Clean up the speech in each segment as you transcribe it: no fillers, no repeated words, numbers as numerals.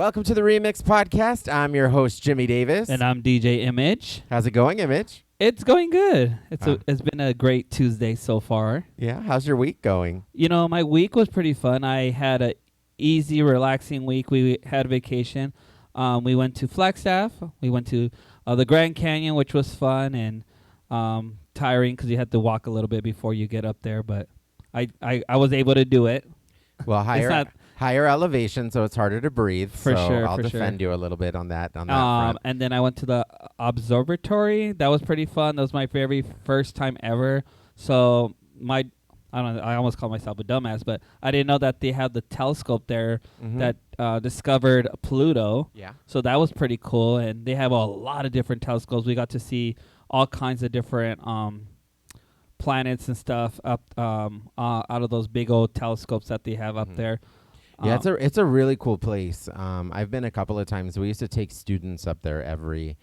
Welcome to the ReMx Podcast. I'm your host, Jimmy Davis. And I'm DJ Image. How's it going, Image? It's going good. It's been a great Tuesday so far. Yeah, how's your week going? You know, my week was pretty fun. I had a easy, relaxing week. We had vacation. We went to Flagstaff. We went to the Grand Canyon, which was fun and tiring because you had to walk a little bit before you get up there. But I was able to do it. Well, higher elevation, so it's harder to breathe. For sure. I'll defend you a little bit on that. Front. And then I went to the observatory. That was pretty fun. That was my very first time ever. So I almost call myself a dumbass, but I didn't know that they had the telescope there that discovered Pluto. Yeah. So that was pretty cool. And they have a lot of different telescopes. We got to see all kinds of different planets and stuff up out of those big old telescopes that they have up there. Yeah, it's a really cool place. I've been a couple of times. We used to take students up there every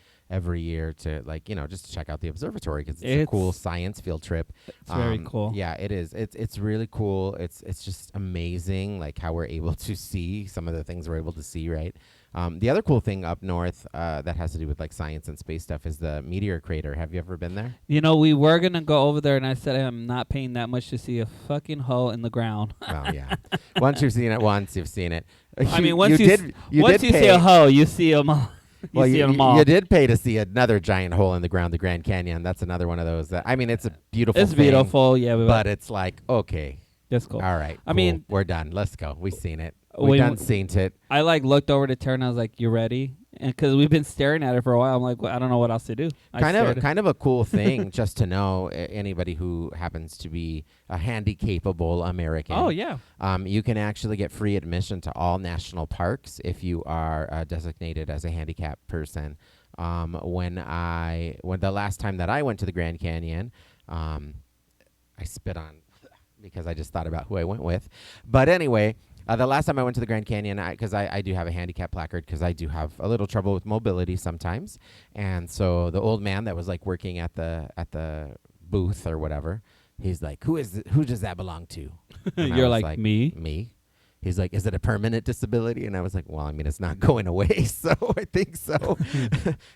year to just to check out the observatory because it's a cool science field trip. It's very cool. Yeah, it is. It's really cool. It's just amazing, like how we're able to see some of the things we're able to see. Right. The other cool thing up north that has to do with like science and space stuff is the meteor crater. Have you ever been there? You know, we were gonna go over there, and I said I'm not paying that much to see a fucking hole in the ground. Well, yeah. Once you've seen it, you've seen it. I mean, once you see a hole, you see them all. You did pay to see another giant hole in the ground, the Grand Canyon. That's another one of those. It's a beautiful. It's beautiful, yeah. But it's like, okay, that's cool. All right, I mean, we're done. Let's go. We've seen it. We've seen it. I looked over to Tara and I was like, "You ready?" And because we've been staring at it for a while, I'm like, well, I don't know what else to do. Kind of a cool thing just to know. Anybody who happens to be a handy-capable American. Oh yeah. You can actually get free admission to all national parks if you are designated as a handicapped person. When the last time that I went to the Grand Canyon, I spit on because I just thought about who I went with. But anyway. The last time I went to the Grand Canyon, because I do have a handicap placard, because I do have a little trouble with mobility sometimes, and so the old man that was like working at the booth or whatever, he's like, "Who does that belong to?" You're like, me. Me. He's like, "Is it a permanent disability?" And I was like, "Well, I mean, it's not going away, so I think so."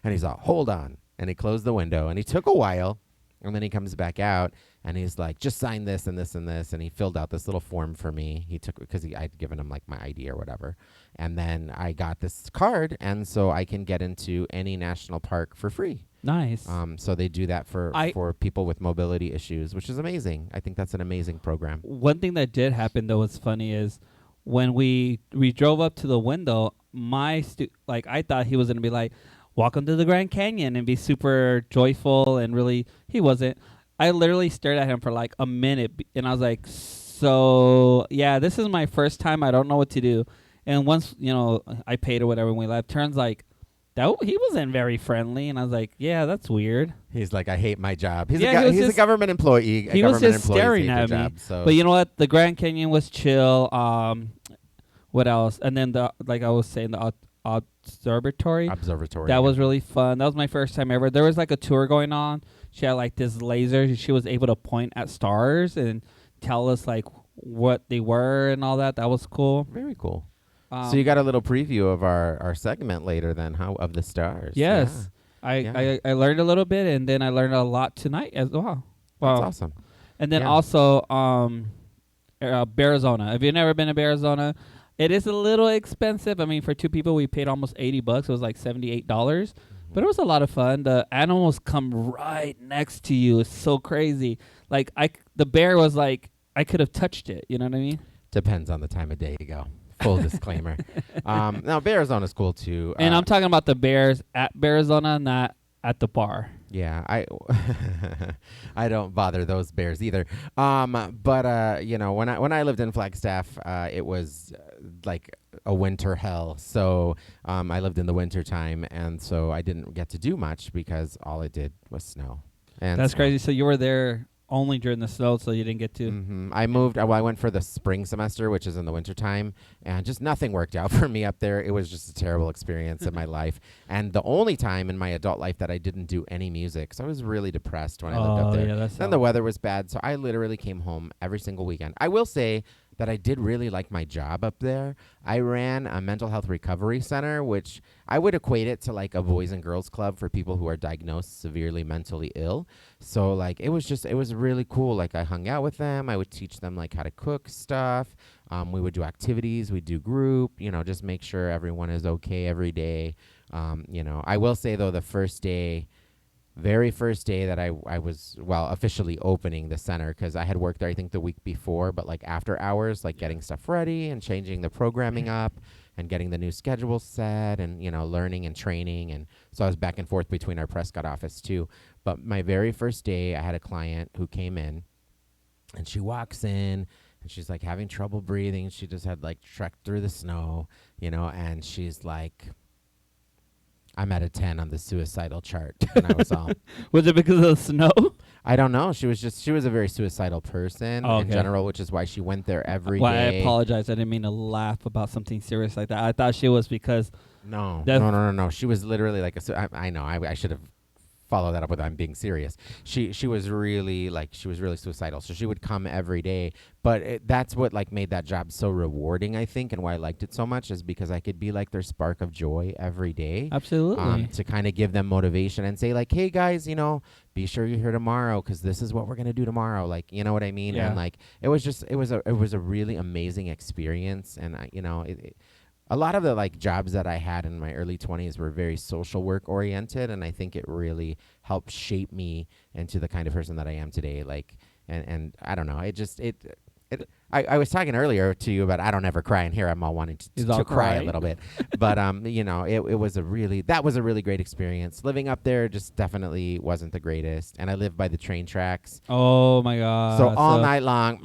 And he's like, "Hold on," and he closed the window, and he took a while, and then he comes back out. And he's like, just sign this and this and this. And he filled out this little form for me. He took because I'd given him like my ID or whatever. And then I got this card. And so I can get into any national park for free. Nice. So they do that for people with mobility issues, which is amazing. I think that's an amazing program. One thing that did happen, though, was funny is when we drove up to the window, I thought he was going to be like, welcome to the Grand Canyon and be super joyful. And really, he wasn't. I literally stared at him for like a minute, and I was like, so, yeah, this is my first time. I don't know what to do. And once, I paid or whatever when we left, turns like, he wasn't very friendly. And I was like, yeah, that's weird. He's like, I hate my job. He's a government employee. He was just staring at me. Job, so. But you know what? The Grand Canyon was chill. What else? And then, the observatory. That was really fun. That was my first time ever. There was like a tour going on. She had like this laser. She was able to point at stars and tell us like what they were and all that. That was cool. Very cool. So you got a little preview of our segment later then, of the stars. Yes. Yeah. I learned a little bit, and then I learned a lot tonight as well. That's awesome. And then also Arizona. If you've never been to Arizona, it is a little expensive. I mean, for two people, we paid almost $80. It was like $78. But it was a lot of fun. The animals come right next to you. It's so crazy. Like the bear was like, I could have touched it. You know what I mean? Depends on the time of day you go. Full disclaimer. Now, Arizona's cool too. And I'm talking about the bears at Arizona, not at the bar. Yeah, I don't bother those bears either. But when I lived in Flagstaff, it was like a winter hell. So I lived in the winter time, and so I didn't get to do much because all I did was snow. And that's crazy. So you were there only during the snow, so you didn't get to. Mm-hmm. I moved. I went for the spring semester, which is in the wintertime, and just nothing worked out for me up there. It was just a terrible experience in my life, and the only time in my adult life that I didn't do any music. So I was really depressed when I lived up there. Yeah, then the weather was bad, so I literally came home every single weekend. I will say that I did really like my job up there. I ran a mental health recovery center, which I would equate it to like a boys and girls club for people who are diagnosed severely mentally ill. So like it was really cool. Like I hung out with them. I would teach them like how to cook stuff. We would do activities. We'd do group. Just make sure everyone is okay every day. I will say though, the very first day that I was, officially opening the center, because I had worked there, I think, the week before, but like after hours, like getting stuff ready and changing the programming up and getting the new schedule set and, learning and training. And so I was back and forth between our Prescott office too. But my very first day, I had a client who came in and she walks in and she's like having trouble breathing. She just had like trekked through the snow, and she's like, I'm at a 10 on the suicidal chart. And I was all... Was it because of the snow? I don't know. She was a very suicidal person in general, which is why she went there every day. I apologize. I didn't mean to laugh about something serious like that. I thought she was because... No. She was literally like I know. I should have follow that up with I'm being serious. She was really suicidal. So she would come every day. But that's what like made that job so rewarding, I think, and why I liked it so much is because I could be like their spark of joy every day. Absolutely. To kind of give them motivation and say like, hey guys, be sure you're here tomorrow because this is what we're gonna do tomorrow. Like, you know what I mean? Yeah. And like it was a really amazing experience. And a lot of the like jobs that I had in my early 20s were very social work oriented, and I think it really helped shape me into the kind of person that I am today. Like, and I don't know, I was talking earlier to you about I don't ever cry, and here I'm all wanting to cry a little bit. But it was a really great experience. Living up there just definitely wasn't the greatest, and I lived by the train tracks. Oh my god! So all night long.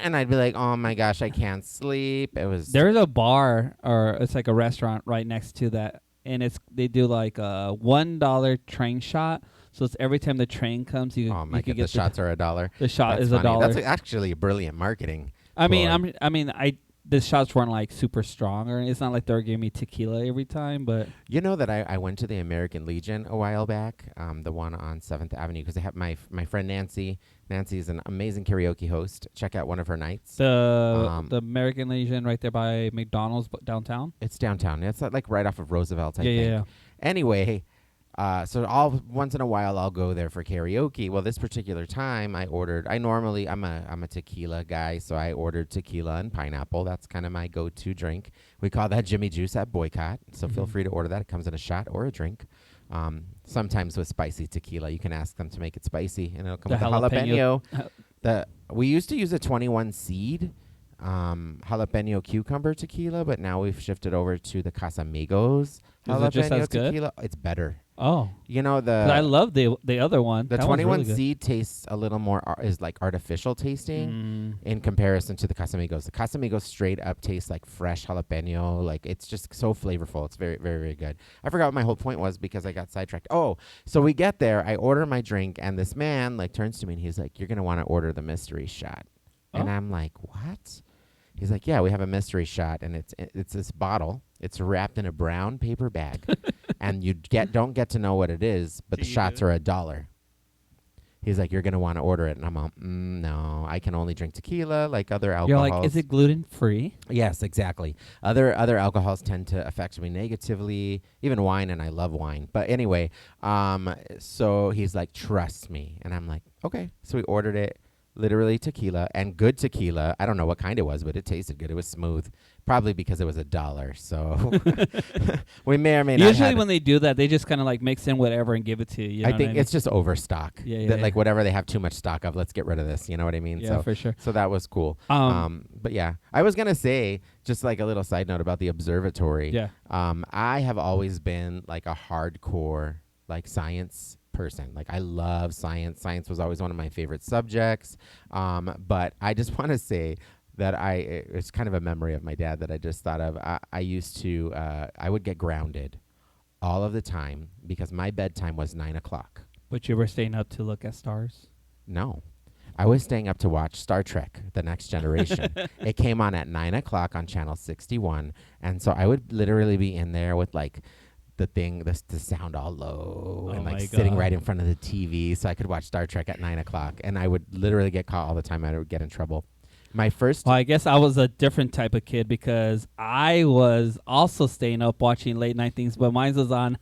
And I'd be like, oh my gosh, I can't sleep. There's a bar, or it's like a restaurant right next to that, and they do like a $1 train shot. So it's every time the train comes, you can get the shots are $1. The shot That's is funny. $1. That's actually brilliant marketing. The shots weren't like super strong, or it's not like they're giving me tequila every time. But you know that I went to the American Legion a while back, the one on 7th Avenue, because they have my friend Nancy. Nancy is an amazing karaoke host. Check out one of her nights. The American Legion right there by McDonald's downtown. It's downtown. It's like right off of Roosevelt, I think. Yeah. Anyway, so once in a while I'll go there for karaoke. Well, this particular time I'm a tequila guy, so I ordered tequila and pineapple. That's kind of my go-to drink. We call that Jimmy Juice at Boycott. So feel free to order that. It comes in a shot or a drink. Sometimes with spicy tequila, you can ask them to make it spicy, and it'll come with a jalapeno. We used to use a 21 seed jalapeno cucumber tequila, but now we've shifted over to the Casamigos jalapeno just as tequila. good? It's better. Oh, I love the other one. The that 21 really seed tastes a little more is like artificial tasting in comparison to the Casamigos. The Casamigos straight up tastes like fresh jalapeno. Like it's just so flavorful. It's very, very, very good. I forgot what my whole point was because I got sidetracked. Oh, so we get there. I order my drink, and this man like turns to me and he's like, "You're gonna want to order the mystery shot," and I'm like, "What?" He's like, "Yeah, we have a mystery shot, and it's this bottle. It's wrapped in a brown paper bag, and you don't get to know what it is, but the shots are $1." He's like, "You're gonna want to order it," and I'm all, "No, I can only drink tequila, like other alcohols." You're like, "Is it gluten free?" Yes, exactly. Other alcohols tend to affect me negatively, even wine, and I love wine. But anyway, so he's like, "Trust me," and I'm like, "Okay." So we ordered it. Literally tequila, and good tequila. I don't know what kind it was, but it tasted good. It was smooth, probably because it was $1. So we may or may not. Usually when they do that, they just kind of like mix in whatever and give it to you. I think it's just overstock. Yeah. Like whatever they have too much stock of, let's get rid of this. You know what I mean? Yeah, for sure. So that was cool. But yeah, I was gonna say just like a little side note about the observatory. Yeah. I have always been like a hardcore like science person. Like I love science. Science was always one of my favorite subjects. But I just want to say that it's kind of a memory of my dad that I just thought of. I used to, I would get grounded all of the time because my bedtime was 9 o'clock. But you were staying up to look at stars? No. I was staying up to watch Star Trek, The Next Generation. It came on at 9 o'clock on channel 61. And so I would literally be in there with like the sound all low and like sitting right in front of the TV so I could watch Star Trek at 9 o'clock. And I would literally get caught all the time. I would get in trouble. My first. Well, I guess I was a different type of kid because I was also staying up watching late night things, but mine was on.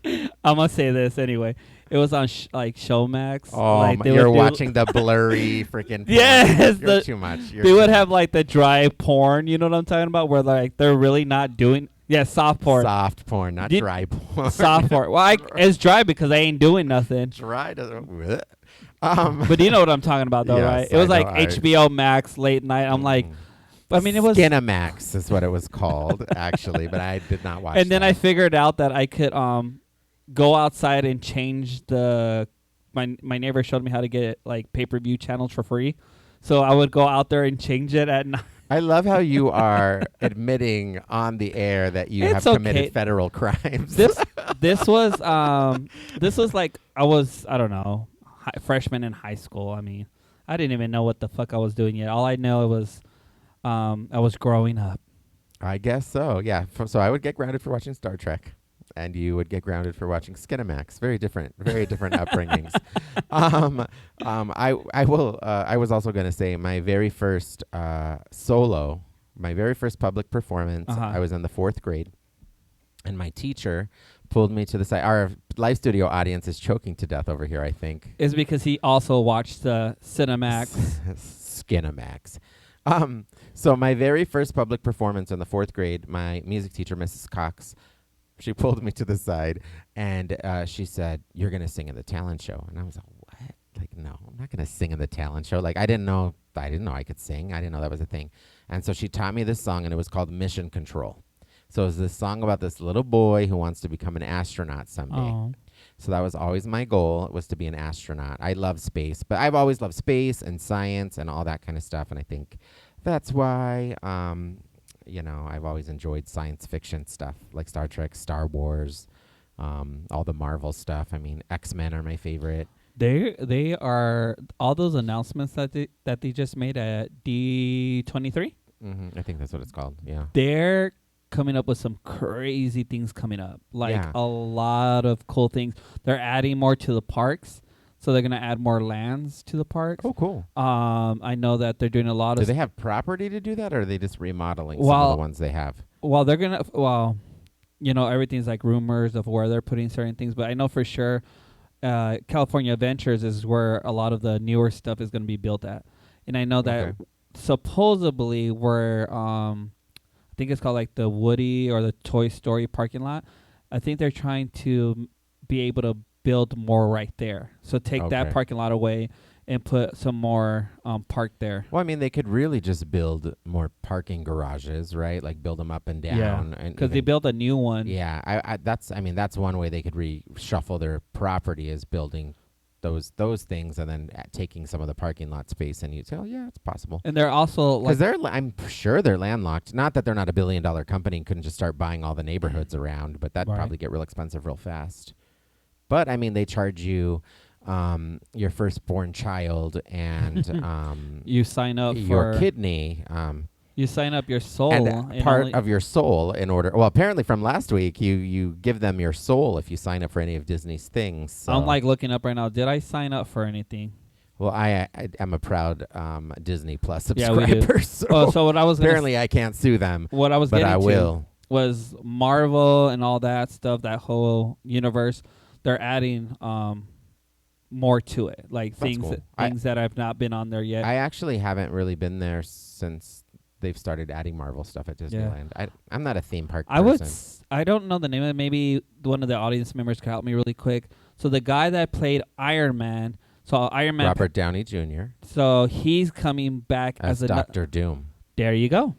I'm gonna say this anyway. It was on like Showmax. Oh, like you're watching the blurry freaking. Yes, you're too much. They would have like the dry porn. You know what I'm talking about? Where like they're really not doing. Yeah, soft porn. Soft porn, not dry porn. Soft porn. Well, it's dry because I ain't doing nothing. Dry doesn't. But you know what I'm talking about, though, yes, right? It was like I HBO Max late night. I'm like, I mean, it was Skinamax is what it was called, actually, but I did not watch. And then that. I figured out that I could go outside and change the. My neighbor showed me how to get like pay-per-view channels for free, so I would go out there and change it at night. I love how you are admitting on the air that you have committed federal crimes. This was like I don't know, freshman in high school. I mean, I didn't even know what the fuck I was doing yet. All I know was I was growing up. I guess so. Yeah. So I would get grounded for watching Star Trek, and you would get grounded for watching Skinamax. Very different upbringings. I was also going to say my very first my very first public performance. I was in the 4th grade, and my teacher pulled me to the side. Our live studio audience is choking to death over here, I think. It's because he also watched the Cinemax. Skinamax. So my very first public performance in the 4th grade, my music teacher, Mrs. Cox, she pulled me to the side, and she said, "You're going to sing in the talent show." And I was like, "What? Like, no, I'm not going to sing in the talent show." Like, I didn't know I could sing. I didn't know that was a thing. And so she taught me this song, and it was called Mission Control. So it was this song about this little boy who wants to become an astronaut someday. Oh. So that was always my goal, was to be an astronaut. I love space, but I've always loved space and science and all that kind of stuff. And I think that's why, I've always enjoyed science fiction stuff like Star Trek, Star Wars, all the Marvel stuff. I mean, X-Men are my favorite. They are all those announcements that they just made at D23. I think that's what it's called. Yeah. They're coming up with some crazy things coming up, like a lot of cool things. They're adding more to the parks, so they're gonna add more lands to the parks. Oh, cool. I know that they're doing a lot of. Do they have property to do that, or are they just remodeling some of the ones they have? Well, they're gonna. Well, everything's like rumors of where they're putting certain things, but I know for sure, California Adventures is where a lot of the newer stuff is gonna be built at, and I know that supposedly where I think it's called like the Woody or the Toy Story parking lot. I think they're trying to be able to build more right there. So take that parking lot away and put some more park there. Well, I mean, they could really just build more parking garages, right? Like build them up and down. Yeah, because they built a new one. Yeah, that's one way they could reshuffle their property, is building those things and then taking some of the parking lot space, and you say, oh yeah, it's possible. And they're also because I'm sure they're landlocked. Not that they're not a $1 billion company and couldn't just start buying all the neighborhoods around, but that'd probably get real expensive real fast. But I mean, they charge you your firstborn child and you sign up your kidney. You sign up your soul. And part of your soul in order. Well, apparently from last week, you give them your soul if you sign up for any of Disney's things. So. I'm like looking up right now. Did I sign up for anything? Well, I am a proud Disney Plus subscriber. Yeah, we do. So what I was apparently I can't sue them. What I was but getting I will. Was Marvel and all that stuff, that whole universe. They're adding more to it, like That's things cool. that I've not been on there yet. I actually haven't really been there since they've started adding Marvel stuff at Disneyland. Yeah. I'm not a theme park person. I don't know the name of it. Maybe one of the audience members could help me really quick. So the guy that played Iron Man, Robert Downey Jr. So he's coming back as Dr. Doom. There you go.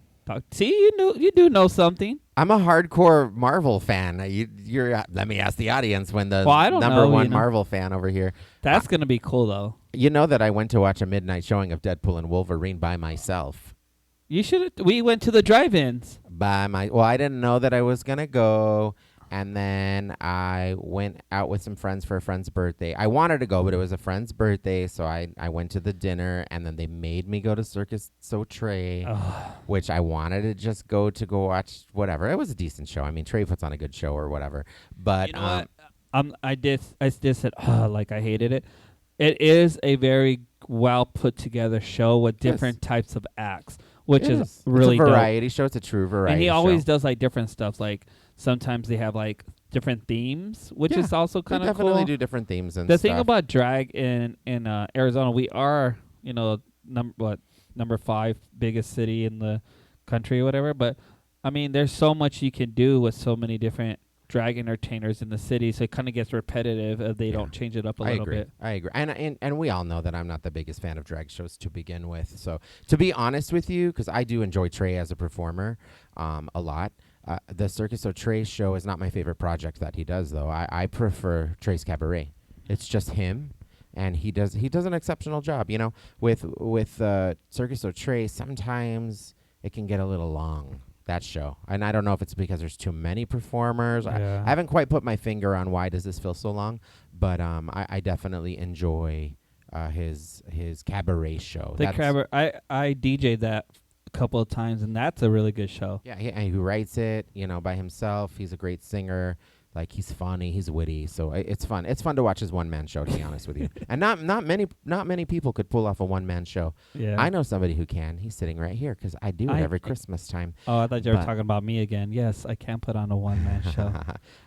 See, you do know something. I'm a hardcore Marvel fan. You're let me ask the audience when the number one Marvel fan over here. That's gonna be cool though. You know that I went to watch a midnight showing of Deadpool and Wolverine by myself. You should. We went to the drive-ins. Well, I didn't know that I was gonna go, and then I went out with some friends for a friend's birthday. I wanted to go, but it was a friend's birthday, so I went to the dinner, and then they made me go to Circus Soleil, which I wanted to just go watch whatever. It was a decent show. I mean, Trey puts on a good show or whatever. But you know what? I just said like I hated it. It is a very well put together show with different types of acts, which is really it's a variety show. It's a true variety. And he always show. does like different stuff. Like sometimes they have like different themes, which is also kind of cool. Definitely do different themes and the stuff. thing about drag in Arizona, we are number 5 biggest city in the country or whatever. But I mean, there's so much you can do with so many different drag entertainers in the city, so it kind of gets repetitive if they don't change it up a little bit. I agree. And we all know that I'm not the biggest fan of drag shows to begin with. So to be honest with you, because I do enjoy Trey as a performer a lot, the Circus O'Trey show is not my favorite project that he does, though. I prefer Trey's Cabaret. It's just him, and he does an exceptional job. You know, with Circus O'Trey, sometimes it can get a little long, that show. And I don't know if it's because there's too many performers. Yeah. I haven't quite put my finger on why does this feel so long, but I definitely enjoy his cabaret show. The cabaret, I DJ'd that a couple of times, and that's a really good show. Yeah, and who writes it, by himself. He's a great singer. Like, he's funny, he's witty, so it's fun. It's fun to watch his one-man show, to be honest with you. And not many people could pull off a one-man show. Yeah. I know somebody who can. He's sitting right here because I do it every Christmas time. Oh, I thought you were talking about me again. Yes, I can put on a one-man show.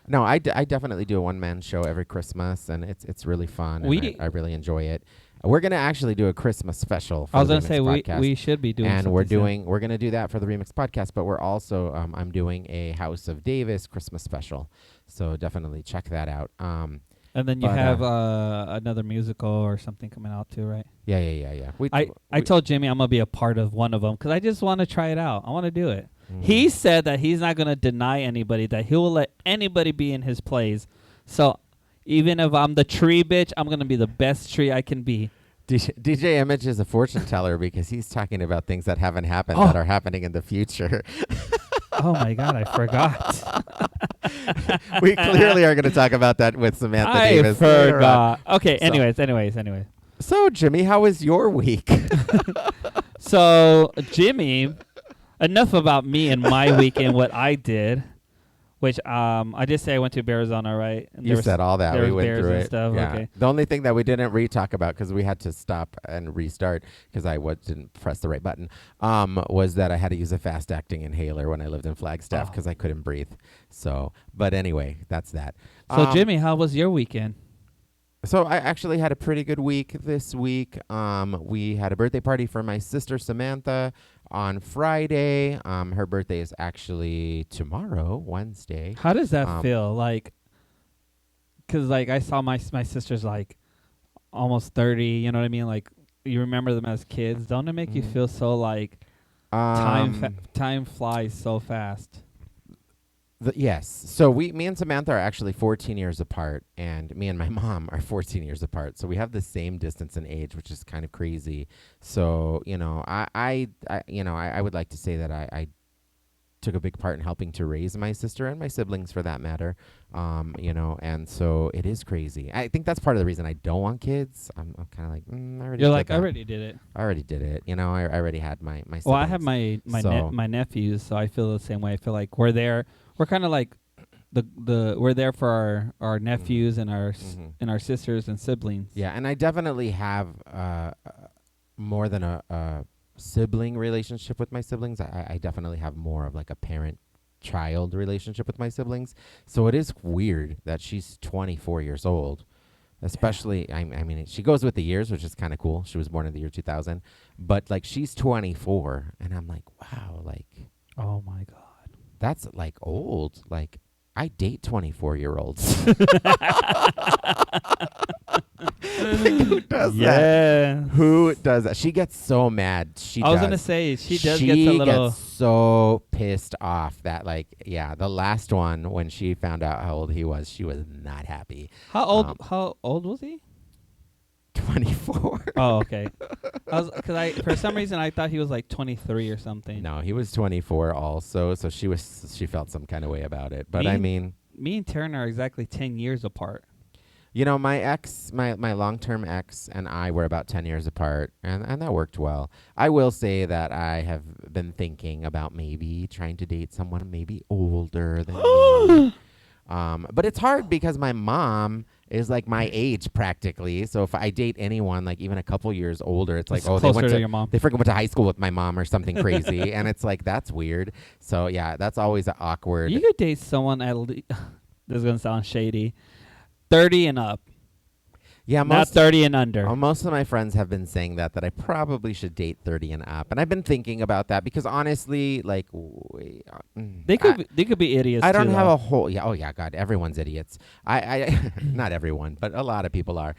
No, I definitely do a one-man show every Christmas, and it's really fun. I really enjoy it. We're gonna actually do a Christmas special. For I was the gonna say we should be doing, and we're gonna do that for the ReMx podcast. But we're also I'm doing a House of Davis Christmas special, so definitely check that out. And then you have another musical or something coming out too, right? Yeah. I told Jimmy I'm gonna be a part of one of them because I just want to try it out. I want to do it. He said that he's not gonna deny anybody, that he will let anybody be in his plays. So even if I'm the tree bitch, I'm going to be the best tree I can be. DJ Image is a fortune teller because he's talking about things that haven't happened that are happening in the future. Oh, my God, I forgot. We clearly are going to talk about that with Samantha Davis. I forgot. Okay, anyways. So, Jimmy, how was your week? So, Jimmy, enough about me and my weekend, what I did. Which I did say I went to Arizona, right? And you said all that. We went through it. Stuff. Yeah. Okay. The only thing that we didn't talk about because we had to stop and restart because I didn't press the right button was that I had to use a fast-acting inhaler when I lived in Flagstaff because I couldn't breathe. So, but anyway, that's that. So, Jimmy, how was your weekend? So I actually had a pretty good week this week. We had a birthday party for my sister Samantha on Friday. Her birthday is actually tomorrow, Wednesday. How does that feel? Like, because I saw my sister's like almost 30. You know what I mean? Like, you remember them as kids. Don't it make you feel so like time flies so fast? Yes. So me and Samantha are actually 14 years apart, and me and my mom are 14 years apart. So we have the same distance in age, which is kind of crazy. So I would like to say that I took a big part in helping to raise my sister and my siblings, for that matter. And so it is crazy. I think that's part of the reason I don't want kids. I'm kind of like, I already did it. I already did it. I already had my siblings. Well, I have my nephews, so I feel the same way. I feel like we're there. We're kind of like we're there for our nephews and our sisters and siblings. Yeah, and I definitely have more than a sibling relationship with my siblings. I definitely have more of like a parent-child relationship with my siblings. So it is weird that she's 24 years old. Especially, I mean, she goes with the years, which is kind of cool. She was born in the year 2000. But like, she's 24, and I'm like, wow, like, oh my God. That's like old. Like, I date 24-year-olds. Who does that? Who does that? She gets so mad. I was going to say, she gets a little... gets so pissed off that, like, the last one, when she found out how old he was, she was not happy. How old was he? 24. Oh, okay. Because for some reason I thought he was like 23 or something. No, he was 24 also. So she felt some kind of way about it. But me and Taryn are exactly 10 years apart. My ex, my long-term ex, and I were about 10 years apart, and that worked well. I will say that I have been thinking about maybe trying to date someone maybe older than me. But it's hard because my mom is like my age practically. So if I date anyone like even a couple years older, it's like, It's oh, they closer went to to your mom. they freaking went to high school with my mom or something crazy, and it's like that's weird. So yeah, that's always awkward. You could date someone at least. This is gonna sound shady. 30 and up, Yeah, not 30 and under. most of my friends have been saying that I probably should date 30 and up, and I've been thinking about that because honestly, like, They could be idiots. I don't too, have though. a whole. Yeah, oh yeah, God, everyone's idiots. I not everyone, but a lot of people are.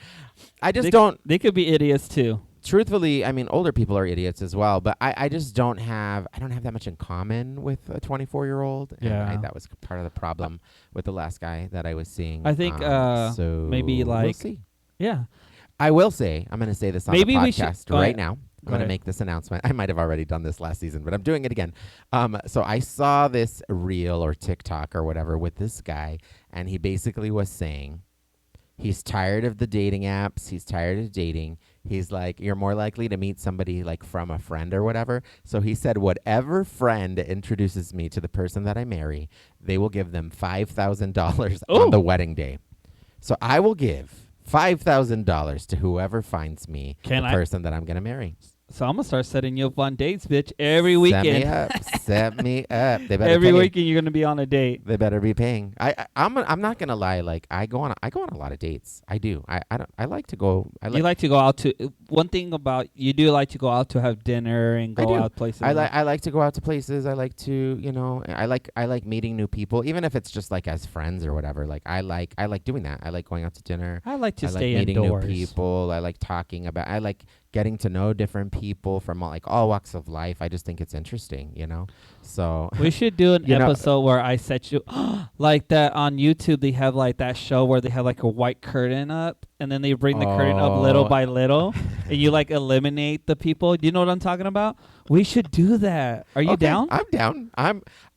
I just don't. They could be idiots too. Truthfully, I mean, older people are idiots as well, but I just don't have. I don't have that much in common with a 24-year-old. Yeah. That was part of the problem with the last guy that I was seeing. I think so maybe we'll like see. yeah. I will say, I'm going to say this on Maybe the we should- podcast go right ahead. now. Go I'm going to ahead. make this announcement. I might have already done this last season, but I'm doing it again. So I saw this reel or TikTok or whatever with this guy, and he basically was saying he's tired of the dating apps. He's tired of dating. He's like, you're more likely to meet somebody like from a friend or whatever. So he said, whatever friend introduces me to the person that I marry, they will give them $5,000 on the wedding day. So I will give $5,000 to whoever finds me the person that I'm going to marry. So I'm gonna start setting you up on dates, bitch, every weekend. Set me up. Set me up. They better Every pay. weekend you're gonna be on a date. They better be paying. I'm not gonna lie. Like I go on a lot of dates. I do. I like to go. You like to go out to. One thing about you do like to go out to have dinner and go out places. I like to go out to places. I like to I like meeting new people, even if it's just like as friends or whatever. Like I like doing that. I like going out to dinner. I like to I stay like meeting indoors. new people. I like talking about. I like getting to know different people from all walks of life. I just think it's interesting, So We should do an episode where I set you like that on YouTube. They have like that show where they have like a white curtain up, and then they bring the curtain up little by little, and you like eliminate the people. Do you know what I'm talking about? We should do that. Are you down? I'm down.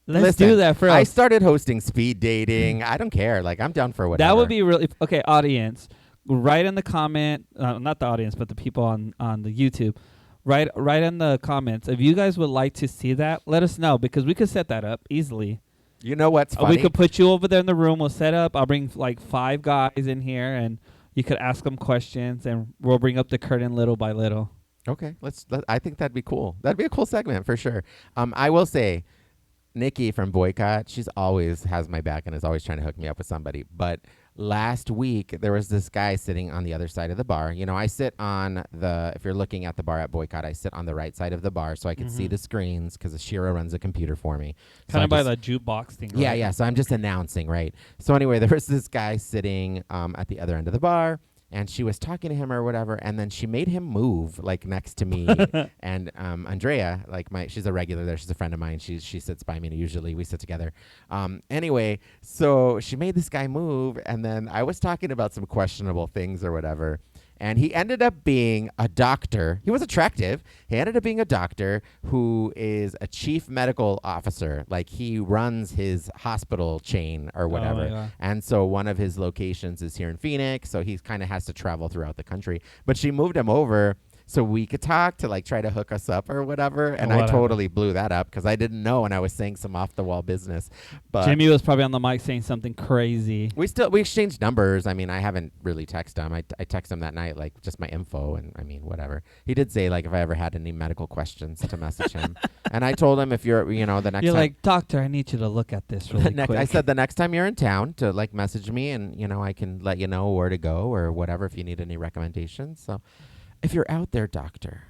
Let's do that for us. I started hosting speed dating. I don't care. Like I'm down for whatever. That would be really okay. Audience, write in the comment. Not the audience, but the people on the YouTube. Write in the comments if you guys would like to see that. Let us know because we could set that up easily. You know what's funny? We could put you over there in the room. We'll set up. I'll bring like 5 guys in here, and you could ask them questions, and we'll bring up the curtain little by little. Okay, I think that'd be cool. That'd be a cool segment for sure. I will say, Nikki from Boycott, she's always has my back and is always trying to hook me up with somebody. But last week, there was this guy sitting on the other side of the bar. I sit on if you're looking at the bar at Boycott, I sit on the right side of the bar so I can see the screens because Shira runs a computer for me. Kind of by the jukebox thing, right? Yeah. So I'm just announcing, right? So anyway, there was this guy sitting at the other end of the bar. And she was talking to him or whatever, and then she made him move like next to me. And Andrea, she's a regular there. She's a friend of mine. She sits by me. And usually we sit together. Anyway, so she made this guy move, and then I was talking about some questionable things or whatever. And he ended up being a doctor. He was attractive. He ended up being a doctor who is a chief medical officer. Like he runs his hospital chain or whatever. God. And so one of his locations is here in Phoenix. So he kind of has to travel throughout the country. But she moved him over so we could talk to try to hook us up or whatever. And I totally blew that up because I didn't know and I was saying some off the wall business. But Jimmy was probably on the mic saying something crazy. We exchanged numbers. I mean, I haven't really texted him. I texted him that night, just my info and whatever. He did say if I ever had any medical questions to message him. And I told him if you're, the next you're time. like, doctor, I need you to look at this really quick. I said the next time you're in town to message me and, I can let you know where to go or whatever if you need any recommendations. So if you're out there, doctor,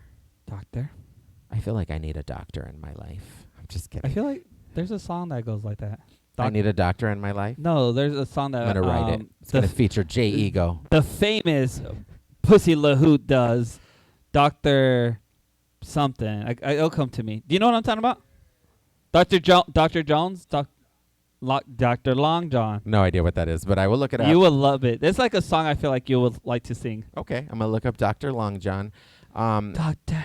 I feel like I need a doctor in my life. I'm just kidding. I feel like there's a song that goes like that. I need a doctor in my life? No, there's a song that... I'm going to write it. It's going to feature J Ego. The famous Pussy LaHoot does Dr. something. It'll come to me. Do you know what I'm talking about? Dr. Jones? Dr. Long John. No idea what that is, but I will look it up. You will love it. It's like a song I feel like you would like to sing. Okay, I'm going to look up Dr. Long John. Doctor.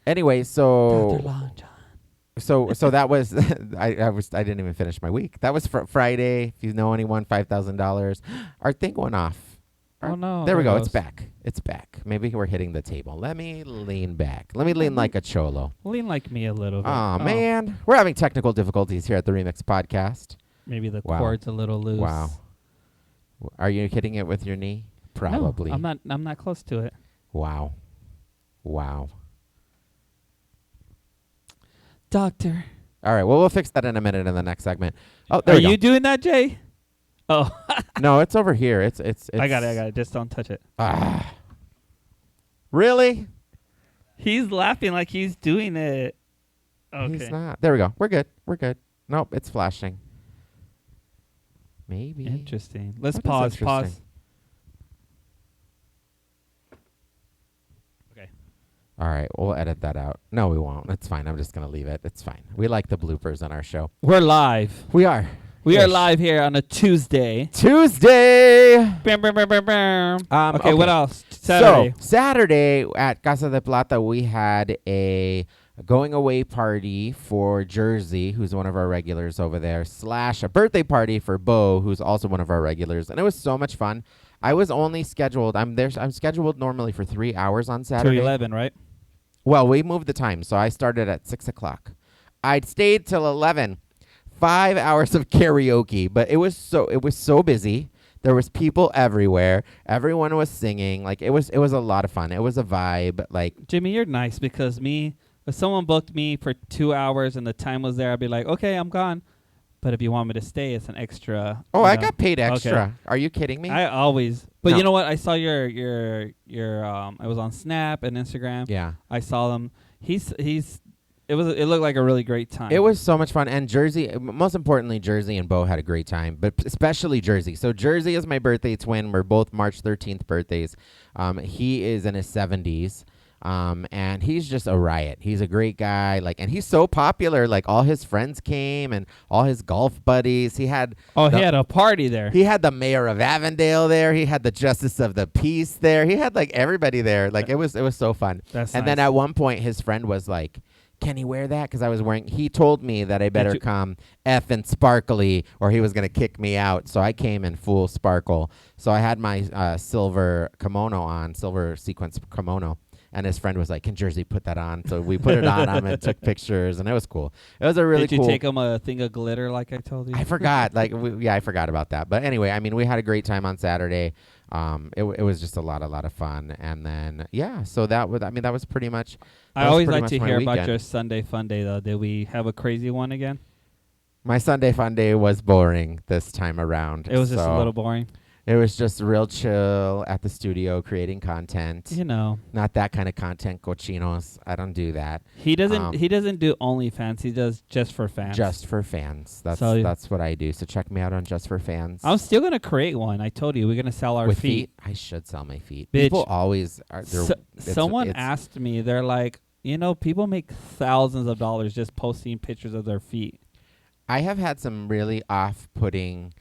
Anyway, so... Dr. Long John. So that was I didn't even finish my week. That was Friday. If you know anyone, $5,000. Our thing went off. Oh no! There we go. It's back. It's back. Maybe we're hitting the table. Let me lean back. Let me lean like a cholo. Lean like me a little bit. Oh man, we're having technical difficulties here at the ReMx Podcast. Maybe the cord's a little loose. Wow. Are you hitting it with your knee? Probably. No, I'm not close to it. Wow. Doctor. All right. Well, we'll fix that in a minute in the next segment. Oh, there Are we go. you doing that, Jay? Oh. No, it's over here. It's. I got it. Just don't touch it. Really? He's laughing like he's doing it. Okay. He's not. There we go. We're good. Nope, it's flashing. Maybe. Interesting. Let's What is pause. interesting? Okay. All right, we'll edit that out. No, we won't. It's fine. I'm just going to leave it. It's fine. We like the bloopers on our show. We're live. We are. We are live here on a Tuesday. Bam, bam, bam, bam, bam. Okay, what else? Saturday. So, Saturday at Casa de Plata, we had a going away party for Jersey, who's one of our regulars over there, / a birthday party for Bo, who's also one of our regulars. And it was so much fun. I was only scheduled. I'm scheduled normally for 3 hours on Saturday. 11, right? Well, we moved the time, so I started at 6 o'clock. I'd stayed till 11. 5 hours of karaoke, but it was so busy. There was people everywhere. Everyone was singing. Like it was a lot of fun. It was a vibe. Like Jimmy, you're nice because if someone booked me for 2 hours and the time was there, I'd be like, okay, I'm gone. But if you want me to stay, it's an extra. Oh, I got paid extra. Okay. Are you kidding me? I always. But No. you know what? I saw your I was on Snap and Instagram. Yeah. I saw them. It looked like a really great time. It was so much fun. And Jersey, most importantly, Jersey and Bo had a great time, but especially Jersey. So Jersey is my birthday twin. We're both March 13th birthdays. He is in his 70s. And he's just a riot. He's a great guy. And he's so popular. Like all his friends came and all his golf buddies. He had he had a party there. He had the mayor of Avondale there. He had the justice of the peace there. He had everybody there. It was so fun. That's and nice. then at one point his friend was like, can he wear that? Because I was wearing. He told me that I better come effing sparkly, or he was gonna kick me out. So I came in full sparkle. So I had my silver kimono on, silver sequence kimono, and his friend was like, "Can Jersey put that on?" So we put it on him and took pictures, and it was cool. It was a really cool. Did you take him a thing of glitter like I told you? I forgot. I forgot about that. But anyway, I mean, we had a great time on Saturday. It was just a lot of fun, and then so that was pretty much. I always like to hear about your Sunday fun day though. Did we have a crazy one again? My Sunday fun day was boring this time around. It was just a little boring. It was just real chill at the studio creating content. You know, not that kind of content, cochinos. I don't do that. He doesn't. He doesn't do OnlyFans. He does just for fans. Just for fans. That's what I do. So check me out on Just for Fans. I'm still gonna create one. I told you we're gonna sell our with feet. I should sell my feet. Bitch. People always are. Someone asked me. They're like, people make thousands of dollars just posting pictures of their feet. I have had some really off-putting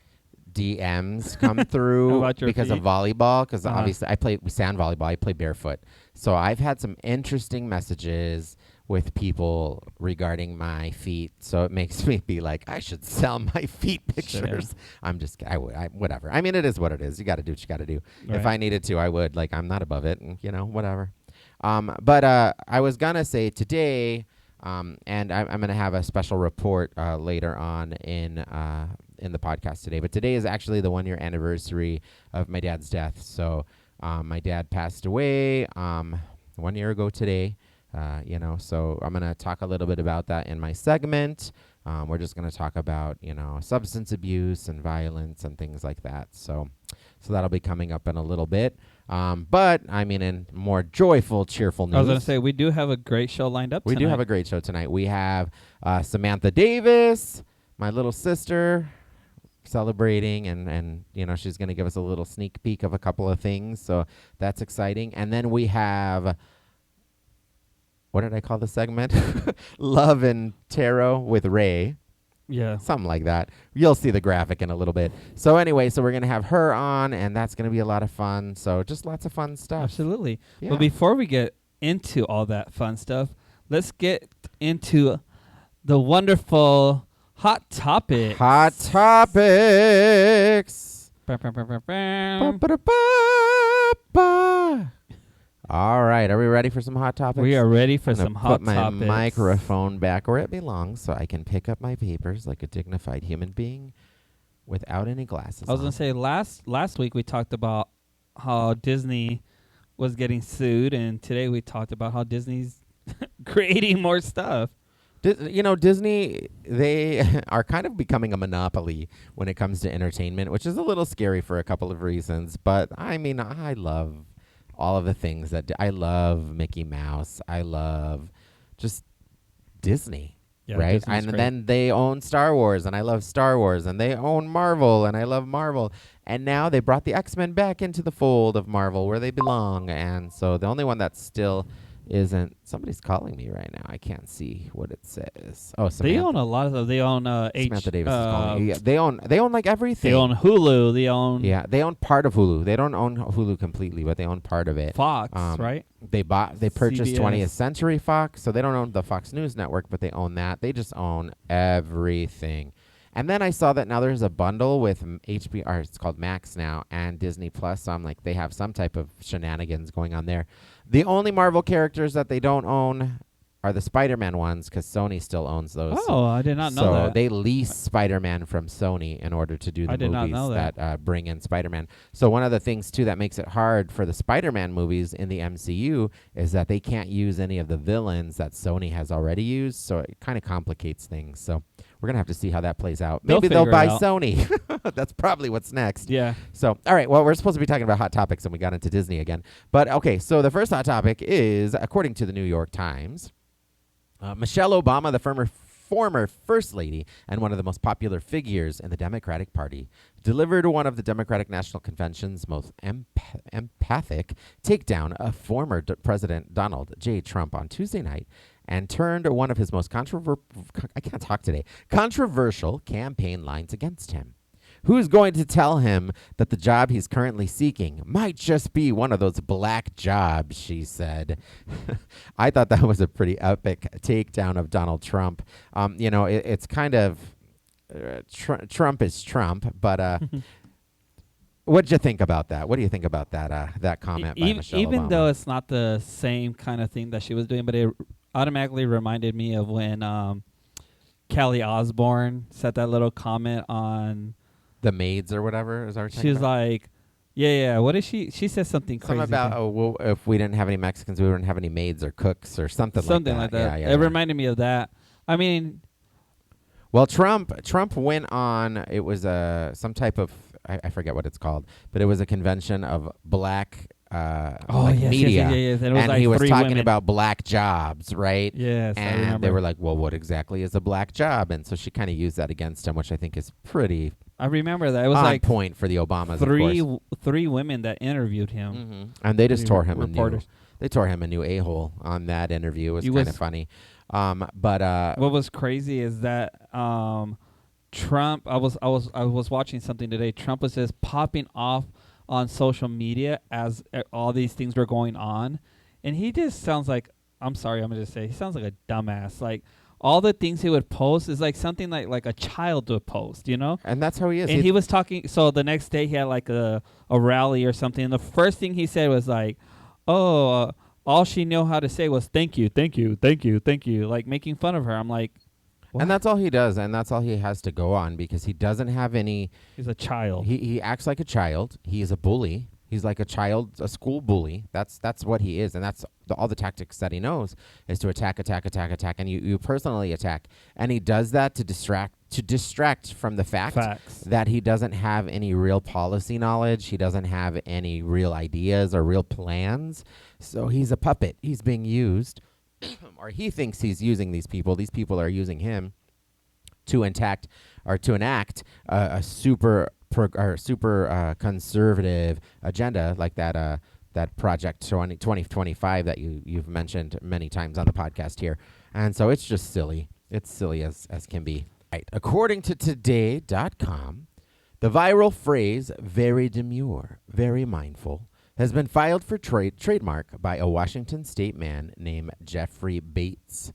DMs come through because of volleyball, because obviously I play sand volleyball. I play barefoot. So I've had some interesting messages with people regarding my feet. So it makes me be like, I should sell my feet pictures. Sure. I'm just, whatever. I mean, it is what it is. You got to do what you got to do. Right. If I needed to, I would. I'm not above it, and whatever. But I was going to say today, and I'm going to have a special report later on in the podcast today. But today is actually the 1-year anniversary of my dad's death. So my dad passed away 1 year ago today. So I'm going to talk a little bit about that in my segment. We're just going to talk about, substance abuse and violence and things like that. So that'll be coming up in a little bit. But I mean, in more joyful, cheerful news. I was going to say, we do have a great show lined up tonight. We do have a great show tonight. We have Samantha Davis, my little sister, celebrating, and she's going to give us a little sneak peek of a couple of things. So that's exciting. And then we have, what did I call the segment? Love and Tarot with Ray. Yeah. Something like that. You'll see the graphic in a little bit. So anyway, we're going to have her on, and that's going to be a lot of fun. So just lots of fun stuff. Absolutely. Yeah. But before we get into all that fun stuff, let's get into the wonderful Hot Topics. Hot Topics. All right, are we ready for some hot topics? We are ready for some hot topics. Put my microphone back where it belongs so I can pick up my papers like a dignified human being. without any glasses I was on. gonna say last week we talked about how Disney was getting sued, and today we talked about how Disney's creating more stuff. Disney, they are kind of becoming a monopoly when it comes to entertainment, which is a little scary for a couple of reasons. But I mean, I love all of the things I love Mickey Mouse. I love just Disney, Yeah, right? Disney's And great. then they own Star Wars, and I love Star Wars. And they own Marvel, and I love Marvel. And now they brought the X-Men back into the fold of Marvel where they belong. And so the only one that still isn't, somebody's calling me right now. I can't see what it says. Oh, They Samantha. own a lot of them. They own Samantha Davis is calling me. Yeah, they own like everything. They own Hulu. They own Yeah, they own part of Hulu. They don't own Hulu completely, but they own part of it. Fox, right? They purchased CBS. 20th Century Fox, so they don't own the Fox News Network, but they own that. They just own everything. And then I saw that now there's a bundle with HBO, or it's called Max now, and Disney Plus. So I'm like, they have some type of shenanigans going on there. The only Marvel characters that they don't own are the Spider-Man ones, because Sony still owns those. Oh, I did not know so that. they lease Spider-Man from Sony in order to do the I did not movies know that. bring in Spider-Man. So one of the things, too, that makes it hard for the Spider-Man movies in the MCU is that they can't use any of the villains that Sony has already used, so it kind of complicates things. So we're going to have to see how that plays out. Maybe they'll figure buy it out. Sony. That's probably what's next. Yeah. So, all right, well, we're supposed to be talking about hot topics, and we got into Disney again. But, okay, so the first hot topic is, according to the New York Times, Michelle Obama, the former First Lady and one of the most popular figures in the Democratic Party, delivered one of the Democratic National Convention's most empathic takedown of former President Donald J. Trump on Tuesday night and turned one of his most controversial campaign lines against him. Who's going to tell him that the job he's currently seeking might just be one of those black jobs, she said. I thought that was a pretty epic takedown of Donald Trump. It's kind of Trump is Trump, but what'd you think about that? What do you think about that comment by Michelle Even Obama? though it's not the same kind of thing that she was doing, but it automatically reminded me of when Kelly Osbourne said that little comment on the maids or whatever is our. She was like, yeah. What is she? She says something crazy. Something about if we didn't have any Mexicans, we wouldn't have any maids or cooks or something like that. Yeah, it reminded me of that. I mean, well, Trump went on. It was some type of I forget what it's called, but it was a convention of black media. Yes. And he was talking about black jobs, right? Yes, I and remember. they were like, well, what exactly is a black job? And so she kind of used that against him, which I think is pretty I remember that. It was on like point for the Obamas, of course. three women that interviewed him. Mm-hmm. And they just tore him reporters. They tore him a new a-hole on that interview. It was He kind of was- funny. But What was crazy is that Trump. I was watching something today. Trump was just popping off on social media as all these things were going on, and he just sounds like. I'm sorry, I'm gonna just say he sounds like a dumbass. Like all the things he would post is like something like a child would post, you know. and that's how he is. And he was talking. So the next day he had like a rally or something. And the first thing he said was like, "Oh, all she knew how to say was thank you, thank you, thank you, thank you," like making fun of her. I'm like, what? And that's all he does, and that's all he has to go on because he doesn't have any. He's a child. He acts like a child. He is a bully. He's like a school bully. That's what he is, and that's all the tactics that he knows is to attack, and you personally attack. And he does that to distract from the Facts. that he doesn't have any real policy knowledge. He doesn't have any real ideas or real plans. So he's a puppet. He's being used, or he thinks he's using these people. These people are using him to enact a super conservative agenda like that Project 2025 that you've mentioned many times on the podcast here. And so it's just silly. It's silly as can be. Right. According to today.com, the viral phrase very demure, very mindful has been filed for trademark by a Washington state man named Jeffrey Bates.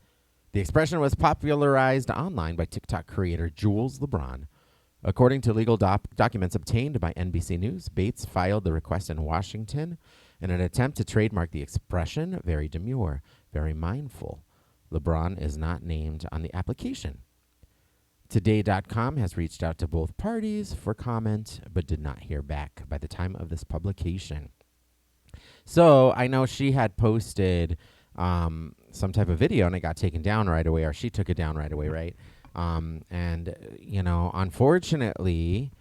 The expression was popularized online by TikTok creator Jules LeBron. According to legal documents obtained by NBC News, Bates filed the request in Washington in an attempt to trademark the expression very demure, very mindful. LeBron is not named on the application. Today.com has reached out to both parties for comment, but did not hear back by the time of this publication. So I know she had posted some type of video and it got taken down right away, or she took it down right away, right? And, unfortunately,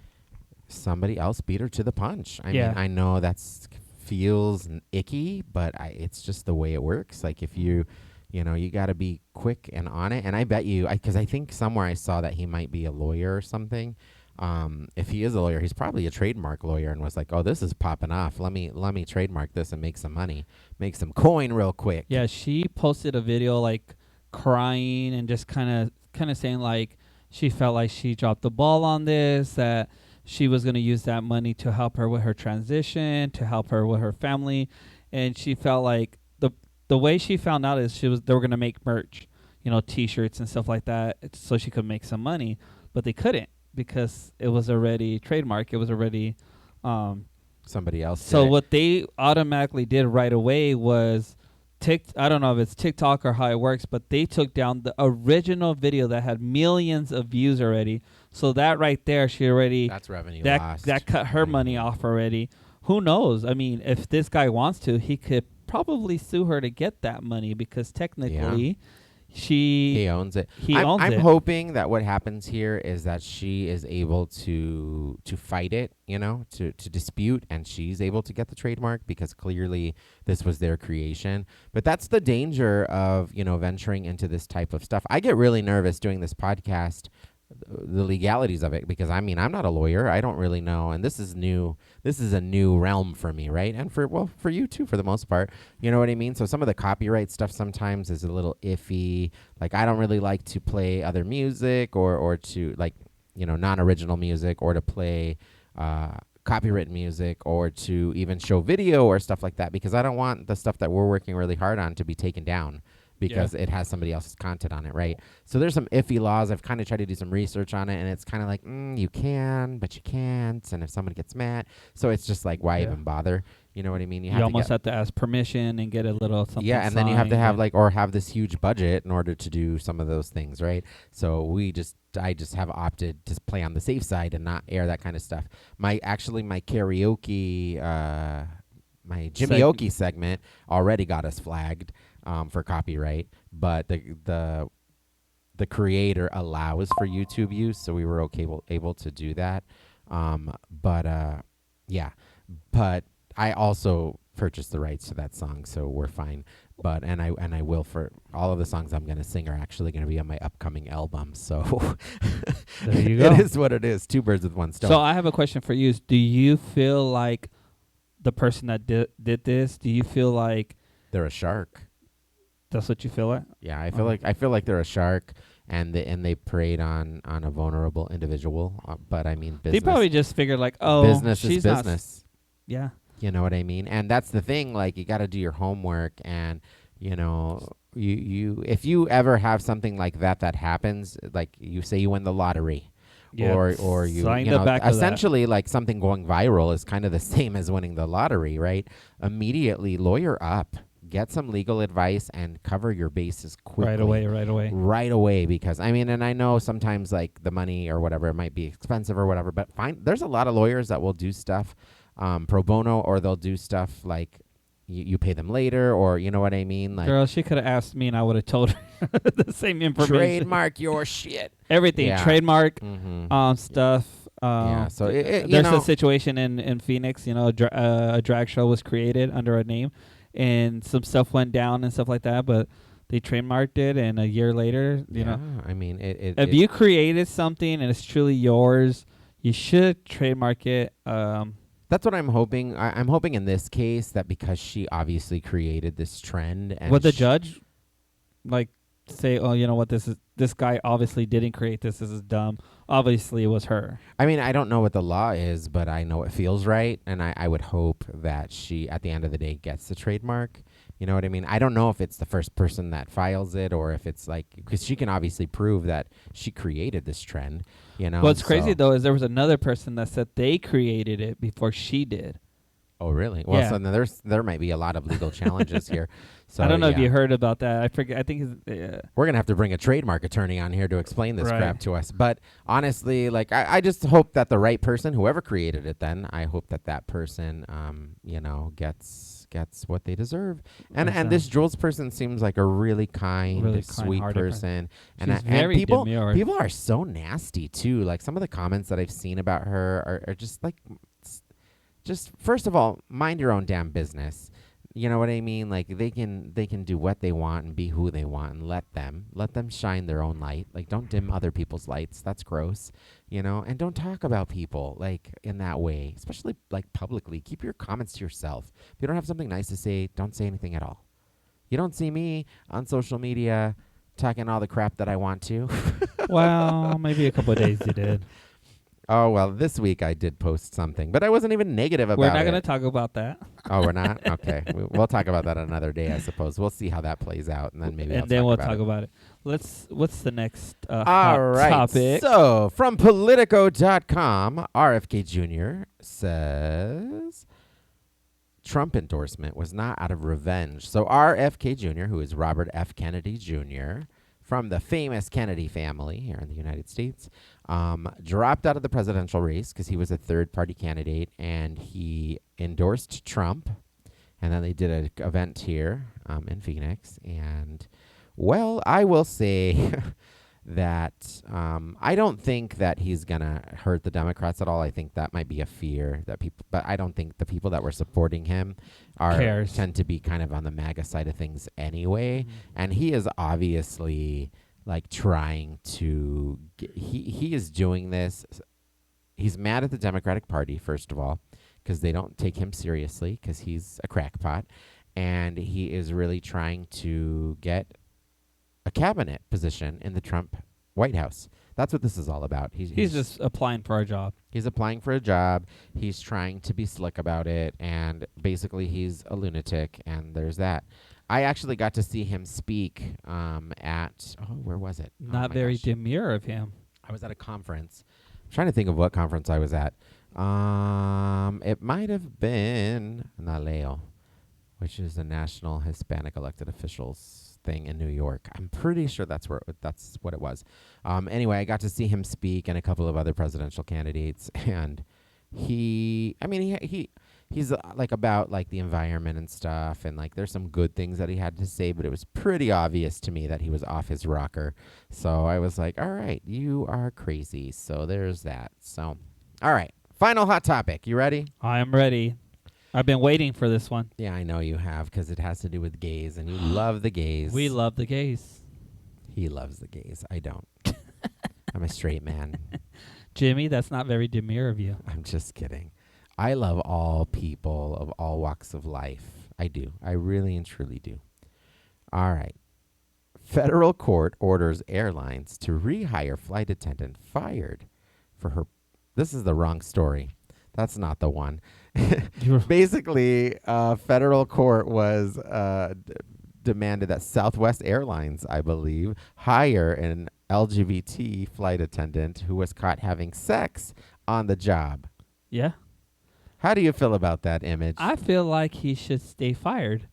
somebody else beat her to the punch. I mean, I know that's feels icky, but it's just the way it works. Like if you got to be quick and on it. And I bet you, because I think somewhere I saw that he might be a lawyer or something. If he is a lawyer, he's probably a trademark lawyer and was like, oh, this is popping off. Let me trademark this and make some money, make some coin real quick. Yeah, she posted a video like crying and just kind of saying like she felt like she dropped the ball on this, that she was going to use that money to help her with her transition, to help her with her family. And she felt like the way she found out is they were going to make merch, T-shirts and stuff like that, so she could make some money, but they couldn't because it was already trademark. It was already somebody else. So what they automatically did right away was I don't know if it's TikTok or how it works, but they took down the original video that had millions of views already. So that right there, that's revenue lost. That cut her money off already. Who knows? I mean, if this guy wants to, he could probably sue her to get that money because technically he owns it. I'm hoping that what happens here is that she is able to fight it, to dispute, and she's able to get the trademark because clearly this was their creation. But that's the danger of, venturing into this type of stuff. I get really nervous doing this podcast, the legalities of it, because I'm not a lawyer. I don't really know, and this is new. This is a new realm for me, right? And for you too, for the most part. You know what I mean? So some of the copyright stuff sometimes is a little iffy. Like I don't really like to play other music or to non-original music, or to play copyrighted music, or to even show video or stuff like that, because I don't want the stuff that we're working really hard on to be taken down because it has somebody else's content on it, right? So there's some iffy laws. I've kind of tried to do some research on it, and it's kind of like, you can, but you can't, and if somebody gets mad. So it's just like, why even bother? You know what I mean? You almost have to ask permission and get a little something. Yeah, and then you have to have have this huge budget in order to do some of those things, right? So I just have opted to play on the safe side and not air that kind of stuff. My karaoke, my Jimmyoke segment already got us flagged for copyright, but the creator allows for YouTube use, so we were able to do that. But I also purchased the rights to that song, so we're fine. But and I will, for all of the songs I'm going to sing are actually going to be on my upcoming album. So there you go. It is what it is. Two birds with one stone. So I have a question for you. Do you feel like the person that did this? Do you feel like they're a shark? That's what you feel like? Yeah, I feel like they're a shark, and they preyed on a vulnerable individual. But I mean, business. They probably just figured like, oh, business she's is business. Yeah. You know what I mean? And that's the thing. Like, you got to do your homework, and you if you ever have something like that happens, like you say you win the lottery. Or you essentially like something going viral is kind of the same as winning the lottery, right? Immediately lawyer up. Get some legal advice and cover your bases quickly. Right away, because and I know sometimes like the money or whatever, it might be expensive or whatever, but there's a lot of lawyers that will do stuff pro bono, or they'll do stuff like you pay them later, or you know what I mean? Like, girl, she could have asked me and I would have told her the same information. Trademark your shit. Everything. Yeah. Trademark stuff. So there's a situation in Phoenix, a drag show was created under a name, and some stuff went down and stuff like that, but they trademarked it, and a year later, you know. I mean, if you created something and it's truly yours, you should trademark it. That's what I'm hoping. I'm hoping in this case that because she obviously created this trend, and would the judge say, "Oh, you know what? This guy obviously didn't create this. This is dumb. Obviously, it was her." I mean, I don't know what the law is, but I know it feels right, and I would hope that she, at the end of the day, gets the trademark. You know what I mean? I don't know if it's the first person that files it, or if it's because she can obviously prove that she created this trend. What's crazy though is there was another person that said they created it before she did. Oh, really? Well, Yeah. so then there might be a lot of legal challenges here. So I don't know if yeah. you heard about that. I forget. I think We're going to have to bring a trademark attorney on here to explain this Right. crap to us. But honestly, like, I just hope that the right person, whoever created it then, I hope that that person, gets what they deserve. And this Jules person seems like a really kind, Really sweet kind-hearted person. She's And very people demure. people are so nasty too. Like some of the comments that I've seen about her are just like, just first of all, mind your own damn business. You know what I mean? Like they can do what they want and be who they want, and let them shine their own light. Like don't dim other people's lights. That's gross, and don't talk about people like in that way, especially like publicly. Keep your comments to yourself. If you don't have something nice to say, don't say anything at all. You don't see me on social media talking all the crap that I want to. Well, maybe a couple of days you did. Oh, well, this week I did post something, but I wasn't even negative about it. We're not going to talk about that. Oh, we're not? Okay. We'll talk about that another day, I suppose. We'll see how that plays out, and then maybe we'll talk about it. What's the next All hot right. topic? So, from Politico.com, RFK Jr. says Trump endorsement was not out of revenge. So, RFK Jr., who is Robert F. Kennedy Jr., from the famous Kennedy family here in the United States, dropped out of the presidential race because he was a third-party candidate, and he endorsed Trump. And then they did an event here in Phoenix. And, well, I will say that I don't think that he's going to hurt the Democrats at all. I think that might be a fear that people, but I don't think the people that were supporting him tend to be kind of on the MAGA side of things anyway. Mhm. And he is obviously like trying to he is doing this. He's mad at the Democratic Party, first of all, because they don't take him seriously because he's a crackpot. And he is really trying to get a cabinet position in the Trump White House. That's what this is all about. He's just applying for a job. He's applying for a job. He's trying to be slick about it. And basically, he's a lunatic. And there's that. I actually got to see him speak where was it? Not very demure of him. I was at a conference. I'm trying to think of what conference I was at. It might have been NALEO, which is the National Hispanic Elected Officials thing in New York. I'm pretty sure that's what it was. Anyway, I got to see him speak and a couple of other presidential candidates, and he's like about like the environment and stuff, and like there's some good things that he had to say, but it was pretty obvious to me that he was off his rocker. So I was like, all right, you are crazy. So there's that. So, all right, final hot topic. You ready? I am ready. I've been waiting for this one. Yeah, I know you have, because it has to do with gays, and you love the gays. We love the gays. He loves the gays. I don't. I'm a straight man. Jimmy, that's not very demure of you. I'm just kidding. I love all people of all walks of life. I do. I really and truly do. All right. Federal court orders airlines to rehire flight attendant fired for her. This is the wrong story. That's not the one. Basically, federal court was demanded that Southwest Airlines, I believe, hire an LGBT flight attendant who was caught having sex on the job. Yeah. How do you feel about that, Image? I feel like he should stay fired.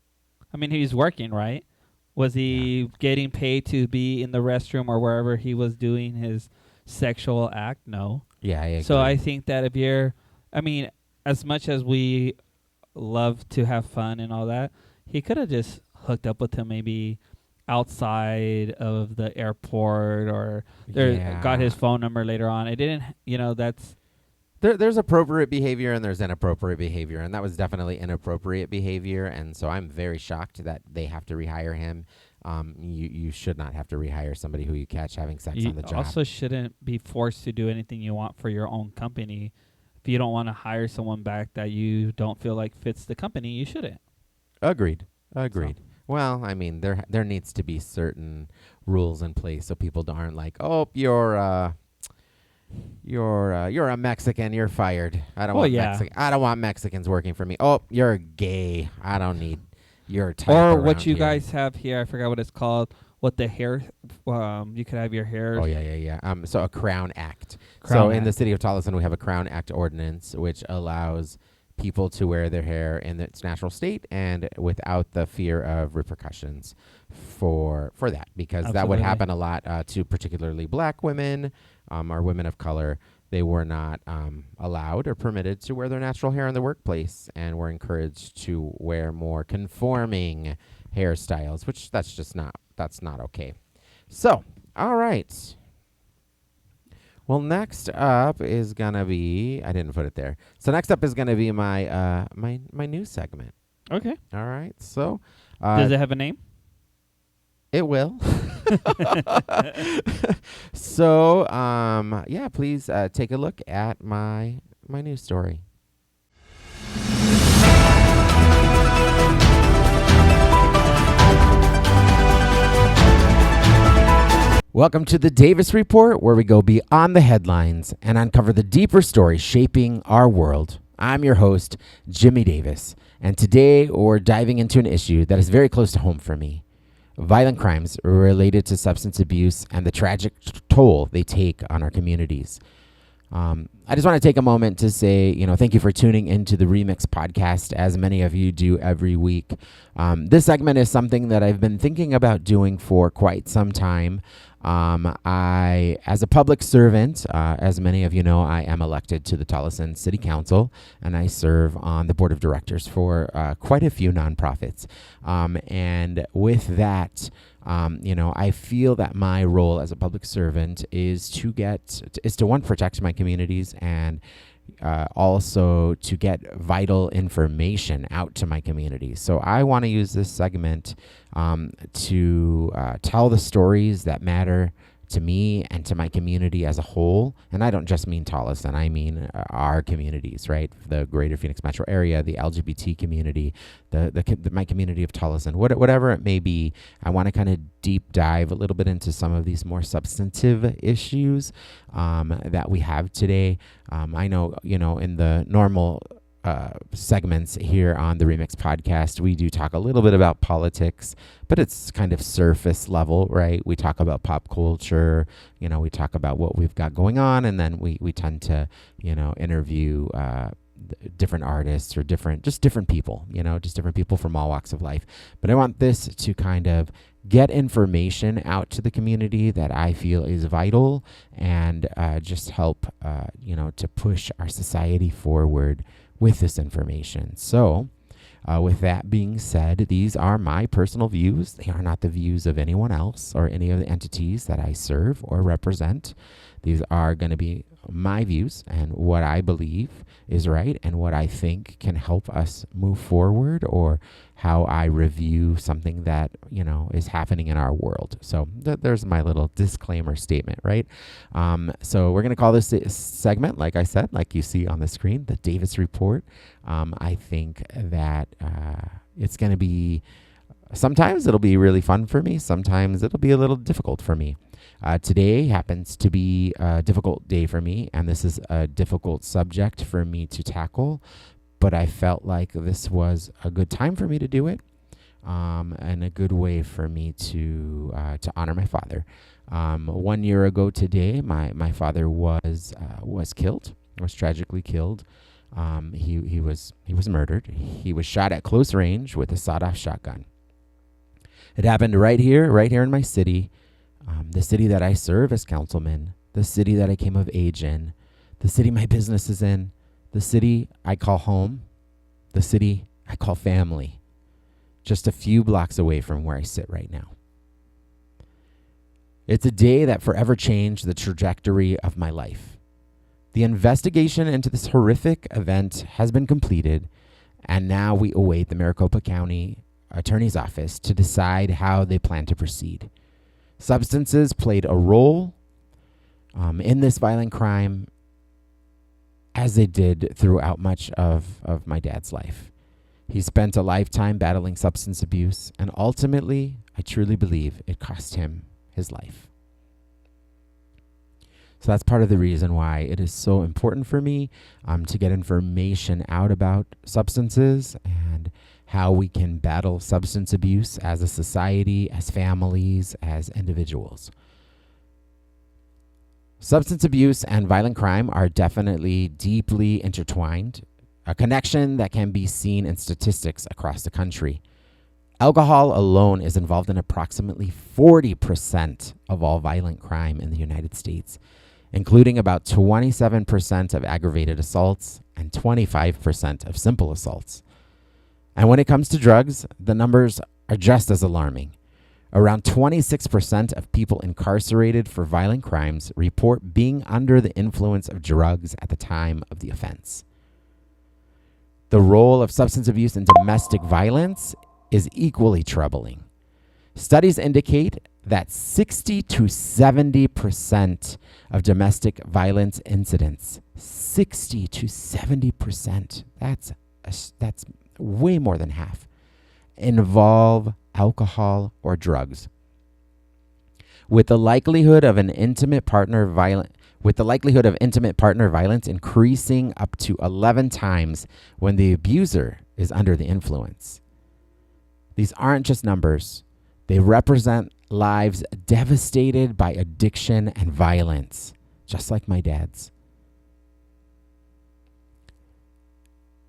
I mean, he's working, right? Was he getting paid to be in the restroom or wherever he was doing his sexual act? No. Yeah, I agree. So I think that if you're, as much as we love to have fun and all that, he could have just hooked up with him maybe outside of the airport or got his phone number later on. It didn't, that's... There's appropriate behavior and there's inappropriate behavior, and that was definitely inappropriate behavior, and so I'm very shocked that they have to rehire him. You should not have to rehire somebody who you catch having sex on the job. You also shouldn't be forced to do anything you want for your own company. If you don't want to hire someone back that you don't feel like fits the company, you shouldn't. Agreed. So. Well, there needs to be certain rules in place so people aren't like, oh, you're a Mexican, you're fired. I don't want Mexicans working for me. Oh, you're gay. I don't need your type. Or what you guys have here, I forgot what it's called. What the hair, you could have your hair. Oh, yeah. So a Crown Act. So in the city of Tolleson, we have a Crown Act ordinance, which allows people to wear their hair in its natural state and without the fear of repercussions for that, because that would Absolutely. happen a lot to particularly black women or women of color. They were not allowed or permitted to wear their natural hair in the workplace and were encouraged to wear more conforming hairstyles, which that's not okay. So, all right. Well, next up is gonna be, I didn't put it there. So next up is gonna be my my news segment. Okay. All right. So Does it have a name? it will. So yeah, please take a look at my news story. Welcome to the Davis Report, where we go beyond the headlines and uncover the deeper stories shaping our world. I'm your host, Jimmy Davis, and today we're diving into an issue that is very close to home for me: violent crimes related to substance abuse and the tragic toll they take on our communities. I just want to take a moment to say, thank you for tuning into the ReMx Podcast, as many of you do every week. This segment is something that I've been thinking about doing for quite some time. I, as a public servant, as many of you know, I am elected to the Tolleson City Council, and I serve on the board of directors for quite a few nonprofits. And with that, I feel that my role as a public servant is to one, protect my communities, and also to get vital information out to my community. So I want to use this segment to tell the stories that matter to me and to my community as a whole. And I don't just mean Tolleson, I mean our communities, right? The greater Phoenix metro area, the LGBT community, my community of Tolleson, whatever it may be. I want to kind of deep dive a little bit into some of these more substantive issues that we have today. I know, in the normal segments here on the ReMx Podcast, we do talk a little bit about politics, but it's kind of surface level, right? We talk about pop culture, we talk about what we've got going on, and then we tend to, interview different artists or different people, just different people from all walks of life. But I want this to kind of get information out to the community that I feel is vital, and just help, to push our society forward with this information. So, with that being said, these are my personal views. They are not the views of anyone else or any of the entities that I serve or represent. These are going to be my views and what I believe is right and what I think can help us move forward, or how I review something that, is happening in our world. So there's my little disclaimer statement, right? So we're going to call this segment, like I said, like you see on the screen, the Davis Report. I think that it's going to be, sometimes it'll be really fun for me. Sometimes it'll be a little difficult for me. Today happens to be a difficult day for me, and this is a difficult subject for me to tackle, but I felt like this was a good time for me to do it, and a good way for me to honor my father. 1 year ago today, my father was killed, was tragically killed. He was murdered. He was shot at close range with a sawed-off shotgun. It happened right here in my city. The city that I serve as councilman, the city that I came of age in, the city my business is in, the city I call home, the city I call family, just a few blocks away from where I sit right now. It's a day that forever changed the trajectory of my life. The investigation into this horrific event has been completed, and now we await the Maricopa County Attorney's Office to decide how they plan to proceed. Substances played a role in this violent crime, as they did throughout much of my dad's life. He spent a lifetime battling substance abuse, and ultimately, I truly believe it cost him his life. So that's part of the reason why it is so important for me to get information out about substances and how we can battle substance abuse as a society, as families, as individuals. Substance abuse and violent crime are definitely deeply intertwined. a connection that can be seen in statistics across the country. Alcohol alone is involved in approximately 40% of all violent crime in the United States, including about 27% of aggravated assaults and 25% of simple assaults. And when it comes to drugs, the numbers are just as alarming. Around 26% of people incarcerated for violent crimes report being under the influence of drugs at the time of the offense. The role of substance abuse in domestic violence is equally troubling. Studies indicate that 60 to 70% of domestic violence incidents, 60 to 70%, that's way more than half, involve alcohol or drugs. With the likelihood of intimate partner violence increasing up to 11 times when the abuser is under the influence. These aren't just numbers. They represent lives devastated by addiction and violence, just like my dad's.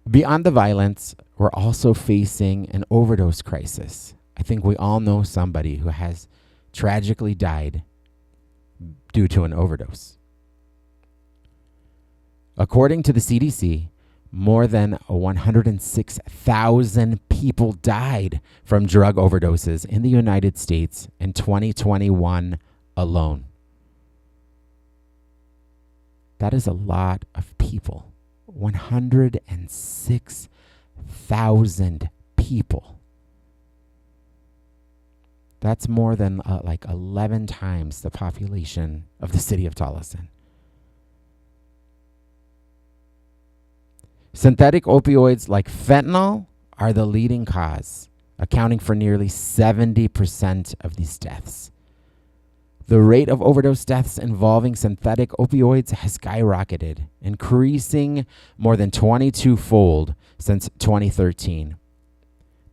Beyond the violence, we're also facing an overdose crisis. I think we all know somebody who has tragically died due to an overdose. According to the CDC, more than 106,000 people died from drug overdoses in the United States in 2021 alone. That is a lot of people. 106,000 people. That's more than like 11 times the population of the city of Tolleson. Synthetic opioids like fentanyl are the leading cause, accounting for nearly 70% of these deaths. The rate of overdose deaths involving synthetic opioids has skyrocketed, increasing more than 22-fold since 2013.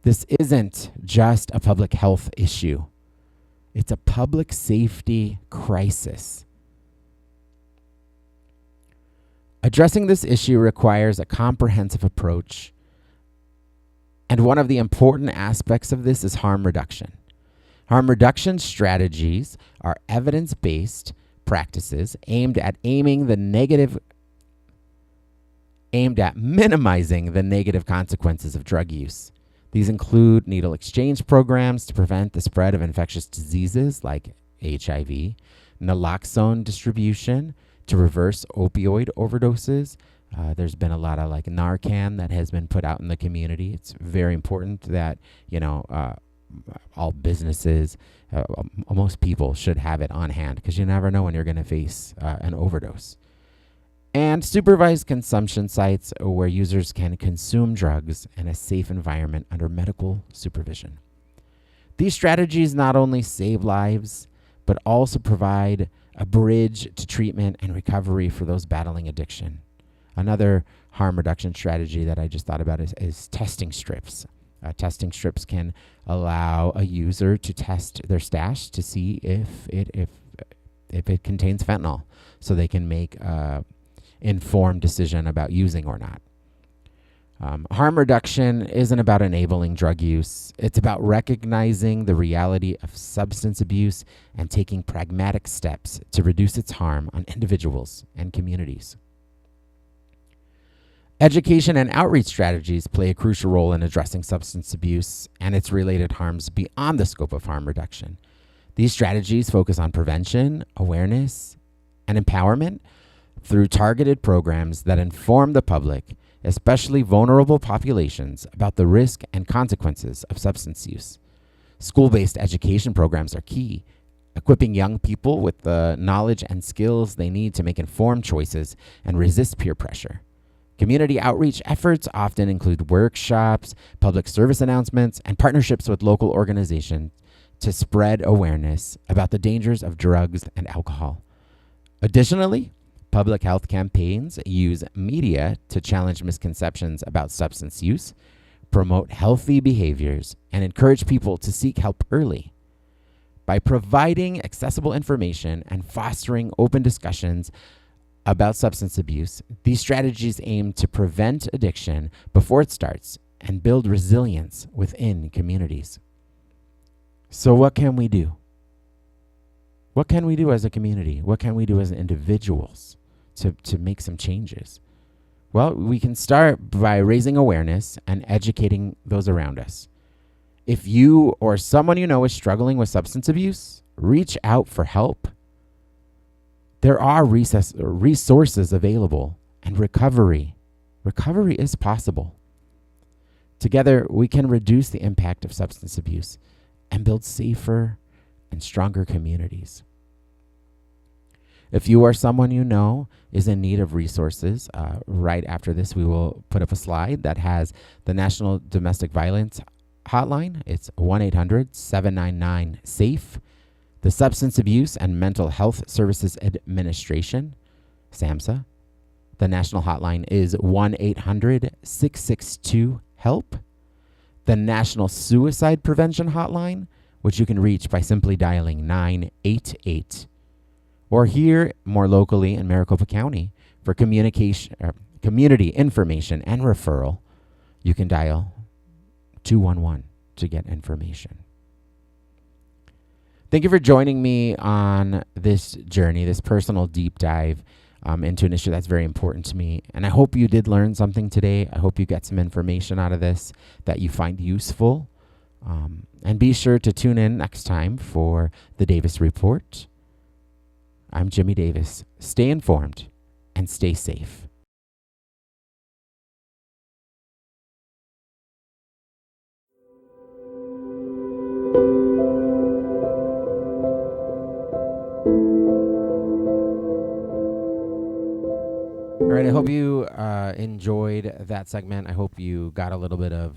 This isn't just a public health issue. It's a public safety crisis. Addressing this issue requires a comprehensive approach, and one of the important aspects of this is harm reduction. Harm reduction strategies are evidence-based practices aimed at minimizing the negative consequences of drug use. These include needle exchange programs to prevent the spread of infectious diseases like HIV, naloxone distribution to reverse opioid overdoses. There's been a lot of like Narcan that has been put out in the community. It's very important that, all businesses, most people should have it on hand because you never know when you're going to face an overdose. And supervised consumption sites where users can consume drugs in a safe environment under medical supervision. These strategies not only save lives, but also provide a bridge to treatment and recovery for those battling addiction. Another harm reduction strategy that I just thought about is testing strips. Testing strips can allow a user to test their stash to see if it contains fentanyl, so they can make an informed decision about using or not. Harm reduction isn't about enabling drug use. It's about recognizing the reality of substance abuse and taking pragmatic steps to reduce its harm on individuals and communities. Education and outreach strategies play a crucial role in addressing substance abuse and its related harms beyond the scope of harm reduction. These strategies focus on prevention, awareness, and empowerment through targeted programs that inform the public, especially vulnerable populations, about the risk and consequences of substance use. School-based education programs are key, equipping young people with the knowledge and skills they need to make informed choices and resist peer pressure. Community outreach efforts often include workshops, public service announcements, and partnerships with local organizations to spread awareness about the dangers of drugs and alcohol. Additionally, public health campaigns use media to challenge misconceptions about substance use, promote healthy behaviors, and encourage people to seek help early. By providing accessible information and fostering open discussions about substance abuse, these strategies aim to prevent addiction before it starts and build resilience within communities. So what can we do? What can we do as a community? What can we do as individuals to make some changes? Well, we can start by raising awareness and educating those around us. If you or someone you know is struggling with substance abuse, reach out for help. There are resources available, and recovery is possible. Together, we can reduce the impact of substance abuse and build safer and stronger communities. If you or someone you know is in need of resources, right after this, we will put up a slide that has the National Domestic Violence Hotline. It's 1-800-799-SAFE. The Substance Abuse and Mental Health Services Administration, SAMHSA. The national hotline is 1-800-662-HELP. The National Suicide Prevention Hotline, which you can reach by simply dialing 988. Or here, more locally in Maricopa County, for community information and referral, you can dial 211 to get information. Thank you for joining me on this journey, this personal deep dive into an issue that's very important to me. And I hope you did learn something today. I hope you get some information out of this that you find useful. And be sure to tune in next time for the Davis Report. I'm Jimmy Davis. Stay informed and stay safe. All right, I hope you enjoyed that segment. I hope you got a little bit of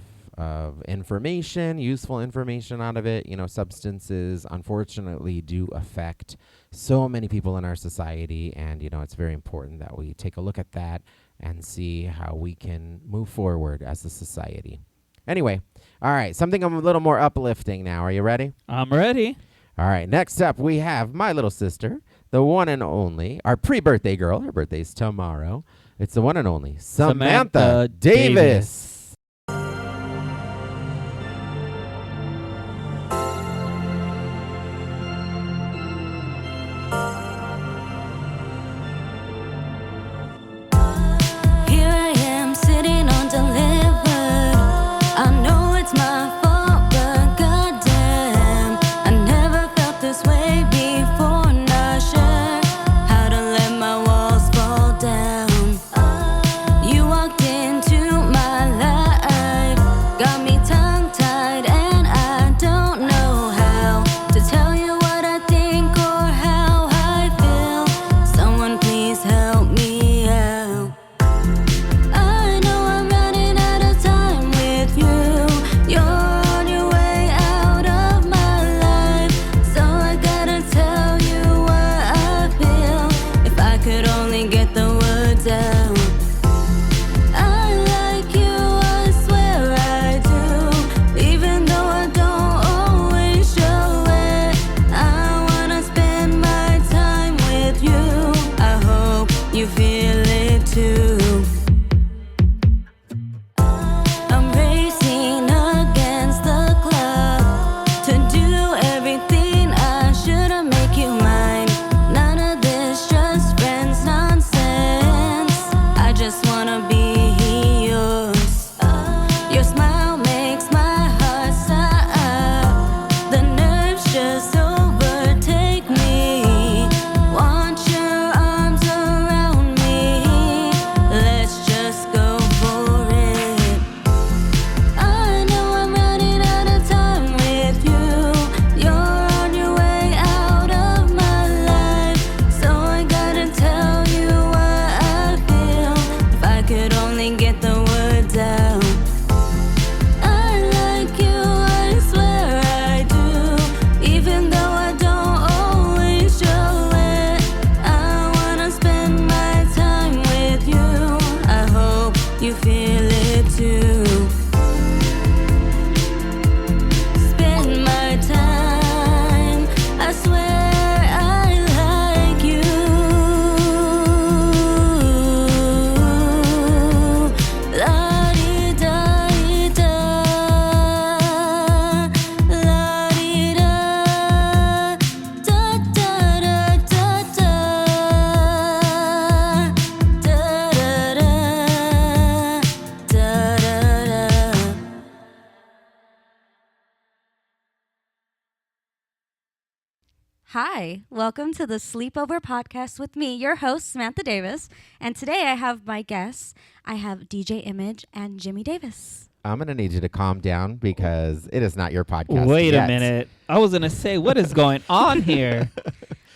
information, useful information out of it. You know, substances, unfortunately, do affect so many people in our society. And, you know, it's very important that we take a look at that and see how we can move forward as a society. Anyway, all right, something a little more uplifting now. Are you ready? I'm ready. All right, next up, we have my little sister, the one and only, our pre-birthday girl. Her birthday's tomorrow. It's the one and only Samantha Davis. Hi, welcome to the Sleepover Podcast with me, your host, Samantha Davis. And today I have my guests. I have DJ Image and Jimmy Davis. I'm going to need you to calm down because it is not your podcast. Wait yet. a minute. I was going to say, what is going on here?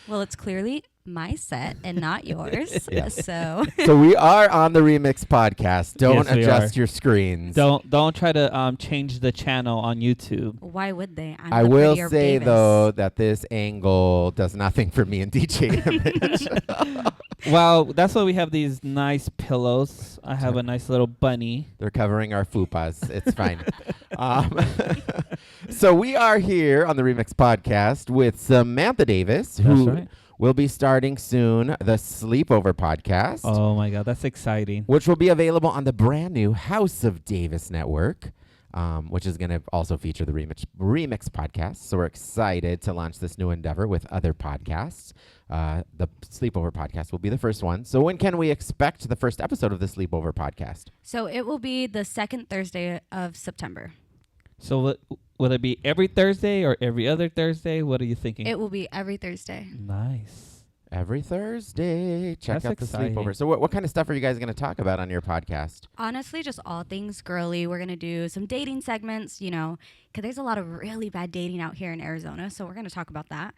Well, it's clearly my set and not yours. Yeah. So we are on the ReMx Podcast. Don't Yes, we adjust are. your screens. Don't try to change the channel on YouTube. why would they? I'm I the will prettier say, Davis. though, that this angle does nothing for me and DJ Image. Well, that's why we have these nice pillows. I have a nice little bunny. They're covering our fupas. It's fine. So we are here on the ReMx Podcast with Samantha Davis, who That's right. will be starting soon the Sleepover Podcast, Oh my God, that's exciting. which will be available on the brand new House of Davis network, which is going to also feature the ReMx Podcast. So we're excited to launch this new endeavor with other podcasts. The Sleepover Podcast will be the first one. So when can we expect the first episode of the Sleepover Podcast? So it will be the second Thursday of September. So will it be every Thursday or every other Thursday? What are you thinking? It will be every Thursday. Nice. Every Thursday. Check That's out the exciting. Sleepover. So what kind of stuff are you guys going to talk about on your podcast? Honestly, just all things girly. We're going to do some dating segments, because there's a lot of really bad dating out here in Arizona. So we're going to talk about that.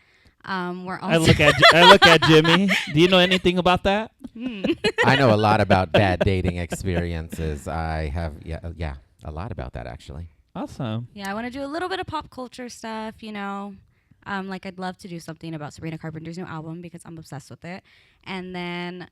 We're also I look at Jimmy. Do you know anything about that? I know a lot about bad dating experiences. I have, a lot about that, actually. Awesome. Yeah, I want to do a little bit of pop culture stuff, like I'd love to do something about Sabrina Carpenter's new album because I'm obsessed with it. And then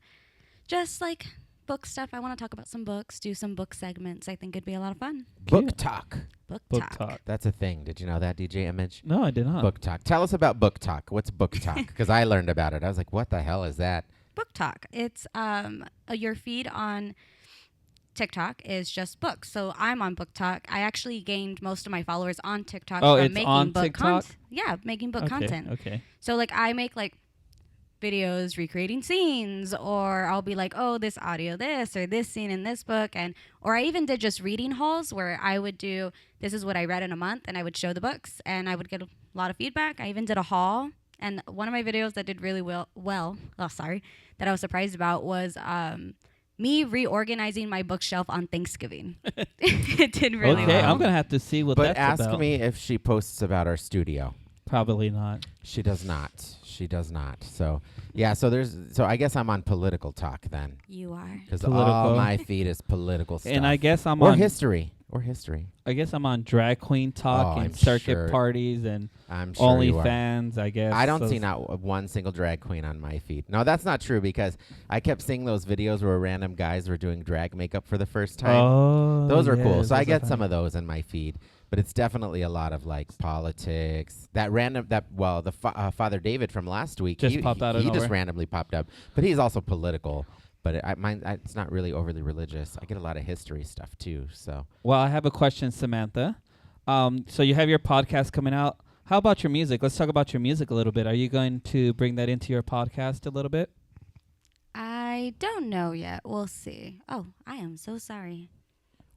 just like book stuff. I want to talk about some books, do some book segments. I think it'd be a lot of fun. Book Cute. talk. Book Book talk. talk. That's a thing. Did you know that, DJ Image? No, I did not. Book talk. Tell us about book talk. What's book talk? Because I learned about it. I was like, what the hell is that? Book talk. It's your feed on TikTok is just books. So I'm on Book Talk. I actually gained most of my followers on TikTok Oh, from it's making on book TikTok? content. Yeah, making book content. Okay. So like I make like videos recreating scenes, or I'll be like, oh, this audio, this, or this scene in this book, or I even did just reading hauls where I would do, this is what I read in a month, and I would show the books, and I would get a lot of feedback. I even did a haul, and one of my videos that did really that I was surprised about was me reorganizing my bookshelf on Thanksgiving. It did really Okay, well. I'm gonna have to see what But that's ask about. me if she posts about our studio. Probably not. She does not. She does not. So, yeah, so I guess I'm on political talk then. You are. Because Political. all my feed is political stuff. And I guess I'm or on history. I guess I'm on drag queen talk Oh, and I'm circuit sure. parties and I'm sure you are. OnlyFans, I guess. I don't Those- see not one single drag queen on my feed. No, that's not true because I kept seeing those videos where random guys were doing drag makeup for the first time. Oh, Those are cool. yes, So I those are get fun. some of those in my feed, but it's definitely a lot of like politics. The Father David from last week Just popped out of He just nowhere. randomly popped up, but he's also political. But it's not really overly religious. I get a lot of history stuff too. So Well, I have a question, Samantha. So you have your podcast coming out. How about your music? Let's talk about your music a little bit. Are you going to bring that into your podcast a little bit? I don't know yet. We'll see. Oh, I am so sorry.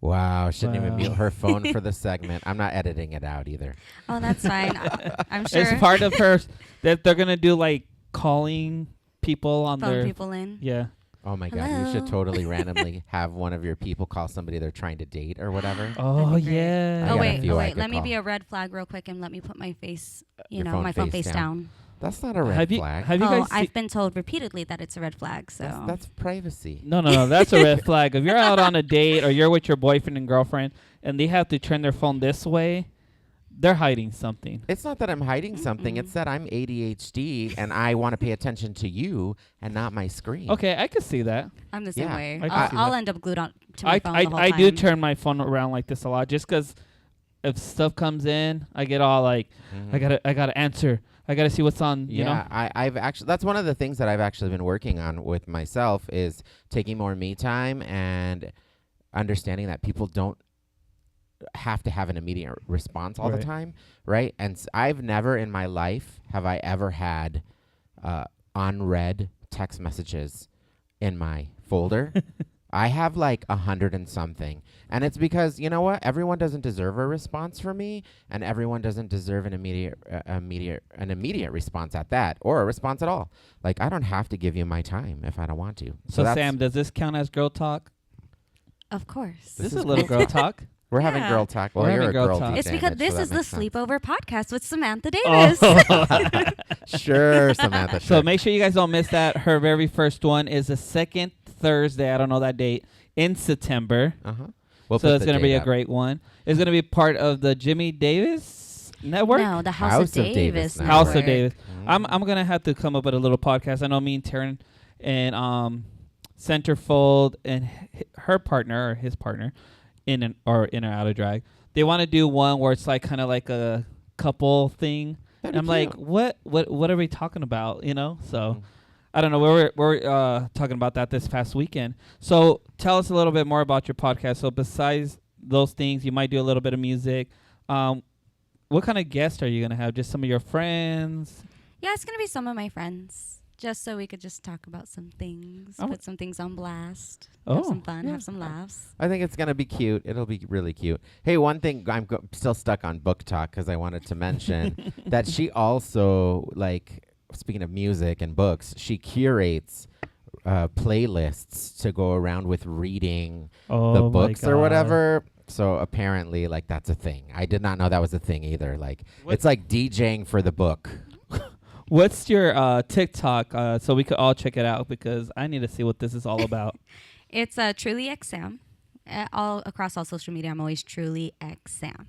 wow, shouldn't even Wow. mute her phone for the segment. I'm not editing it out either. Oh, that's fine. I'm sure. It's part of her that they're gonna do like calling people on phone their people in. yeah. Oh my God, you should Hello? totally randomly have one of your people call somebody they're trying to date or whatever. Oh be great. yeah. I Oh got a wait, few I could let me call. be a red flag real quick and let me put my face, Your my phone face down. down. That's not a red Have you flag. have you Oh, guys seen- I've been told repeatedly that it's a red flag. So That's privacy. No, that's a red flag. If you're out on a date or you're with your boyfriend and girlfriend and they have to turn their phone this way, they're hiding something. It's not that I'm hiding something. It's that I'm ADHD and I want to pay attention to you and not my screen. Okay, I can see that. I'm the same Yeah, way. I can see I'll that. end up glued on to my phone the whole I time. do turn my phone around like this a lot just because if stuff comes in, I get all like, Mhm. I gotta answer. I gotta see what's on. You know. I've actually that's one of the things that I've actually been working on with myself is taking more me time and understanding that people don't have to have an immediate response all the Right. time, right? And I've never in my life have I ever had unread text messages in my folder. I have like 100 and something. And it's because, you know what? Everyone doesn't deserve a response from me, and everyone doesn't deserve an immediate response at that, or a response at all. Like, I don't have to give you my time if I don't want to. So Sam, does this count as girl talk? Of course. This is a little girl talk. We're having girl talk. Well, We're you're a having girl girl. talk. It's because this is the sleepover podcast with Samantha Davis. Sure, Samantha. Sure. So make sure you guys don't miss that. Her very first one is the second Thursday. I don't know that date in September. We'll so put it's the going to be date a up. great one. It's going to be part of the Jimmy Davis Network. No, the House of Davis Network. House of Network. Davis. I'm gonna have to come up with a little podcast. I know me and Taryn and Centerfold and her partner or his partner in or out of drag. They want to do one where it's like kind of like a couple thing. That'd And be I'm cute. like, what are we talking about? You know, so. I don't know. We're talking about that this past weekend. So tell us a little bit more about your podcast. So besides those things, you might do a little bit of music. What kind of guests are you going to have? Just some of your friends? Yeah, it's going to be some of my friends. Just so we could just talk about some things, put some things on blast, have some fun, have some laughs. I think it's going to be cute. It'll be really cute. Hey, one thing, I'm still stuck on book talk because I wanted to mention that she also, like, speaking of music and books, she curates playlists to go around with reading the books or whatever. So apparently, like, that's a thing. I did not know that was a thing either. Like, it's like DJing for the book. What's your TikTok so we could all check it out because I need to see what this is all about. It's truly XSam. All across all social media, I'm always truly XSam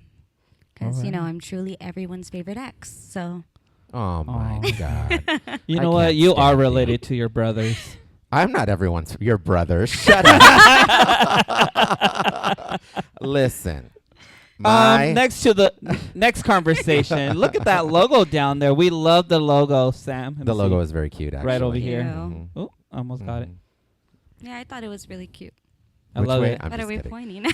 because you know I'm truly everyone's favorite ex. So. Oh my God! You know what? You are related to your brothers. I'm not your brother. Shut up. Listen. Next to the next conversation, look at that logo down there. We love the logo, Sam. The logo is very cute, actually. Right over here. Mhm. Oh, almost got it. Yeah, I thought it was really cute. I Which love way? it. I'm What just are we kidding. pointing?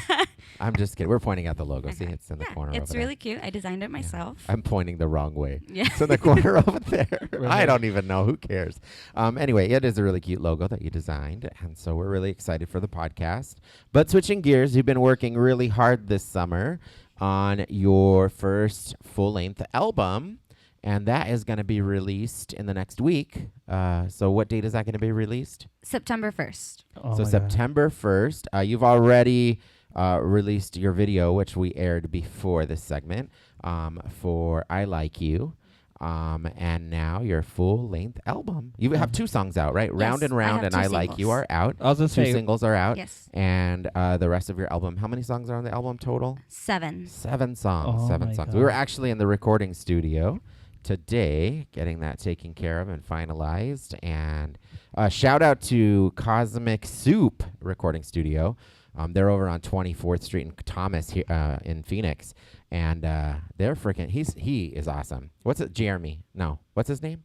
I'm just kidding. We're pointing at the logo. Okay. See, it's in the corner It's over really cute. I designed it myself. there. I'm pointing the wrong way. Yeah. It's in the corner over there. Right. I don't even know. Who cares? Anyway, it is a really cute logo that you designed, and so we're really excited for the podcast. But switching gears, you've been working really hard this summer on your first full-length album, and that is going to be released in the next week. So what date is that going to be released? September 1st. Oh So my God. September 1st. You've already released your video, which we aired before this segment, for I Like You. And now your full-length album. You have two songs out, right? Round and I Round have and two I Like You singles. are out. I was gonna Two say, singles are out. Yes. And the rest of your album, how many songs are on the album total? 7. 7 songs. Oh 7 my songs. We were God. actually in the recording studio today, getting that taken care of and finalized. And shout out to Cosmic Soup Recording Studio. They're over on 24th Street in Thomas here in Phoenix, and they're freaking. He is awesome. What's it? Jeremy? No. What's his name?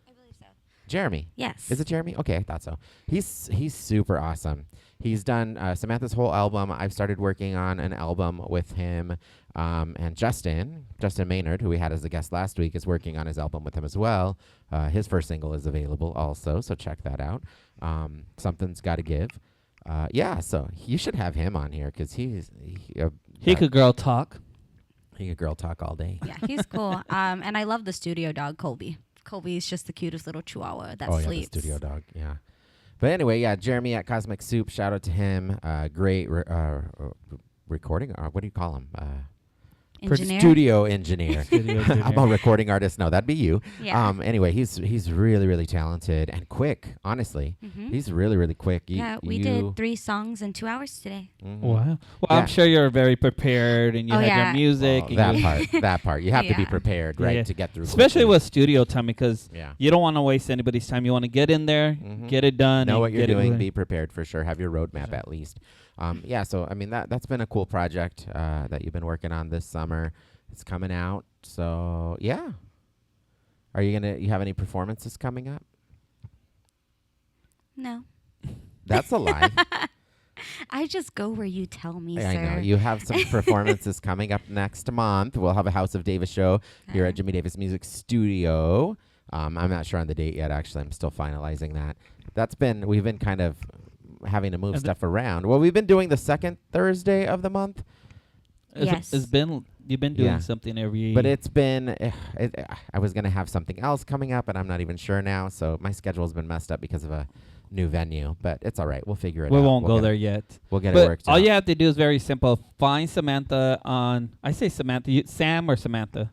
I believe so. Jeremy. Yes. Is it Jeremy? Okay, I thought so. He's super awesome. He's done Samantha's whole album. I've started working on an album with him, and Justin Maynard, who we had as a guest last week, is working on his album with him as well. His first single is available also, so check that out. Something's Gotta Give. Yeah, so you should have him on here because he could girl talk. He could girl talk all day. Yeah, he's cool. And I love the studio dog, Colby. Colby's just the cutest little chihuahua that Oh, sleeps. yeah, the studio dog. Yeah. But anyway, yeah, Jeremy at Cosmic Soup. Shout out to him. Great recording. What do you call him? Engineer. Studio engineer. Studio engineer. I'm a recording artist. No, that'd be you. Yeah. Anyway, he's really, really talented and quick. Honestly, Mhm. he's really, really quick. Yeah, we did 3 songs in 2 hours today. Mhm. Wow. Well, Yeah. I'm sure you're very prepared and you Oh, had yeah. your music. Oh, and that you- part. That part. You have to be Yeah. prepared, right, Yeah. to get through. Especially quickly. with studio time because Yeah. you don't want to waste anybody's time. You want to get in there, Mhm. get it done. Know and what you're get it doing. right. Be prepared for sure. Have your roadmap Sure. at least. Yeah. So I mean that's been a cool project that you've been working on this summer. It's coming out. So yeah. You have any performances coming up? No. That's a lie. I just go where you tell me, I sir. know. You have some performances coming up next month. We'll have a House of Davis show here at Jimmy Davis Music Studio. I'm not sure on the date yet, actually. I'm still finalizing that. We've been kind of having to move And stuff around. Well, we've been doing the second Thursday of the month. Yes. You've been doing Yeah. something every. But it's been, I was going to have something else coming up, and I'm not even sure now. So my schedule's been messed up because of a new venue. But it's all right. We'll figure it out. we won't We'll go get there it- yet. We'll get it But worked all out. you have to do is very simple. Find Samantha on. I say Samantha. Sam or Samantha?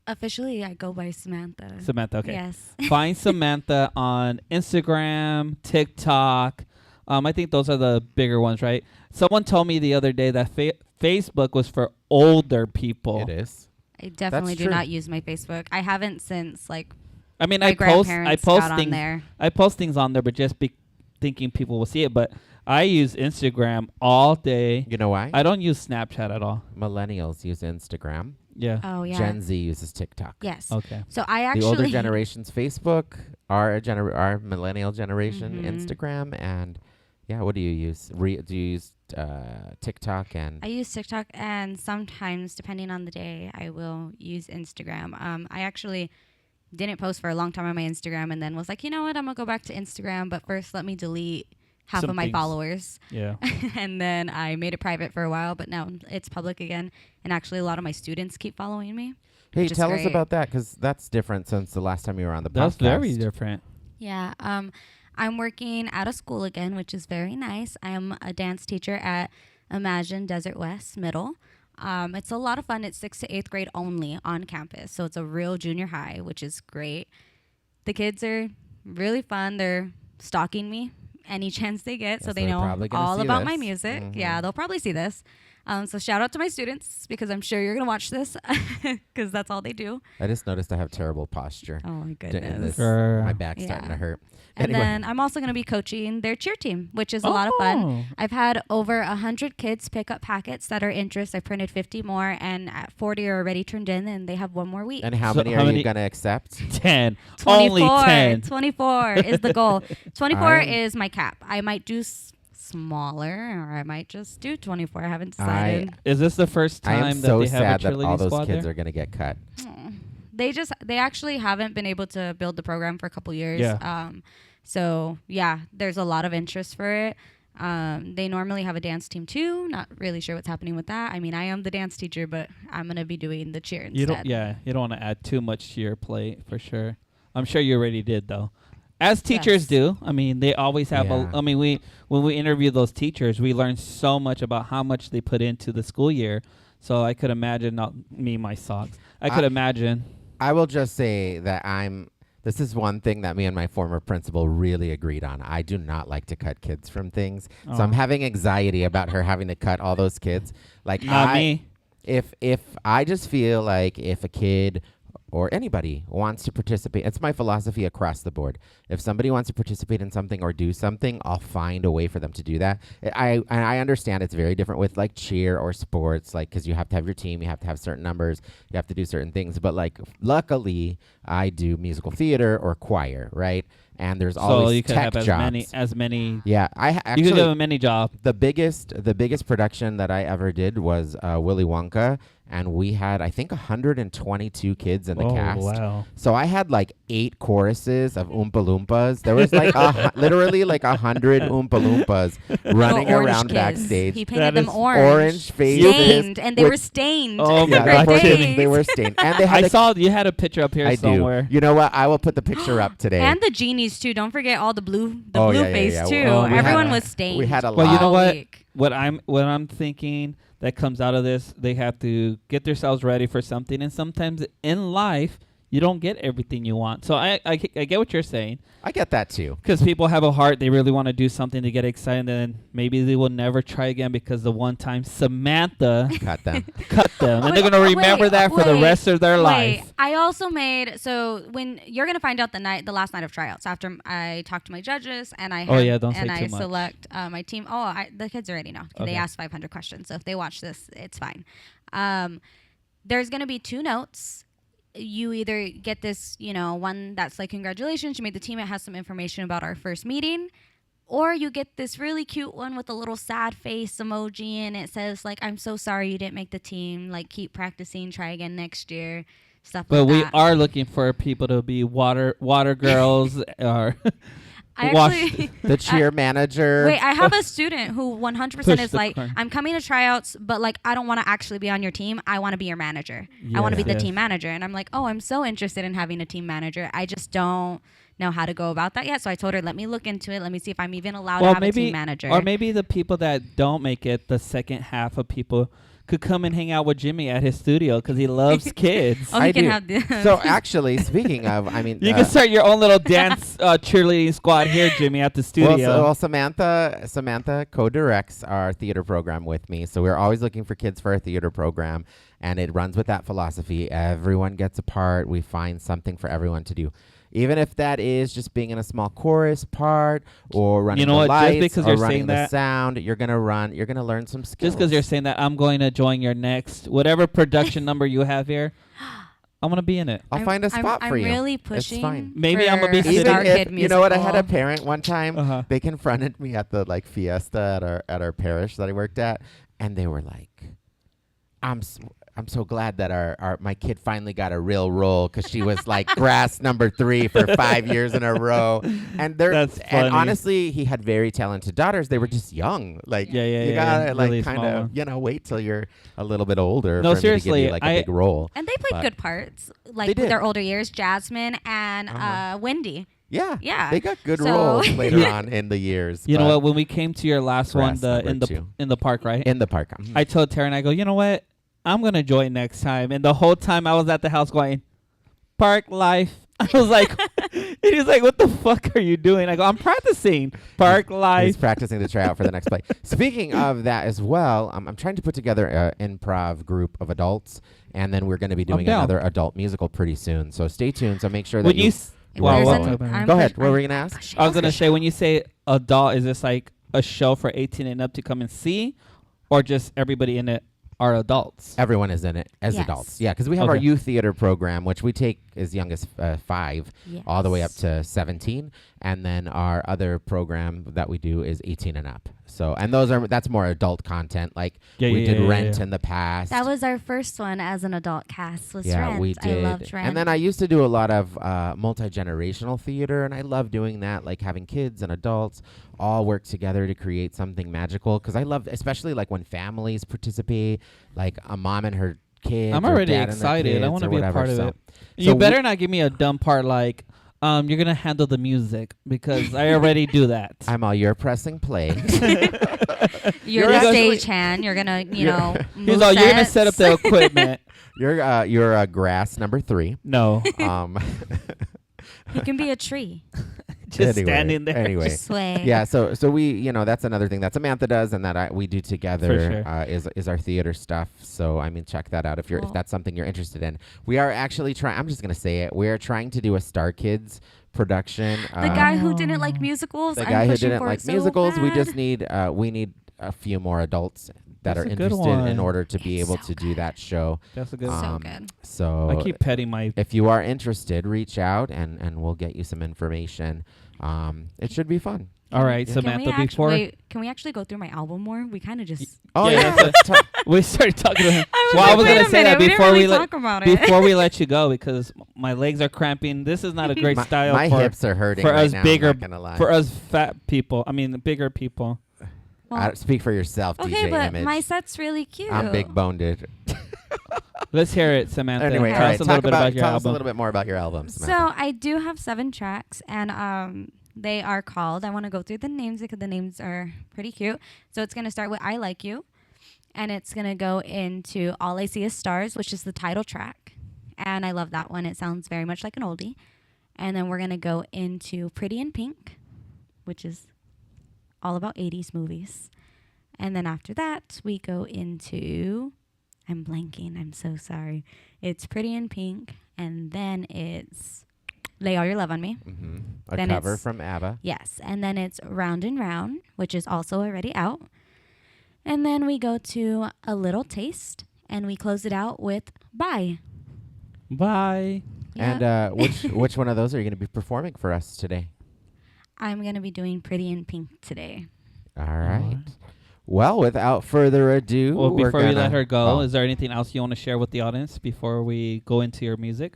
Officially, I go by Samantha. Samantha. Okay. Yes. Find Samantha on Instagram, TikTok. I think those are the bigger ones, right? Someone told me the other day that Facebook was for older people. It is. I definitely do true. not use my Facebook. I haven't since like I mean, my I post grandparents got on things. there. I post things on there, but just thinking people will see it. But I use Instagram all day. You know why? I don't use Snapchat at all. Millennials use Instagram. Yeah. Oh yeah. Gen Z uses TikTok. Yes. Okay. So I actually The older generation's Facebook, our millennial generation, Mhm. Instagram, and yeah, what do you use? Do you use TikTok and I use TikTok, and sometimes, depending on the day, I will use Instagram. I actually didn't post for a long time on my Instagram, and then was like, you know what, I'm gonna go back to Instagram, but first let me delete half Some of my things. followers. Yeah. And then I made it private for a while, but now it's public again. And actually, a lot of my students keep following me. Hey, which is tell us great. about that, because that's different since the last time you were on the That's podcast. very different. Yeah. I'm working at a school again, which is very nice. I am a dance teacher at Imagine Desert West Middle. It's a lot of fun. It's 6th to 8th grade only on campus. So it's a real junior high, which is great. The kids are really fun. They're stalking me any chance they get. So Yes, they they're know probably gonna all see about my this. music. Mhm. Yeah, they'll probably see this. So shout out to my students, because I'm sure you're going to watch this, because that's all they do. I just noticed I have terrible posture. Oh, my In goodness. this, Sure. my back's starting to Yeah. hurt. And Anyway. then I'm also going to be coaching their cheer team, which is a lot of fun. Oh. I've had over 100 kids pick up packets that are interest. I printed 50 more, and 40 are already turned in, and they have one more week. And how So many how are many- you going to accept? 10. Only 10. 24 is the goal. 24 I'm- is my cap. I might do smaller, or I might just do 24. I haven't decided. Is this the first I time am that so they have sad a that cheerleading all those squad kids there? are going to get cut. They actually haven't been able to build the program for a couple years. Yeah. So yeah, there's a lot of interest for it. They normally have a dance team too. Not really sure what's happening with that. I mean, I am the dance teacher, but I'm gonna be doing the cheer instead. You don't want to add too much to your plate for sure. I'm sure you already did though. As teachers Yes. do. I mean, they always have Yeah. when we interview those teachers, we learn so much about how much they put into the school year. So I could imagine, not me, my socks. I could imagine. I will just say that this is one thing that me and my former principal really agreed on. I do not like to cut kids from things. So I'm Oh. having anxiety about her having to cut all those kids. Like Not me. If I just feel like if a kid or anybody wants to participate, it's my philosophy across the board. If somebody wants to participate in something or do something, I'll find a way for them to do that. I understand it's very different with like cheer or sports, like because you have to have your team, you have to have certain numbers, you have to do certain things. But like, luckily, I do musical theater or choir, right? And there's So always you could tech have jobs. as many. Yeah, You actually could give them any job. the biggest production that I ever did was Willy Wonka, and we had I think 122 kids in the cast. Wow. So I had like 8 choruses of Oompa Loompas. There was like literally like 100 Oompa Loompas running Orange around kids. backstage. He That painted them is orange. faces. Stained, and they were with- stained. Oh my Yeah, God. for unfortunately, days. they were stained, and they had. I saw you had a picture up here I somewhere. do. You know what? I will put the picture up today. And the genies too. Don't forget all the blue Oh, yeah, face yeah. too. Oh, we had Everyone a- was stained. we had a Well, lot. you know all what? week. What I'm thinking that comes out of this, they have to get themselves ready for something, and sometimes in life you don't get everything you want. So I get what you're saying, I get that too. because people have a heart, they really want to do something to get excited, and then maybe they will never try again because the one time Samantha Cut them. cut them, and Wait, they're gonna remember wait, that for the wait, rest of their life. I also made when you're gonna find out the last night of tryouts after I talked to my judges and I Oh, yeah, don't say and too I much. select my team. The kids already know. Okay. They asked 500 questions, so if they watch this, it's fine. There's gonna be 2 notes. You either get this, one that's like congratulations, you made the team. It has some information about our first meeting. Or you get this really cute one with a little sad face emoji, and it says like, "I'm so sorry you didn't make the team. Like, keep practicing, try again next year." Stuff But like we that. are looking for people to be water girls, or I Wash actually The cheer manager. wait. I have a student who 100% Push is the like, car. I'm coming to tryouts, but like I don't want to actually be on your team. I want to be your manager. I want to be the Yes. team manager. And I'm like, oh, I'm so interested in having a team manager. I just don't know how to go about that yet. So I told her, let me look into it. Let me see if I'm even allowed to have a team manager. Or maybe the people that don't make it, the second half of people, could come and hang out with Jimmy at his studio because he loves kids. oh, he I can do. have the So actually, speaking of, I mean, You can start your own little dance cheerleading squad here, Jimmy, at the studio. Well, Samantha co-directs our theater program with me. So we're always looking for kids for our theater program, and it runs with that philosophy. Everyone gets a part. We find something for everyone to do. Even if that is just being in a small chorus part or running know the what? Just lights because or you're running saying the that- sound, you're gonna learn some skills. Just because you're saying that, I'm going to join your next, whatever production number you have here, I'm going to be in it. I'll find a spot for I'm you. really It's pushing. fine. Maybe I'm gonna be for a sitting- Star Even Kid if, you know what, I had a musical. parent one time, Uh-huh. they confronted me at the like fiesta at our parish that I worked at, and they were like, I'm so glad that my kid finally got a real role because she was like grass number 3 for 5 years in a row. And That's and funny. honestly, he had very talented daughters. They were just young. Like Yeah, you gotta like really kind small of one. wait till you're a little bit older. No, for me to give seriously, you, like a big role. And they played But- good parts, They like with did. their older years, Jasmine and Uh-huh. Wendy. Yeah, Yeah. they got good So- roles later Yeah. on in the years. You know but what? When we came to your last one, Grass number 2. in the park, right? in the park. I told Taryn, I go, you know what? I'm going to join next time. And the whole time I was at the house going, park life. I was like, and he's like, what the fuck are you doing? I go, I'm practicing park He's life. practicing to try out for the next play. Speaking of that as well, I'm trying to put together an improv group of adults, and then we're going to be doing down. another adult musical pretty soon. So stay tuned. So make sure that When you, you. s- Wow, There's wow, an- wow. I'm Go push- ahead. What I'm were you gonna ask? pushing. I was going to say, when you say adult, is this like a show for 18 and up to come and see? Or just everybody in it are adults? Everyone is in it as Yes. adults. Yeah, because we have our Okay. youth theater program, which we take as young as 5, all the way up Yes. to 17, and then our other program that we do is 18 and up. So, and that's more adult content. Like Yeah, we yeah, did yeah, Rent yeah. in the past. That was our first one as an adult cast. Was Yeah, Rent. we did. I loved Rent. And then I used to do a lot of multi-generational theater, and I love doing that, like having kids and adults all work together to create something magical. Because I love, especially like when families participate, like a mom and her kids. I'm or already dad and their excited. I kids want to or be a whatever. part of So- it. so You we- better not give me a dumb part like, you're going to handle the music because I already do that. I'm all, you're pressing play. You're You're the actually- stagehand. You're gonna, You're- He's all, you're going to set up the equipment. You're grass number 3. No. You can be a tree. Just Anyway, standing there. Anyway. Just sway. Yeah, so we, that's another thing that Samantha does and that we do together. sure. Is our theater stuff. So I mean, check that out if Cool. that's something you're interested in. We are actually trying. I'm just gonna say it. We are trying to do a Star Kids production. The guy who didn't like musicals. the I'm guy who pushing didn't for it like so musicals. We bad. just need we need a few more adults that That's are a good interested in one. order to be It's able so to do good. that show. That's a good So one. good. So I keep petting my... if you are interested, reach out and we'll get you some information. It should be fun. All right, Yeah. Samantha, before... Can we actually go through my album more? We kind of just. Oh Yeah, yeah, that's let's talk. we started talking to him. I Well, I like, was wait gonna a say that minute, we before didn't we really let- talk about it. Before we let you go, because my legs are cramping. This is not a great style my for, hips are hurting for right us now, bigger- I'm not gonna lie. for us fat people. I mean, bigger people. Well, Speak for yourself, okay, DJ but Image. my set's really cute. I'm big boned. Let's hear it, Samantha. Anyway, tell all right, us a little bit about your tell us a album. little bit more about your album. So Samantha. I do have 7 tracks, and they are called. I want to go through the names because the names are pretty cute. So it's gonna start with "I Like You," and it's gonna go into "All I See Is Stars," which is the title track, and I love that one. It sounds very much like an oldie. And then we're gonna go into "Pretty in Pink," which is all about 80s movies. And then after that, we go into, I'm blanking, I'm so sorry. It's Pretty in Pink, and then it's Lay All Your Love on Me. A then cover it's- from ABBA. Yes, and then it's Round and Round, which is also already out. And then we go to A Little Taste, and we close it out with Bye. Bye. Yeah. And which one of those are you going to be performing for us today? I'm going to be doing Pretty in Pink today. All right. Well, without further ado, Well, we're before we let gonna- her go, Oh. is there anything else you want to share with the audience before we go into your music?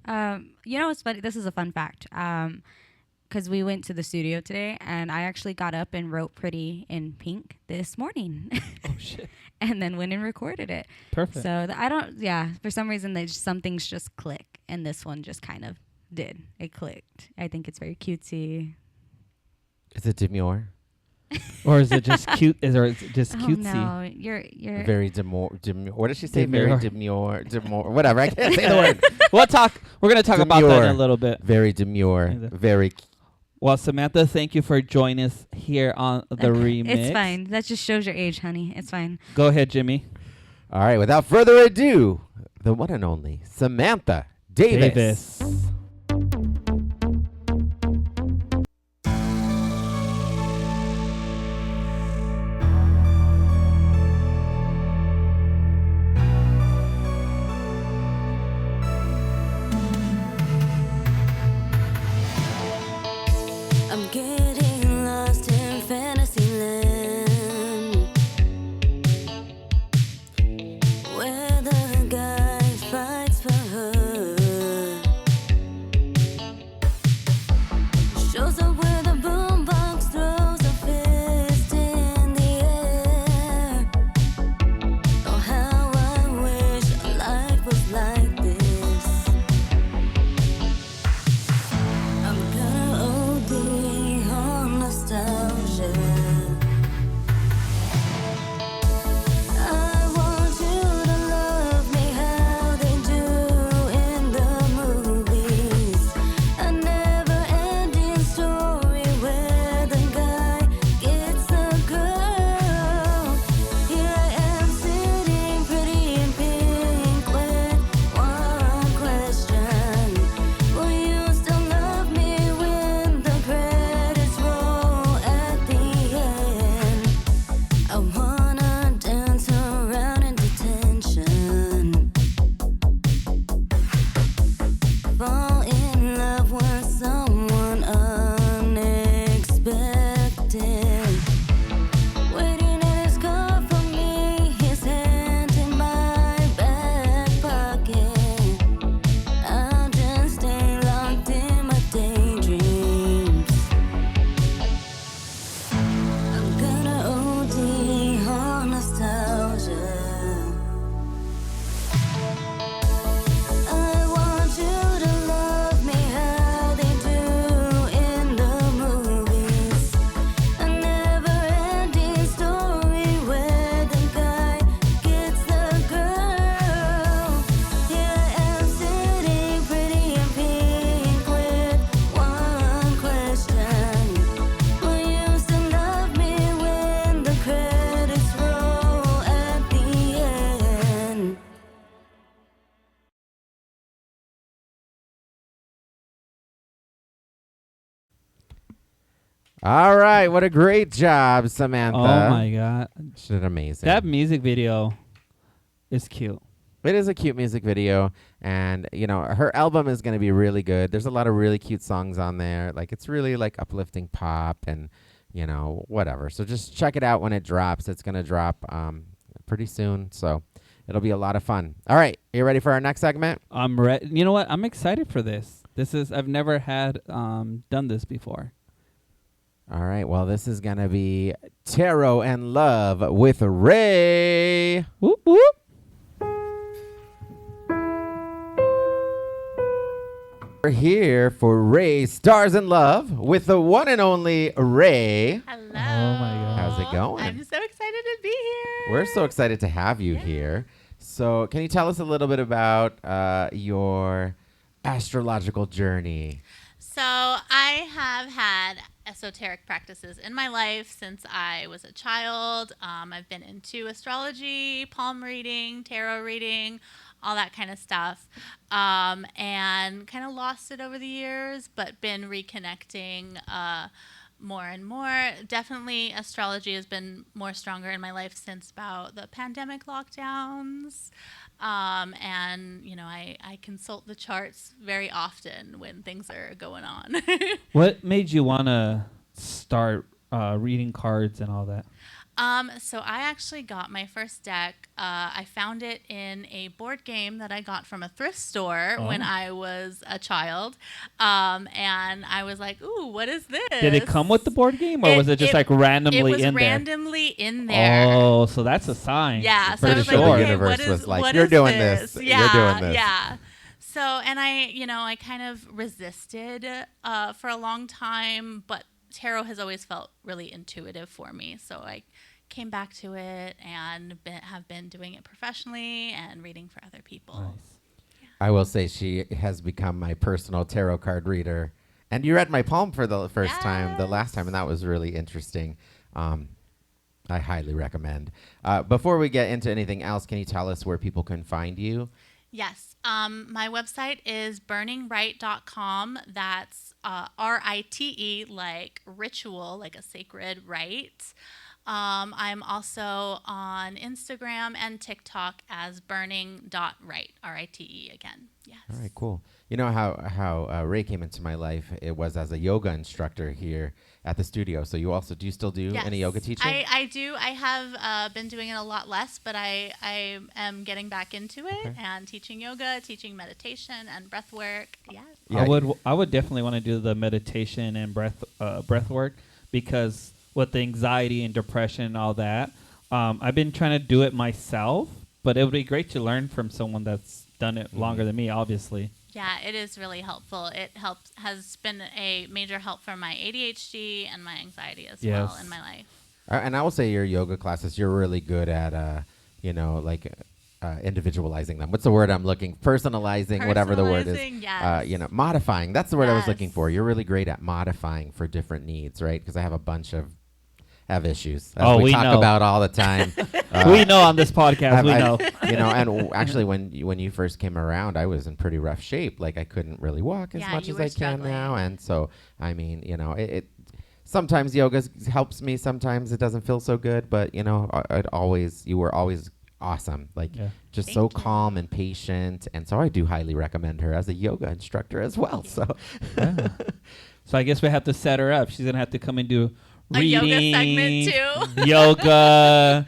You know what's funny? This is a fun fact. because we went to the studio today, and I actually got up and wrote Pretty in Pink this morning. Oh shit! And then went and recorded it. Perfect. So I don't, yeah, for some reason, some things just click. And this one just kind of did. It clicked. I think it's very cutesy. Is it demure? Or is it just cute? Is it just Oh, cutesy? no. You're Very demure. What did she say? Demure. Very demure. Demure. Whatever. I can't say the word. We're gonna talk about that in a Demure. little bit. Very demure. Very. Well, Samantha, thank you for joining us here on the remix. It's fine. That just shows your age, honey. It's fine. Go ahead, Jimmy. All right. Without further ado, the one and only Samantha Davis. I'm getting lost in fantasy land, where the guy fights for her, shows up where the boombox throws a fist in the air. Oh, how I wish life was like this. I'm gonna OD on nostalgia. I want you to love me how they do in the movies. A never-ending story where the guy gets the girl. Here I am sitting pretty in pink with one question. Will you still love me when the credits roll at the end? I wanna dance around in detention, fall in love with someone unexpected, waiting in his car for me, his hand in my back pocket. I'll just stay locked in my daydreams. I'm gonna OD on nostalgia. I want you to love me how they do in the movies. A never-ending story where the guy gets the girl. Here I am sitting pretty in pink with one question. Will you still love me when the credits roll at the end? All right. What a great job, Samantha. Oh my god, She did amazing. that music video is cute. It is a cute music video, and her album is going to be really good. There's a lot of really cute songs on there. Like, it's really like uplifting pop and whatever. So just check it out when it drops. It's going to drop pretty soon, so it'll be a lot of fun. All right, you ready for our next segment? I'm ready. You know what? I'm excited for this. I've never had done this before. All right, well, this is going to be Tarot and Love with Ray. Whoop whoop. We're here for Ray's Stars in Love with the one and only Ray. Hello. Oh my God. How's it going? I'm so excited to be here. We're so excited to have you Yeah. here. So can you tell us a little bit about your astrological journey? So I have had esoteric practices in my life since I was a child. I've been into astrology, palm reading, tarot reading, all that kind of stuff, and kind of lost it over the years, but been reconnecting more and more. Definitely astrology has been more stronger in my life since about the pandemic lockdowns. And, I consult the charts very often when things are going on. What made you want to start reading cards and all that? So I actually got my first deck. I found it in a board game that I got from a thrift store when I was a child. And I was like, ooh, what is this? Did it come with the board game, or was it just like randomly in there? It was randomly in there. Oh, so that's a sign. Yeah. So for I was sure. like, okay, The universe what is, was like, what "You're is doing this? this. Yeah, You're doing this." Yeah. So, and I kind of resisted for a long time, but tarot has always felt really intuitive for me. So I came back to it and have been doing it professionally and reading for other people. Nice. I will say she has become my personal tarot card reader. And you read my palm for the first time, the last time, and that was really interesting. I highly recommend. Before we get into anything else, can you tell us where people can find you? Yes. My website is burningrite.com. That's RITE, like ritual, like a sacred rite. I'm also on Instagram and TikTok as burning.rite, RITE again. Yes. All right, cool. You know how Ray came into my life? It was as a yoga instructor here at the studio. So do you still do any yoga teaching? I do. I have been doing it a lot less, but I am getting back into it and teaching yoga, teaching meditation and breath work. Yes. Yeah, I would definitely want to do the meditation and breath work, because with the anxiety and depression and all that, I've been trying to do it myself, but it would be great to learn from someone that's done it longer than me, obviously. Yeah, it is really helpful. It has been a major help for my ADHD and my anxiety as well in my life. And I will say your yoga classes, you're really good at, individualizing them. What's the word I'm looking? Personalizing, whatever the word is. Yes. Modifying. That's the word I was looking for. You're really great at modifying for different needs, right? Because I have a bunch of issues. As we talk know about all the time. We know on this podcast. We know. And actually, when you first came around, I was in pretty rough shape. Like I couldn't really walk as much you as were I struggling. can now. And so, I mean, it sometimes yoga helps me. Sometimes it doesn't feel so good. But you were always awesome. Like just so calm and patient. And so I do highly recommend her as a yoga instructor as well. So, So I guess we have to set her up. She's gonna have to come and do A yoga reading, segment too. yoga,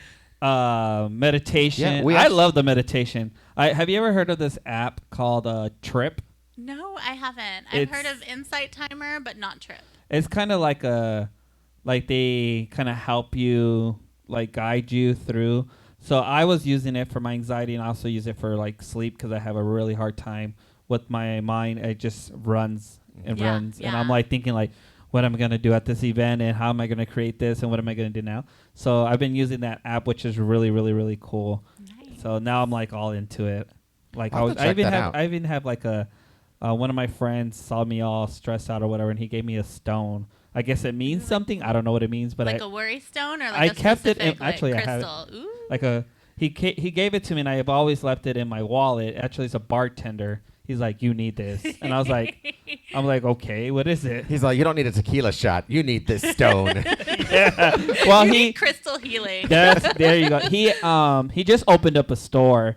meditation. Yeah, I love the meditation. Have you ever heard of this app called Trip? No, I haven't. I've heard of Insight Timer, but not Trip. It's kind of like they kind of help you, like guide you through. So I was using it for my anxiety, and I also use it for like sleep, because I have a really hard time with my mind. It just runs and runs, and I'm like thinking like, what am I going to do at this event, and how am I going to create this, and what am I going to do now? So I've been using that app, which is really, really, really cool. Nice. So now I'm like all into it. Like I even have like one of my friends saw me all stressed out or whatever, and he gave me a stone. I guess it means something. I don't know what it means, but like a worry stone, or like I kept it in, like actually crystal. I have it. Ooh. Like he gave it to me, and I have always left it in my wallet. Actually, it's a bartender. He's like, you need this. And I was like, I'm like, okay, what is it? He's like, you don't need a tequila shot. You need this stone. Well, you need crystal healing. There you go. He just opened up a store.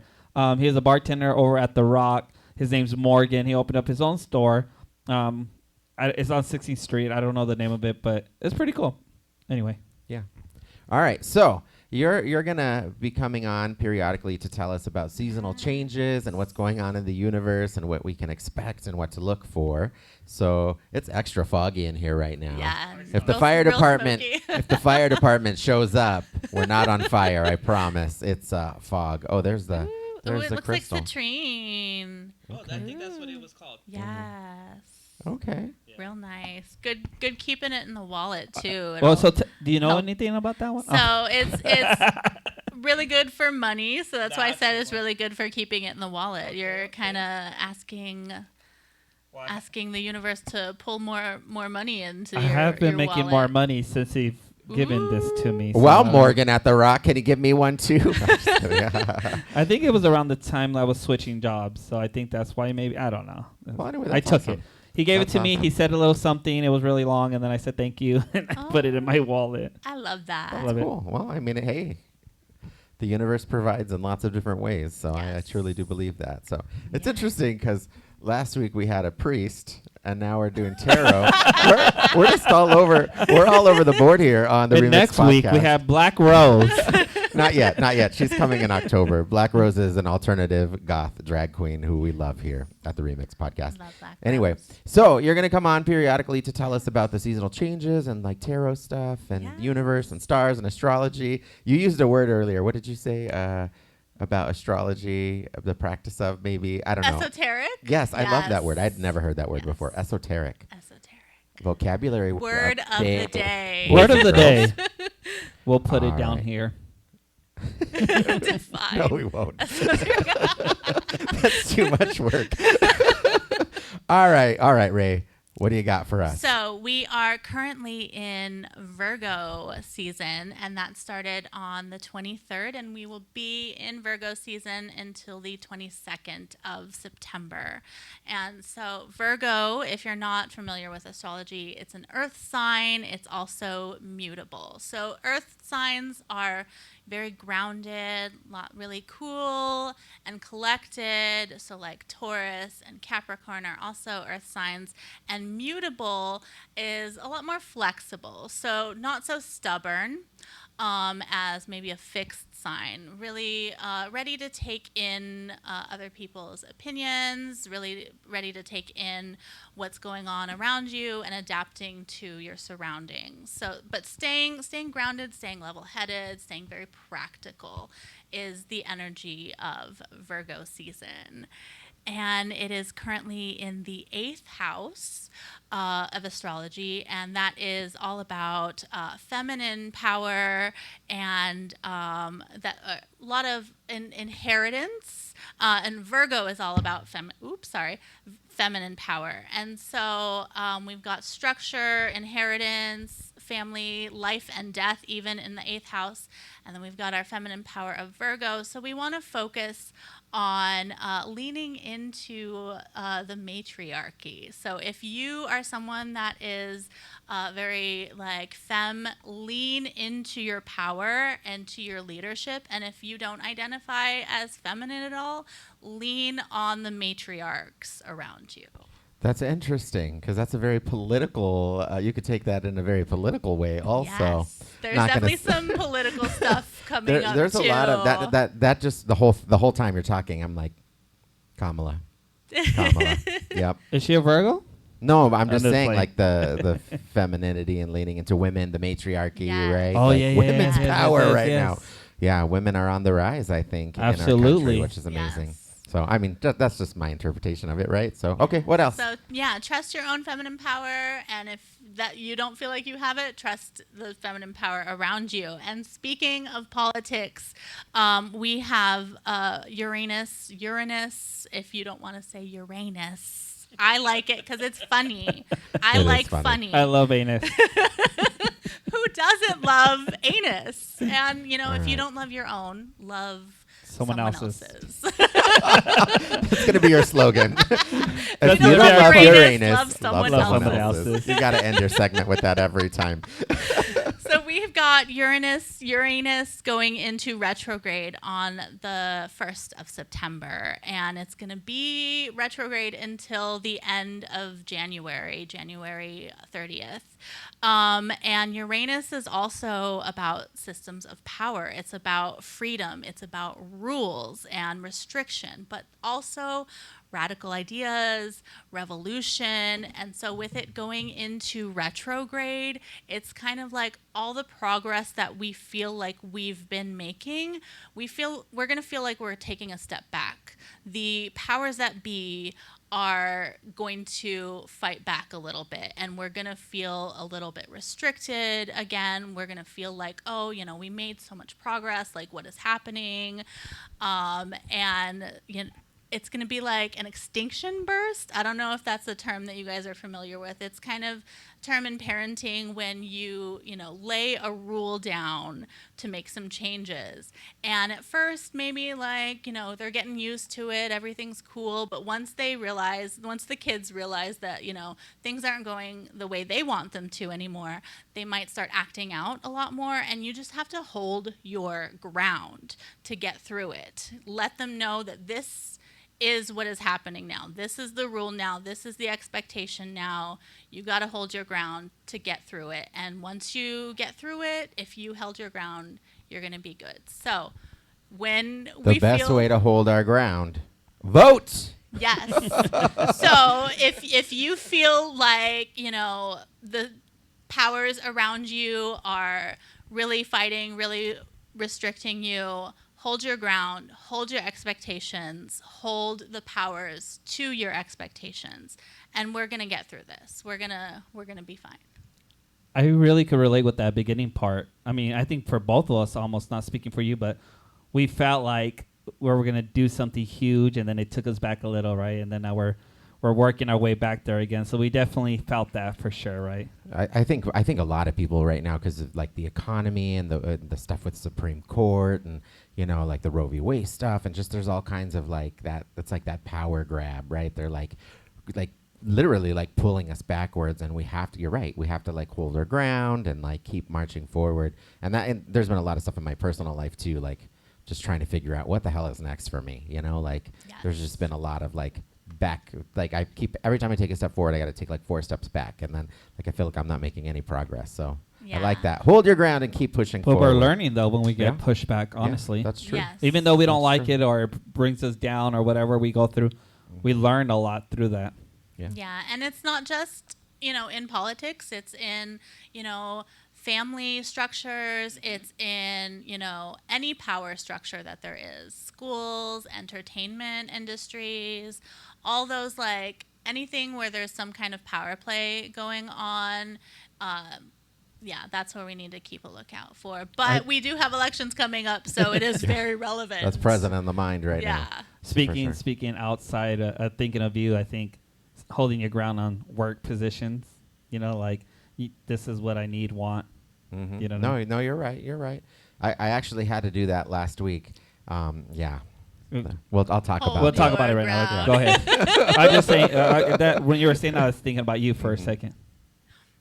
He's a bartender over at The Rock. His name's Morgan. He opened up his own store. It's on 16th Street. I don't know the name of it, but it's pretty cool. Anyway. Yeah. All right. So you're gonna be coming on periodically to tell us about seasonal changes and what's going on in the universe and what we can expect and what to look for. So it's extra foggy in here right now. Yeah. If the fire department shows up, we're not on fire. I promise. It's fog. Oh, there's the it crystal. looks like citrine. Okay. I think that's what it was called. Yes. Okay. Yeah. Real nice. Good keeping it in the wallet too. Well, so do you know anything about that one? So it's really good for money. So that's why I said it's really good for keeping it in the wallet. Okay, You're kind of asking the universe to pull more money into your wallet. I have been making more money since you've given this to me. Well, Morgan at The Rock, can you give me one too? I think it was around the time I was switching jobs. So I think that's why maybe. I don't know. Well, anyway, I took awesome. it. He gave That's it to me. awesome. He said a little something. It was really long, and then I said thank you, and I put it in my wallet. I love that. That's cool. Well, I mean, hey, the universe provides in lots of different ways, so I truly do believe that. So it's interesting because last week we had a priest and now we're doing tarot. we're just all over. We're all over the board here on the And ReMx next Podcast. week we have Black Rose. Not yet, not yet. She's coming in October. Black Rose is an alternative goth drag queen who we love here at the ReMx Podcast. Love Black Anyway, Rose. so you're going to come on periodically to tell us about the seasonal changes and like tarot stuff and Yes. universe and stars and astrology. You used a word earlier. What did you say about astrology, the practice of maybe, I don't know. Esoteric? Yes, I love that word. Yes. I'd never heard that word Yes. before. Esoteric. Esoteric. Vocabulary. Word of the day. Word of the Girls. day. We'll put it All down right. here. Define. No, we won't. Esoteric. That's too much work. All right, Ray. What do you got for us? So we are currently in Virgo season, and that started on the 23rd, and we will be in Virgo season until the 22nd of September. And so Virgo, if you're not familiar with astrology, it's an earth sign. It's also mutable. So earth signs are very grounded, really cool and collected. So like Taurus and Capricorn are also earth signs. And mutable is a lot more flexible. So not so stubborn as maybe a fixed sign. Really ready to take in other people's opinions, really ready to take in what's going on around you and adapting to your surroundings. So, but staying grounded, staying level-headed, staying very practical is the energy of Virgo season. And it is currently in the 8th house of astrology, and that is all about feminine power and that a lot of inheritance. And Virgo is all about feminine power. And so we've got structure, inheritance, family, life and death, even in the 8th house. And then we've got our feminine power of Virgo. So we want to focus on leaning into the matriarchy. So if you are someone that is very like femme, lean into your power and to your leadership. And if you don't identify as feminine at all, lean on the matriarchs around you. That's interesting because that's a very political. You could take that in a very political way, also. Yes. There's Not gonna definitely s- some political stuff coming up There's too. a lot of that. Just the whole time you're talking, I'm like, Kamala. Yep. Is she a Virgo? No, but I'm just just saying, playing. like the femininity and leaning into women, the matriarchy, Yes. right? Oh, Like, yeah, women's yes, power yes, right yes. now. Yeah, women are on the rise, I think, in our country, Absolutely. which is amazing. Yes. So, I mean, that's just my interpretation of it, right? So, okay, what else? So yeah, trust your own feminine power, and if that you don't feel like you have it, trust the feminine power around you. And speaking of politics, we have Uranus. If you don't want to say Uranus, I like it because it's funny. I It is like funny. funny. I love anus. Who doesn't love anus? And if you Alright. don't love your own, love Someone else's. That's going to be your slogan. If That's you gonna don't be our love slogan. Uranus, Love someone else's. else's. You got to end your segment with that every time. So we've got Uranus going into retrograde on the 1st of September, and it's going to be retrograde until the end of January 30th. And Uranus is also about systems of power. It's about freedom. It's about rules and restriction, but also radical ideas, revolution. And so with it going into retrograde, it's kind of like all the progress that we feel like we've been making, we're going to feel like we're taking a step back. The powers that be are going to fight back a little bit, and we're going to feel a little bit restricted again. We're going to feel like, we made so much progress, like what is happening? It's going to be like an extinction burst. I don't know if that's a term that you guys are familiar with. It's kind of a term in parenting when you lay a rule down to make some changes. And at first, maybe they're getting used to it, everything's cool. But once the kids realize that, things aren't going the way they want them to anymore, they might start acting out a lot more. And you just have to hold your ground to get through it. Let them know that this is what is happening now. This is the rule now. This is the expectation now. You got to hold your ground to get through it. And once you get through it, if you held your ground, you're going to be good. So when The best way to hold our ground, vote. Yes. So if you feel like, the powers around you are really fighting, really restricting you, hold your ground, hold your expectations, hold the powers to your expectations, and we're going to get through this. We're going to be fine. I really could relate with that beginning part. I mean, I think for both of us, almost not speaking for you, but we felt like we were going to do something huge, and then it took us back a little, right? And then now we're working our way back there again. So we definitely felt that for sure, right? I think a lot of people right now, because of like the economy and the stuff with Supreme Court and like the Roe v. Wade stuff, and just there's all kinds of like that. It's like that power grab, right? They're like literally like pulling us backwards, and we have to. You're right. We have to like hold our ground and like keep marching forward. And there's been a lot of stuff in my personal life too, like just trying to figure out what the hell is next for me. Like there's just been a lot of like back, like I keep every time I take a step forward, I got to take like 4 steps back, and then like I feel like I'm not making any progress. So I like that. Hold your ground and keep pushing But forward. we're learning though when we get pushed back. Honestly, that's true. Yes. Even though we don't That's like true. it or it brings us down or whatever we go through, we learn a lot through that. Yeah, and it's not just, in politics. It's in, family structures. It's in, any power structure that there is. Schools, entertainment industries, all those, like, anything where there's some kind of power play going on. That's where we need to keep a lookout for. But we do have elections coming up, so it is very relevant. That's present in the mind right now. Yeah. Speaking outside, thinking of you, I think holding your ground on work positions, this is what I need, want. Mm-hmm. No, you're right. You're right. I actually had to do that last week. Well, I'll talk about We'll it. talk about it right now. Go ahead. I'm just saying that when you were saying that, I was thinking about you for a second.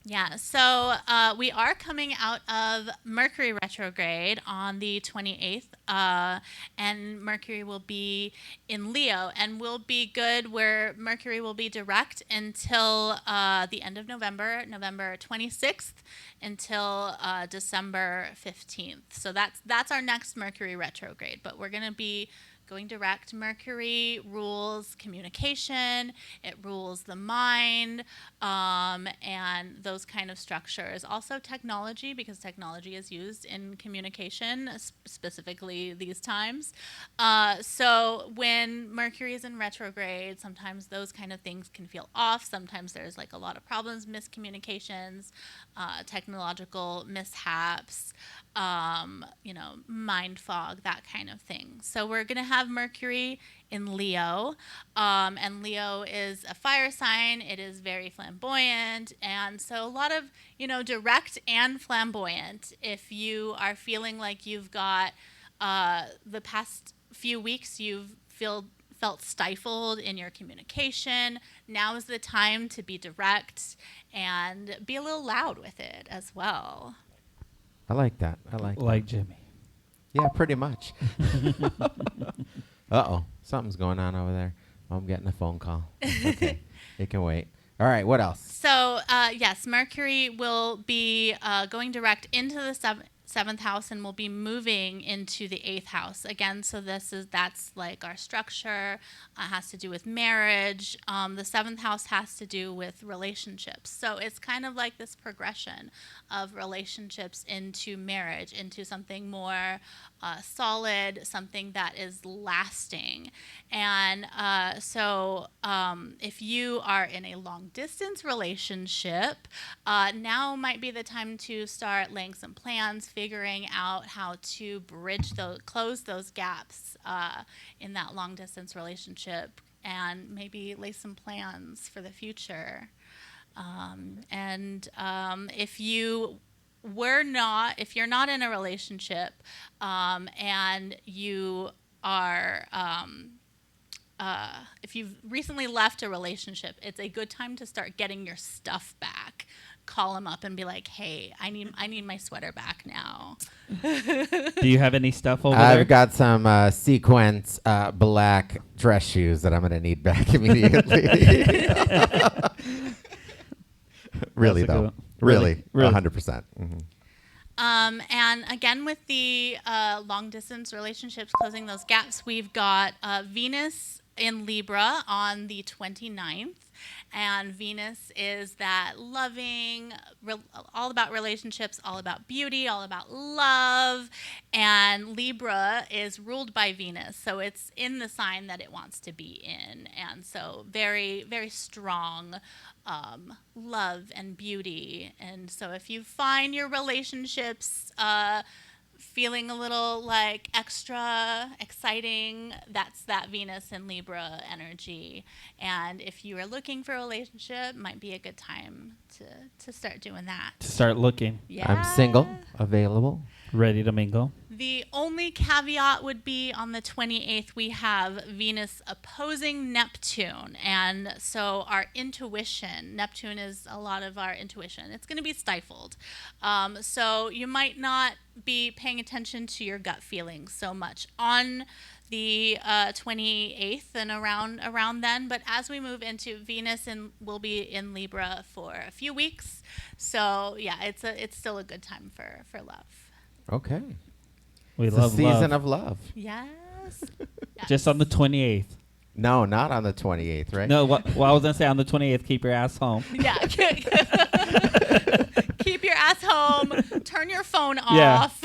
Yeah, so we are coming out of Mercury retrograde on the 28th, and Mercury will be in Leo, and will be good where Mercury will be direct until the end of November 26th, until December 15th. So that's our next Mercury retrograde, but we're going to be going direct. Mercury rules communication, it rules the mind, and those kind of structures. Also technology, because technology is used in communication, specifically these times. So when Mercury is in retrograde, sometimes those kind of things can feel off. Sometimes there's like a lot of problems, miscommunications, technological mishaps, mind fog, that kind of thing. So we're going to have Mercury in Leo, and Leo is a fire sign. It is very flamboyant, and so a lot of, direct and flamboyant. If you are feeling like you've got the past few weeks you've felt stifled in your communication, now is the time to be direct and be a little loud with it as well. I like that. Like Jimmy. Yeah, pretty much. Uh-oh. Something's going on over there. Oh, I'm getting a phone call. Okay. It can wait. All right. What else? So, yes, Mercury will be going direct into the seventh house and will be moving into the 8th house again. So that's like our structure, has to do with marriage. The 7th house has to do with relationships. So it's kind of like this progression of relationships into marriage, into something more solid, something that is lasting. And so if you are in a long distance relationship, now might be the time to start laying some plans, figuring out how to close those gaps in that long distance relationship, and maybe lay some plans for the future. If you're not in a relationship, and you are, if you've recently left a relationship, it's a good time to start getting your stuff back. call him up and be like, hey, I need my sweater back now. Do you have any stuff over there? I've got some sequence black dress shoes that I'm going to need back immediately. Really, That's a good though. one. Really. Really? 100%. Mm-hmm. And again, with the long distance relationships, closing those gaps, we've got Venus in Libra on the 29th. And Venus is that loving, all about relationships, all about beauty, all about love. And Libra is ruled by Venus. So it's in the sign that it wants to be in. And so very, very strong love and beauty. And so if you find your relationships feeling a little like extra exciting, that's that Venus and Libra energy. And if you are looking for a relationship, might be a good time to start doing that. To start looking. Yeah. I'm single, available. Ready to mingle. The only caveat would be on the 28th, we have Venus opposing Neptune. And so our intuition, Neptune is a lot of our intuition. It's going to be stifled. So you might not be paying attention to your gut feelings so much on the 28th and around then. But as we move into Venus, and we'll be in Libra for a few weeks. So yeah, it's still a good time for love. Okay. We It's love the season love. of love. Yes. Just on the 28th. No, not on the 28th, right? No, well, I was going to say on the 28th, keep your ass home. Yeah. Keep your ass home. Turn your phone Yeah. off.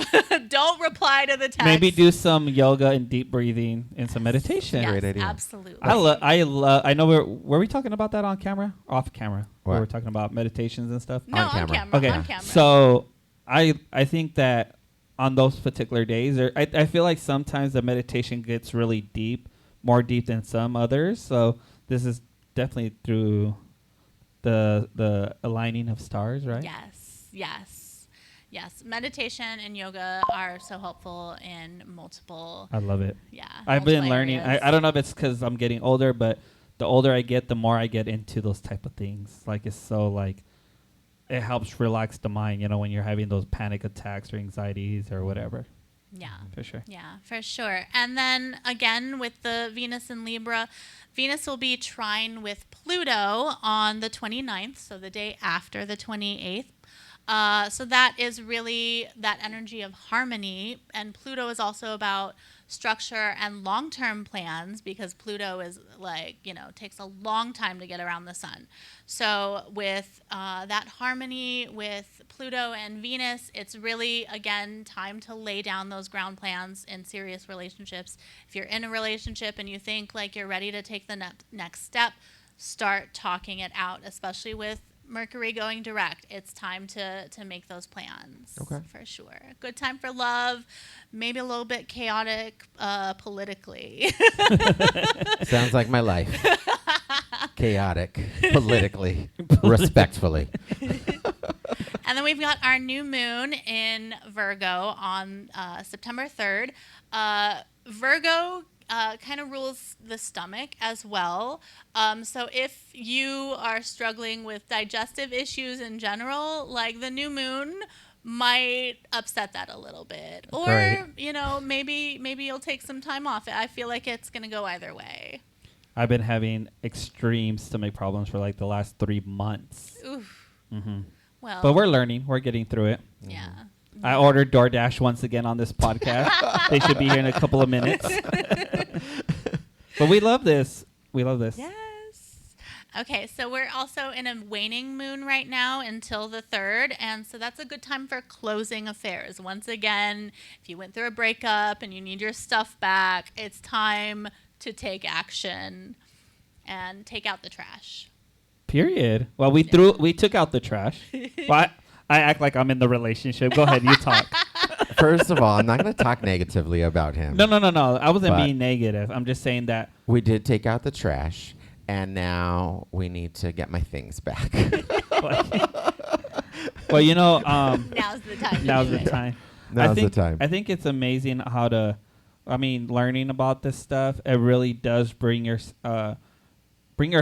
Don't reply to the text. Maybe do some yoga and deep breathing and some meditation. Yes, Great idea. absolutely. I know were we talking about that on camera? Off camera. What? We were talking about meditations and stuff. No, on on camera. camera. Okay. On camera. So I think that on those particular days, I feel like sometimes the meditation gets really deep, more deep than some others. So this is definitely through the aligning of stars, right? Yes. Meditation and yoga are so helpful in multiple. I love it. Yeah. I've been multiple learning. areas. I don't know if it's because I'm getting older, but the older I get, the more I get into those type of things. Like it's so like it helps relax the mind, when you're having those panic attacks or anxieties or whatever. Yeah. For sure. Yeah, for sure. And then again with the Venus in Libra, Venus will be trine with Pluto on the 29th, so the day after the 28th. So that is really that energy of harmony. And Pluto is also about structure and long-term plans, because Pluto is takes a long time to get around the sun. So with that harmony with Pluto and Venus, it's really, again, time to lay down those ground plans in serious relationships. If you're in a relationship and you think like you're ready to take the next step, start talking it out, especially with Mercury going direct. It's time to make those plans. Okay. For sure. Good time for love. Maybe a little bit chaotic politically. Sounds like my life. Chaotic, politically, respectfully. And then we've got our new moon in Virgo on September 3rd. Virgo kind of rules the stomach as well. So if you are struggling with digestive issues in general, like the new moon might upset that a little bit. Or, Right. maybe you'll take some time off. I feel like it's going to go either way. I've been having extreme stomach problems for like the last 3 months. Oof. Hmm Well, But we're learning. We're getting through it. yeah. I ordered DoorDash once again on this podcast. They should be here in a couple of minutes. But we love this. We love this. Yes. Okay, so we're also in a waning moon right now until the 3rd, and so that's a good time for closing affairs. Once again, if you went through a breakup and you need your stuff back, it's time to take action and take out the trash. Period. Well, we took out the trash. Well, I act like I'm in the relationship. Go ahead, you talk. First of all, I'm not going to talk negatively about him. No. I wasn't But- being negative. I'm just saying that. We did take out the trash, and now we need to get my things back. Well, Now's the time. now's the time. Now's the time. I think it's amazing how learning about this stuff, it really does bring your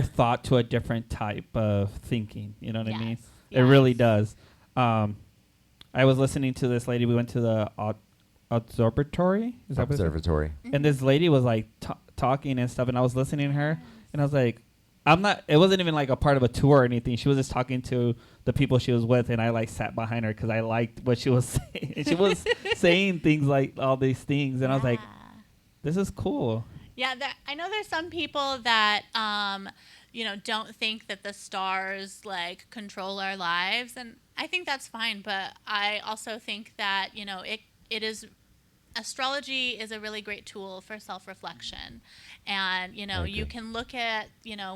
thought to a different type of thinking. You know what I mean? Yes. It really Yes. does. I was listening to this lady. We went to the observatory. Is that what it's called? Observatory. And this lady was like talking and stuff, and I was listening to her, and I was like, I'm not. It wasn't even like a part of a tour or anything. She was just talking to the people she was with, and I like sat behind her because I liked what she was saying. And she was saying things like all these things, and I was like, this is cool. Yeah, I know there's some people that don't think that the stars like control our lives, and I think that's fine. But I also think that it is. Astrology is a really great tool for self-reflection, and you can look at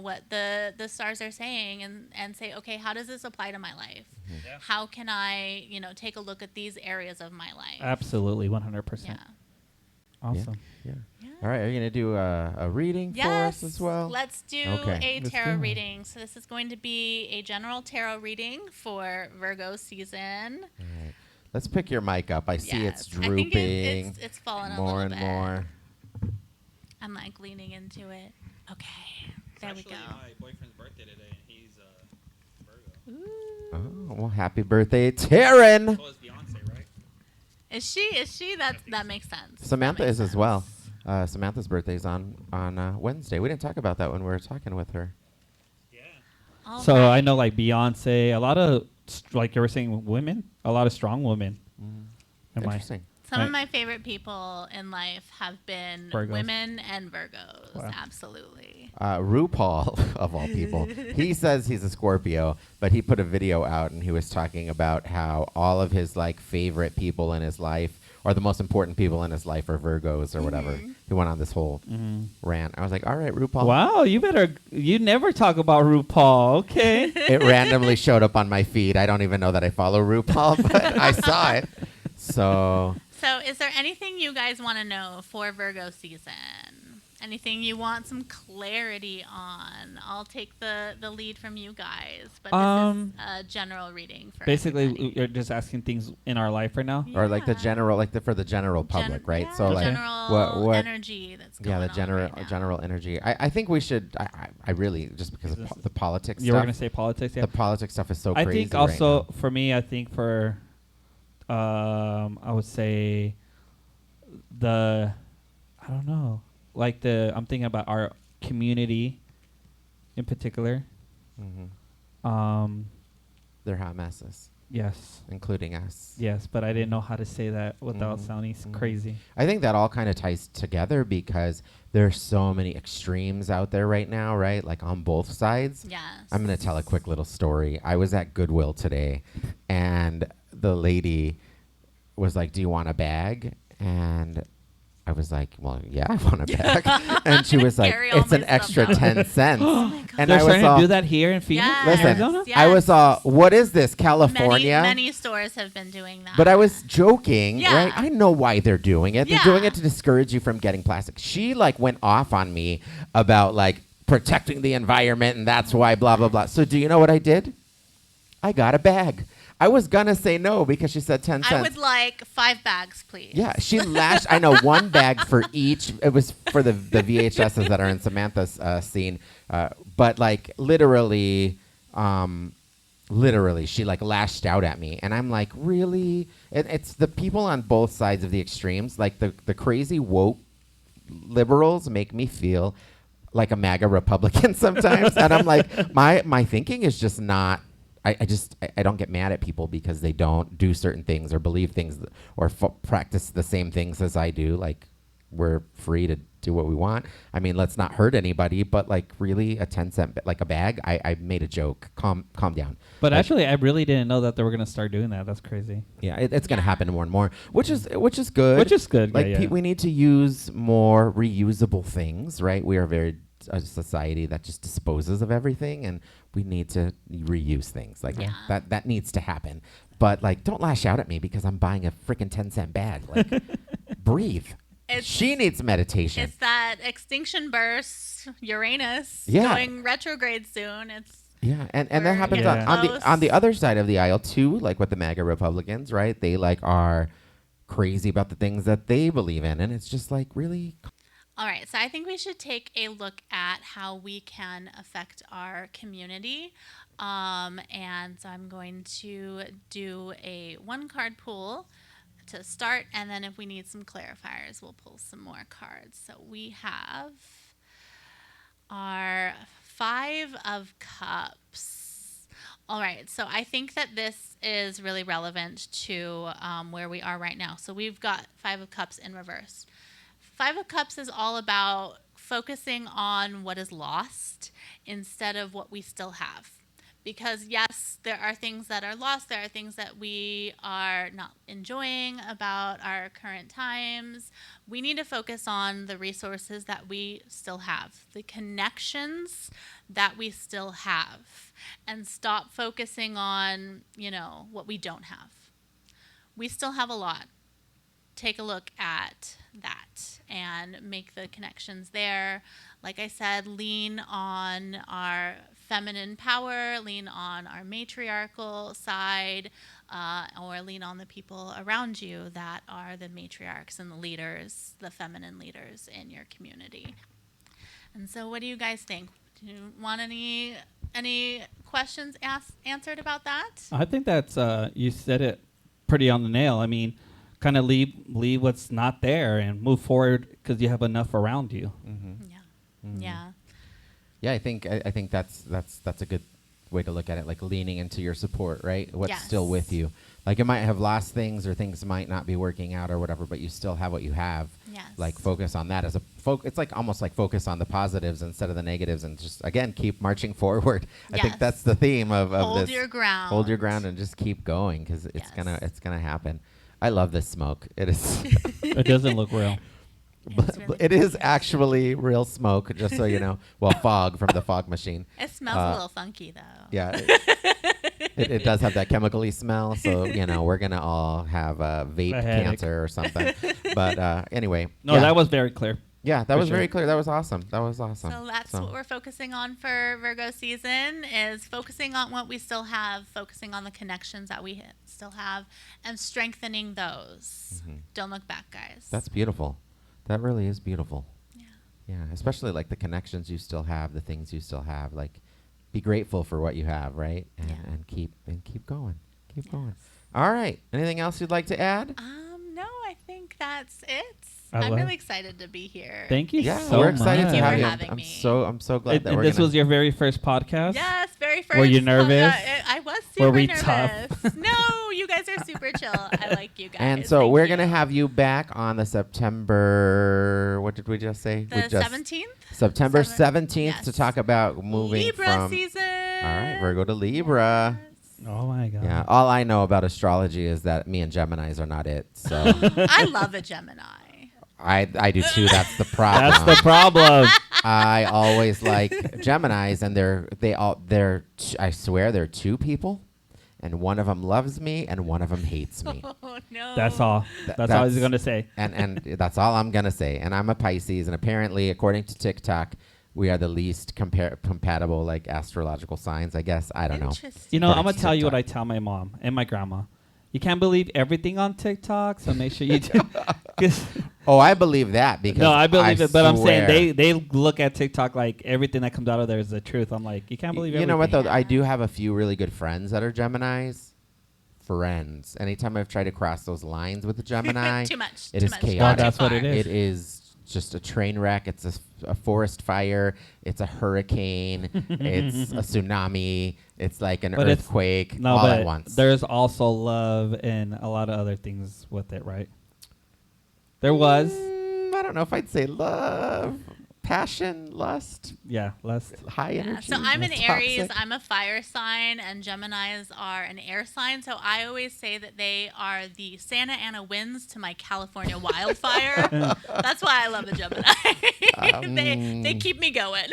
what the stars are saying and say, okay, how does this apply to my life? Yeah. How can I take a look at these areas of my life? Absolutely, 100%. Yeah. Awesome. Yeah. Yeah. All right. Are you going to do a reading for us as well? Let's do Okay. a Let's tarot do it. reading. So this is going to be a general tarot reading for Virgo season. All right. Let's pick your mic up. I see it's Yes. I drooping think it's fallen a more little and bit. more. I'm like leaning into it. Okay. There we go. my boyfriend's birthday today, and he's Virgo. Oh, well, happy birthday, Taryn. So is Beyonce, right? Is she? That makes sense. Samantha That makes is as sense. well. Samantha's birthday is on Wednesday. We didn't talk about that when we were talking with her. Yeah. All So right. I know like Beyonce, a lot of like you were saying, women, a lot of strong women. Am I? Interesting. Some Right. of my favorite people in life have been Virgos. women and Virgos. Wow. Absolutely. RuPaul, of all people, he says he's a Scorpio, but he put a video out and he was talking about how all of his like favorite people in his life, or the most important people in his life, are Virgos or whatever. He went on this whole rant. I was like, all right, RuPaul. Wow, you never talk about RuPaul. Okay. It randomly showed up on my feed. I don't even know that I follow RuPaul, but I saw it. So So, is there anything you guys want to know for Virgo season? Anything you want some clarity on? I'll take the lead from you guys, but this is a general reading for Basically, everybody. you're just asking things in our life right now. or like the Yeah. general, for the general public, right? Yeah, So the like general what energy that's going yeah, on the general right now. general energy. I think we should. I really, just because of the politics You were stuff. gonna say politics, yeah. The politics stuff is so I crazy. think also right for me, I think for I would say I don't know, like I'm thinking about our community in particular. now. They're hot messes, Yes, including us. yes, but I didn't know how to say that without Mhm, sounding mhm. crazy. I think that all kind of ties together because there's so many extremes out there right now, right? Like on both sides. Yes. I'm going to tell a quick little story. I was at Goodwill today, and the lady was like, "Do you want a bag?" And I was like, "Well, yeah, I want a bag." And she was like, Carry all "It's an my stuff extra out." 10 cents." And They're I was starting to all, do that here in Phoenix, Yes. listen, Arizona. Yes. I was all, "What is this, California?" Many stores have been doing that. But I was joking, Yeah. right? I know why they're doing it. They're Yeah. doing it to discourage you from getting plastic. She like went off on me about like protecting the environment, and that's why blah blah blah. So do you know what I did? I got a bag. I was gonna say no because she said 10 cents. I would like 5 bags, please. Yeah, she lashed. I know, one bag for each. It was for the VHSs that are in Samantha's scene, but like literally, she like lashed out at me, and I'm like, really? It's the people on both sides of the extremes, like the crazy woke liberals make me feel like a MAGA Republican sometimes, and I'm like, my thinking is just not. I don't get mad at people because they don't do certain things or believe things or practice the same things as I do. Like, we're free to do what we want. I mean, let's not hurt anybody, but like really a 10 cent, like a bag, I made a joke. Calm down. But Like, actually, I really didn't know that they were gonna start doing that. That's crazy. yeah, it's going to Yeah. happen more and more, which is good. Which is good. Like yeah, yeah. we need to use more reusable things, right? We are a society that just disposes of everything, and we need to reuse things. Like Yeah. that needs to happen. But like, don't lash out at me because I'm buying a freaking 10-cent bag. Like, breathe. She needs meditation. It's that extinction burst, Uranus Yeah. going retrograde soon. Yeah, and that We're happens getting on close. the other side of the aisle too, like with the MAGA Republicans, right? They like are crazy about the things that they believe in, and it's just like, really. All right, so I think we should take a look at how we can affect our community. And so I'm going to do a 1-card pool to start, and then if we need some clarifiers, we'll pull some more cards. So we have our 5 of Cups. All right, so I think that this is really relevant to where we are right now. So we've got 5 of Cups in reverse. 5 of Cups is all about focusing on what is lost instead of what we still have. Because yes, there are things that are lost. There are things that we are not enjoying about our current times. We need to focus on the resources that we still have, the connections that we still have, and stop focusing on, what we don't have. We still have a lot. Take a look at that and make the connections there. Like I said, lean on our feminine power, lean on our matriarchal side, or lean on the people around you that are the matriarchs and the leaders, the feminine leaders in your community. And so what do you guys think? Do you want any questions answered about that? I think that's you said it pretty on the nail. I mean, kind of leave what's not there and move forward because you have enough around you. Yeah. I think that's a good way to look at it, like leaning into your support, right? What's still with you. Like you might have lost things or things might not be working out or whatever, but you still have what you have. Yes. Like focus on that as a it's like almost like focus on the positives instead of the negatives, and just again keep marching forward. I think that's the theme of this. Hold your ground. Hold your ground and just keep going because it's gonna happen. I love this smoke. It is. It doesn't look real. But it is actually real smoke, just so you know. Well, fog from the fog machine. It smells a little funky, though. Yeah. It does have that chemically smell, so, we're going to all have vape cancer or something. But anyway. No, that was very clear. Yeah, that was very clear. That was awesome. So that's what we're focusing on for Virgo season, is focusing on what we still have, focusing on the connections that we still have, and strengthening those. Mm-hmm. Don't look back, guys. That's beautiful. That really is beautiful. Yeah. Yeah, especially like the connections you still have, the things you still have. Like, be grateful for what you have, right? And keep going. Keep going. All right. Anything else you'd like to add? No, I think that's it. I I'm love really excited to be here. Thank you Yeah, so we're excited much. to have for you. having me. I'm so glad that And we're this gonna was your very first podcast? Yes, very first. Were you nervous? I was super Were we nervous. tough? No, you guys are super chill. I like you guys. And so Thank we're you. going to have you back on the September, what did we just say? The 17th? September Seven- 17th yes. to talk about moving Libra from. season. All right, Virgo to Libra. Oh, my God. Yeah, all I know about astrology is that me and Geminis are not it. So I love a Gemini. I do too. That's the problem. That's the problem. I always like Geminis, and they're I swear they're two people, and one of them loves me and one of them hates me. Oh, no. That's all. That's all I was going to say. And that's all I'm gonna say. And I'm a Pisces, and apparently, according to TikTok, we are the least compatible like astrological signs. I guess I don't know. Interesting. You know, I'm According going to to tell you what I TikTok. tell my mom and my grandma. You can't believe everything on TikTok, so make sure you do. 'Cause- Oh, I believe that because no, I believe it, but I'm swear- saying they look at TikTok like everything that comes out of there is the truth. I'm like, you can't believe everything. You know what though? Yeah. I do have a few really good friends that are Geminis. Friends. Anytime I've tried to cross those lines with a Gemini, Too much. it too is much. chaotic. Gone too That's what it far. is. It is just a train wreck. It's a forest fire. It's a hurricane. It's a tsunami. It's like an But it's- earthquake No, all but at once. there's also love and a lot of other things with it, right? There was. I don't know if I'd say love, passion, lust, Yeah, less. high Yeah, energy. so I'm an That's Aries, toxic. I'm a fire sign, and Geminis are an air sign. So I always say that they are the Santa Ana winds to my California wildfire. That's why I love a Gemini. They keep me going.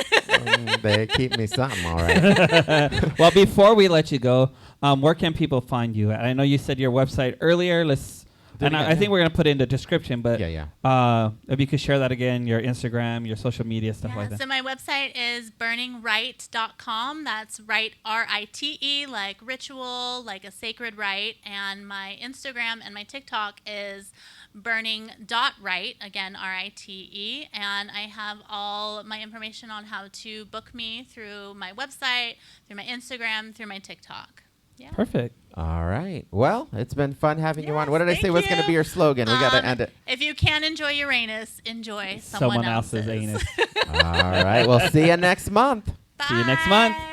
They keep me something, all right. Well, before we let you go, where can people find you? I know you said your website earlier. Do it again, I think yeah. we're going to put it in the description, but Yeah. if you could share that again, your Instagram, your social media, stuff like that. So my website is burningrite.com. That's right, RITE, like ritual, like a sacred rite. And my Instagram and my TikTok is burning.right, again, RITE. And I have all my information on how to book me through my website, through my Instagram, through my TikTok. Yeah. Perfect. All right. Well, it's been fun having you on. Yes, What did I say thank was going to you. be your slogan? We got to end it. If you can enjoy Uranus, enjoy someone else's anus. All right. We'll see you next month. See you next month. Bye.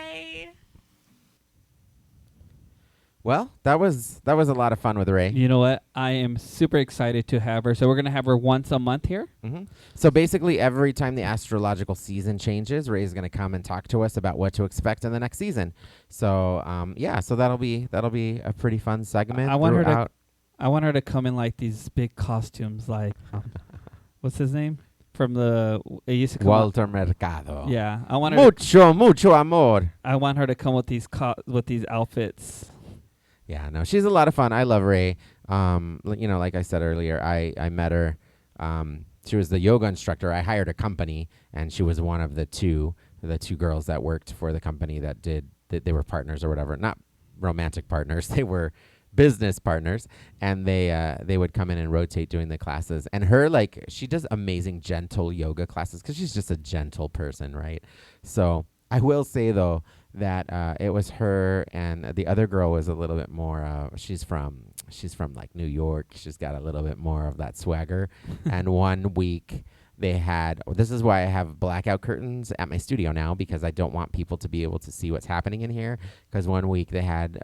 Well, that was a lot of fun with Ray. You know what? I am super excited to have her. So we're going to have her once a month here. Mm-hmm. So basically, every time the astrological season changes, Ray is going to come and talk to us about what to expect in the next season. So, so that'll be a pretty fun segment. I want her to throughout. I want her to come in like these big costumes, like what's his name from the? It used to come. Walter Mercado. Yeah, I want her. Mucho amor. I want her to come with these outfits. Yeah, no, she's a lot of fun. I love Ray. Like I said earlier, I met her. She was the yoga instructor. I hired a company, and she was one of the two girls that worked for the company that they were partners or whatever. Not romantic partners. They were business partners, and they would come in and rotate doing the classes. And her, she does amazing gentle yoga classes because she's just a gentle person, right? So I will say, though, that it was her, and the other girl was a little bit more, she's from like New York. She's got a little bit more of that swagger. And one week they had, this is why I have blackout curtains at my studio now, because I don't want people to be able to see what's happening in here. Because one week they had,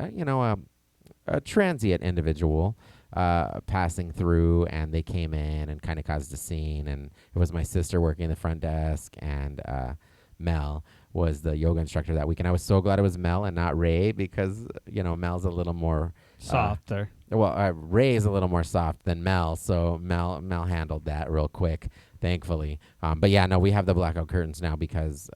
a transient individual passing through, and they came in and kind of caused a scene. And it was my sister working the front desk, and Mel was the yoga instructor that week. And I was so glad it was Mel and not Ray, because, Mel's a little more Softer. Ray is a little more soft than Mel, so Mel handled that real quick, thankfully. But yeah, no, we have the blackout curtains now because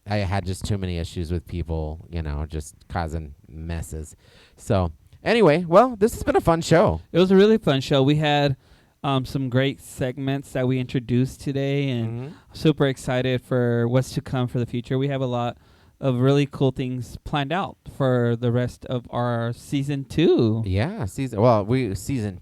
I had just too many issues with people, just causing messes. So anyway, well, this has been a fun show. It was a really fun show. We had some great segments that we introduced today, and super excited for what's to come for the future. We have a lot of really cool things planned out for the rest of our season 2. Yeah, season 2B season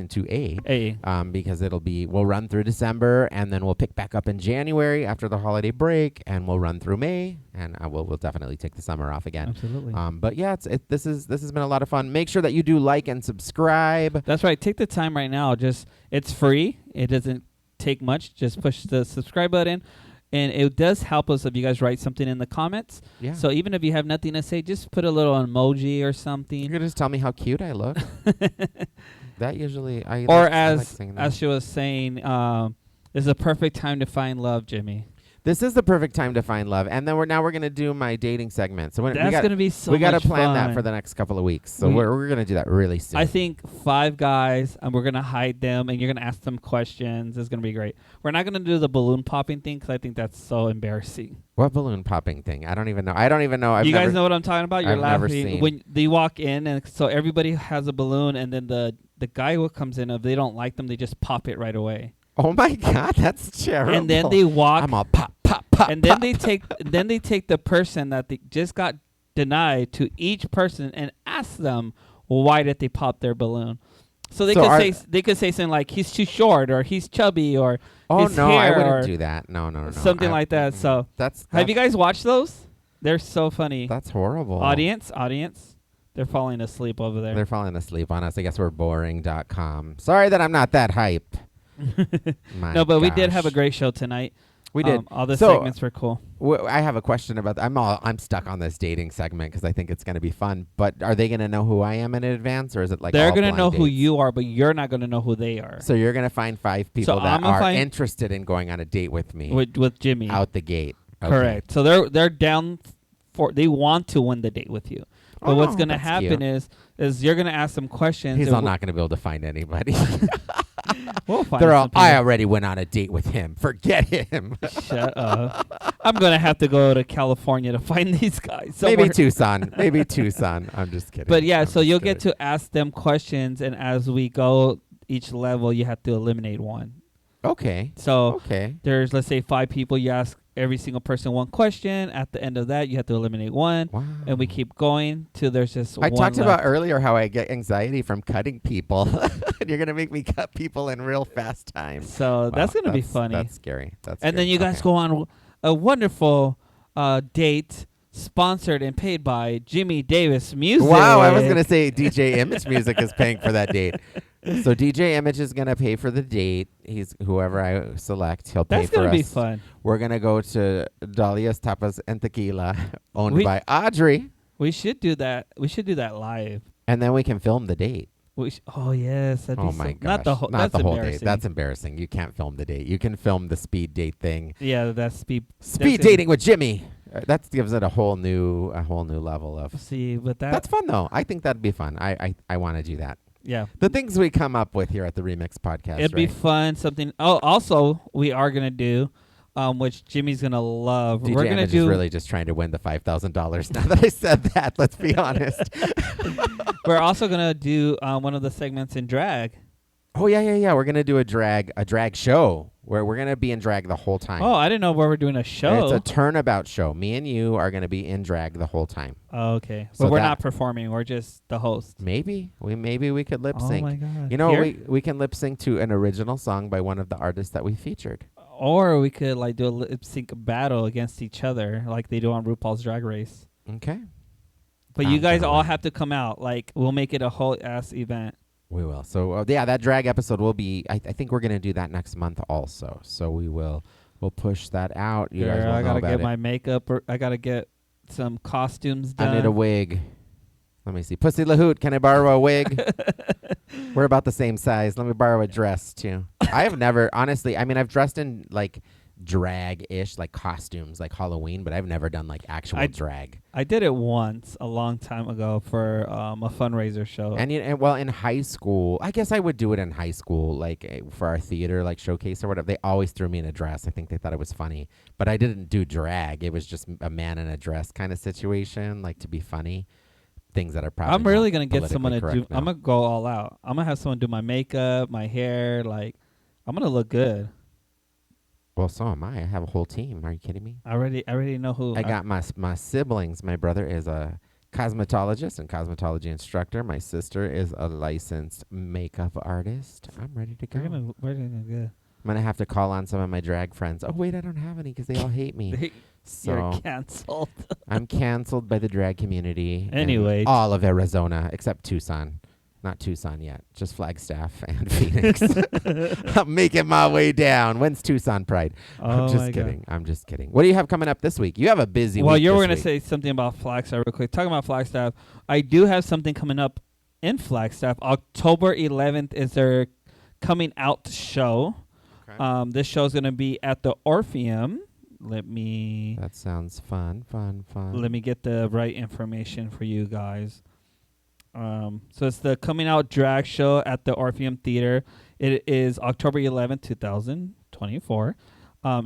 2A. Because we'll run through December, and then we'll pick back up in January after the holiday break, and we'll run through May, and we'll definitely take the summer off again. Absolutely. But yeah, this has been a lot of fun. Make sure that you do like and subscribe. That's right. Take the time right now. It's free. It doesn't take much. Just push the subscribe button. And it does help us if you guys write something in the comments. Yeah. So even if you have nothing to say, just put a little emoji or something. You can just tell me how cute I look. That usually as she was saying, is a perfect time to find love, Jimmy. This is the perfect time to find love, and then we're going to do my dating segment. So that's going to be so we got to much plan fun. that for the next couple of weeks. So we're going to do that really soon. I think 5 guys, and we're going to hide them, and you're going to ask them questions. It's going to be great. We're not going to do the balloon popping thing because I think that's so embarrassing. What balloon popping thing? I don't even know. You guys know what I'm talking about? You're I've laughing. never seen. When they walk in, and so everybody has a balloon, and then the guy who comes in, if they don't like them, they just pop it right away. Oh my God, that's terrible. And then they walk. I'm all pop, pop, pop. And then they take the person that they just got denied to each person and ask them why did they pop their balloon. So they could say something like he's too short or he's chubby or his hair I wouldn't do that. No. Something like that. So that's have you guys watched those? They're so funny. That's horrible. Audience, they're falling asleep over there. They're falling asleep on us. I guess we're boring.com. Sorry that I'm not that hype. No, but we did have a great show tonight. We did. All the segments were cool. I have a question about I'm stuck on this dating segment because I think it's going to be fun. But are they going to know who I am in advance, or is it like they're going to know who you are, but you're not going to know who they are? So you're going to find 5 people that are interested in going on a date with me with Jimmy out the gate. Okay. Correct. So they're down for. They want to win the date with you. But what's going to happen is you're going to ask them questions. He's not going to be able to find anybody. We'll find They're all, I already went on a date with him. Forget him. Shut up. I'm going to have to go to California to find these guys. Maybe Tucson. I'm just kidding. But yeah, so you'll get to ask them questions, and as we go each level, you have to eliminate one. Okay. So there's, let's say, 5 people. You ask every single person one question. At the end of that, you have to eliminate one. Wow. And we keep going till there's just I one talked left. about earlier how I get anxiety from cutting people. And you're going to make me cut people in real fast time. So that's Wow, going to be funny. That's scary. That's And then scary. you guys Okay. go on a wonderful date sponsored and paid by Jimmy Davis Music. Wow, I was going to say DJ Image Music is paying for that date. So DJ Image is going to pay for the date. He's whoever I select, he'll pay That's for going us. to be fun. We're going to go to Dahlia's Tapas and Tequila, owned We- by Audrey, We should do that. We should do that live. and then we can film the date. Oh yes, that'd Oh be my so, gosh. not the whole. Not That's the whole date. embarrassing. That's embarrassing. You can't film the date. You can film the speed date thing. yeah. That's speed. Speed that's dating with Jimmy. That gives it a whole new level of. See, but That's fun though. I think that'd be fun. I want to do that. yeah. The things we come up with here at the ReMx Podcast. It'd be right? fun. Something. Oh, also we are gonna do, which Jimmy's gonna love. DJ We're gonna Image do. is really just trying to win the $5,000. Now that I said that, let's be honest. We're also gonna do one of the segments in drag. Oh yeah. We're gonna do a drag show where we're gonna be in drag the whole time. Oh, I didn't know where we're doing a show. It's a turnabout show. Me and you are gonna be in drag the whole time. Oh, okay, So but we're that- not performing. We're just the host. Maybe we could lip Oh sync. my god! You know, Here? we can lip sync to an original song by one of the artists that we featured. Or we could like do a lip sync battle against each other, like they do on RuPaul's Drag Race. Okay. But I'm you guys gonna all win. have to come out. Like we'll make it a whole ass event. We will. So that drag episode will be. I think we're gonna do that next month also. So we'll push that out. You guys Girl, will I know gotta about get it. my makeup. I gotta get some costumes done. I need a wig. Let me see. Pussy Lahoot, can I borrow a wig? We're about the same size. Let me borrow a dress too. I have never, honestly. I mean, I've dressed in like drag-ish, like costumes, like Halloween, but I've never done like actual drag. I did it once a long time ago for a fundraiser show. And well, in high school, I guess I would do it in high school, like for our theater, like showcase or whatever. They always threw me in a dress. I think they thought it was funny, but I didn't do drag. It was just a man in a dress kind of situation, like to be funny. Things that are probably. I'm really not gonna get someone to politically do. correct now. I'm gonna go all out. I'm gonna have someone do my makeup, my hair. Like I'm gonna look good. Well, so am I. I have a whole team. Are you kidding me? I already know who. I got my siblings. My brother is a cosmetologist and cosmetology instructor. My sister is a licensed makeup artist. I'm ready to go. We're gonna go. I'm gonna have to call on some of my drag friends. Oh wait, I don't have any because they all hate me. You're So canceled. I'm canceled by the drag community. in Anyway. all of Arizona except Tucson. Not Tucson yet. Just Flagstaff and Phoenix. I'm making my way down. When's Tucson Pride? I'm Oh just my kidding. I'm just kidding. What do you have coming up this week? You have a busy Well, week. you were this gonna week. say something about Flagstaff real quick. Talking about Flagstaff, I do have something coming up in Flagstaff. October 11th is their coming out show. Okay. This show is gonna be at the Orpheum. Let me That sounds fun. let me get the right information for you guys. So it's the coming out drag show at the Orpheum Theater. It is October 11th, 2024,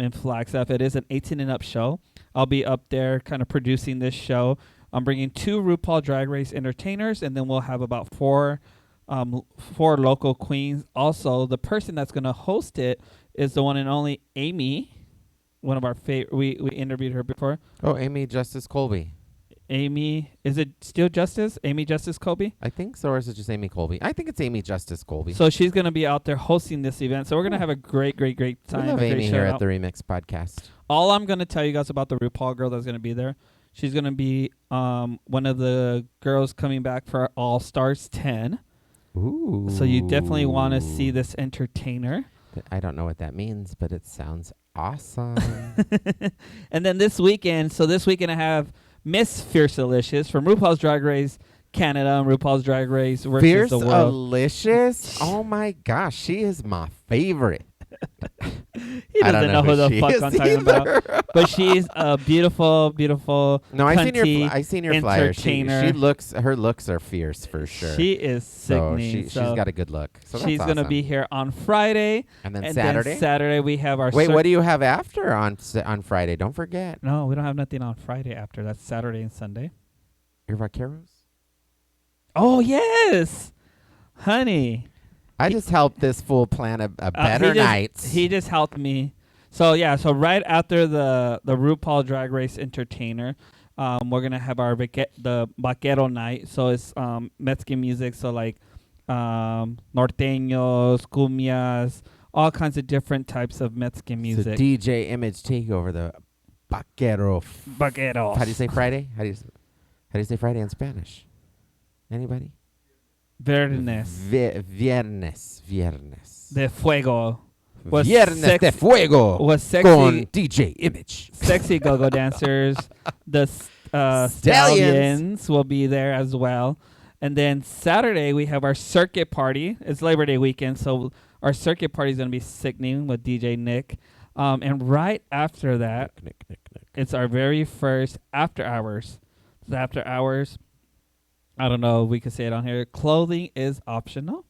in Flagstaff. It is an 18 and up show. I'll be up there kind of producing this show. I'm bringing 2 RuPaul Drag Race entertainers, and then we'll have about 4 local queens. Also, the person that's going to host it is the one and only Amy, one of our favorite. We interviewed her before. Oh, Amy Justice Colby. Amy, is it still Justice? Amy Justice Colby? I think so, or is it just Amy Colby? I think it's Amy Justice Colby. So she's going to be out there hosting this event. So we're going to have a great we time. love a great Amy show here out. at the ReMx Podcast. All I'm going to tell you guys about the RuPaul girl that's going to be there, she's going to be one of the girls coming back for All Stars 10. Ooh. So you definitely want to see this entertainer. I don't know what that means, but it sounds awesome. And then this weekend I have Miss Fierce Delicious from RuPaul's Drag Race Canada and RuPaul's Drag Race versus Fierce the world. Delicious. Oh my gosh, she is my favorite. He I don't doesn't know who the she fuck is I'm talking about. either. But she's a beautiful, beautiful. No, I cunty seen your flyer. She entertainer. her looks are fierce for sure. She is so sickening. she's got a good look. So she's that's gonna awesome. be here on Friday, and then and Saturday. then Saturday we have our. Wait, what do you have after on Friday? Don't forget No, we don't have nothing on Friday after. That's Saturday and Sunday. your vaqueros. Oh yes, honey. I just helped this fool plan a better he just, night. He just helped me. So right after the RuPaul Drag Race Entertainer, we're gonna have our the vaquero night. So it's Mexican music. So like norteños, cumbias, all kinds of different types of Mexican music. So DJ Image take over the vaquero. Vaqueros. How do you say Friday? How do you say Friday in Spanish? Anybody? Viernes Viernes. de fuego. Was Viernes de Fuego Was con sexy, DJ Image. sexy go-go dancers. The Stallions. Stallions will be there as well. And then Saturday, we have our circuit party. It's Labor Day weekend, so our circuit party is going to be sickening with DJ Nick. And right after that, Nick. it's our very first after hours. So after hours, I don't know if we can say it on here. Clothing is optional.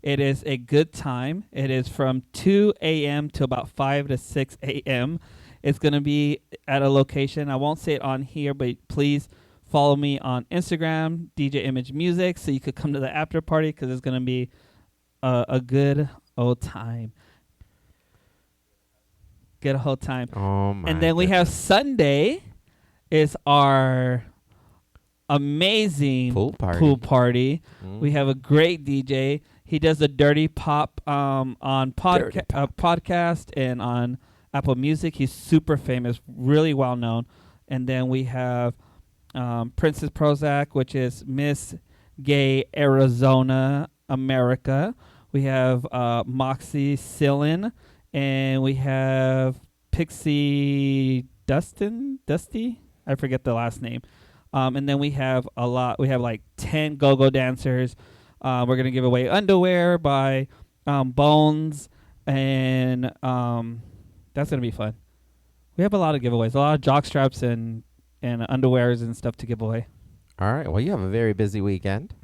It is a good time. It is from 2 a.m. to about 5 to 6 a.m. It's going to be at a location. I won't say it on here, but please follow me on Instagram, DJ Image Music, so you could come to the after party because it's going to be a good old time. Good old time. Oh my! And then we have Sunday is our amazing pool party. We have a great DJ. He does a dirty pop on podcast and on Apple Music. He's super famous, really well known. And then we have Princess Prozac, which is Miss Gay Arizona America. We have Moxie Sillin, and we have Pixie Dusty. I forget the last name. And then we have a lot. We have like 10 go-go dancers. We're going to give away underwear by Bones, and that's going to be fun. We have a lot of giveaways, a lot of jock straps and underwears and stuff to give away. All right. Well, you have a very busy weekend.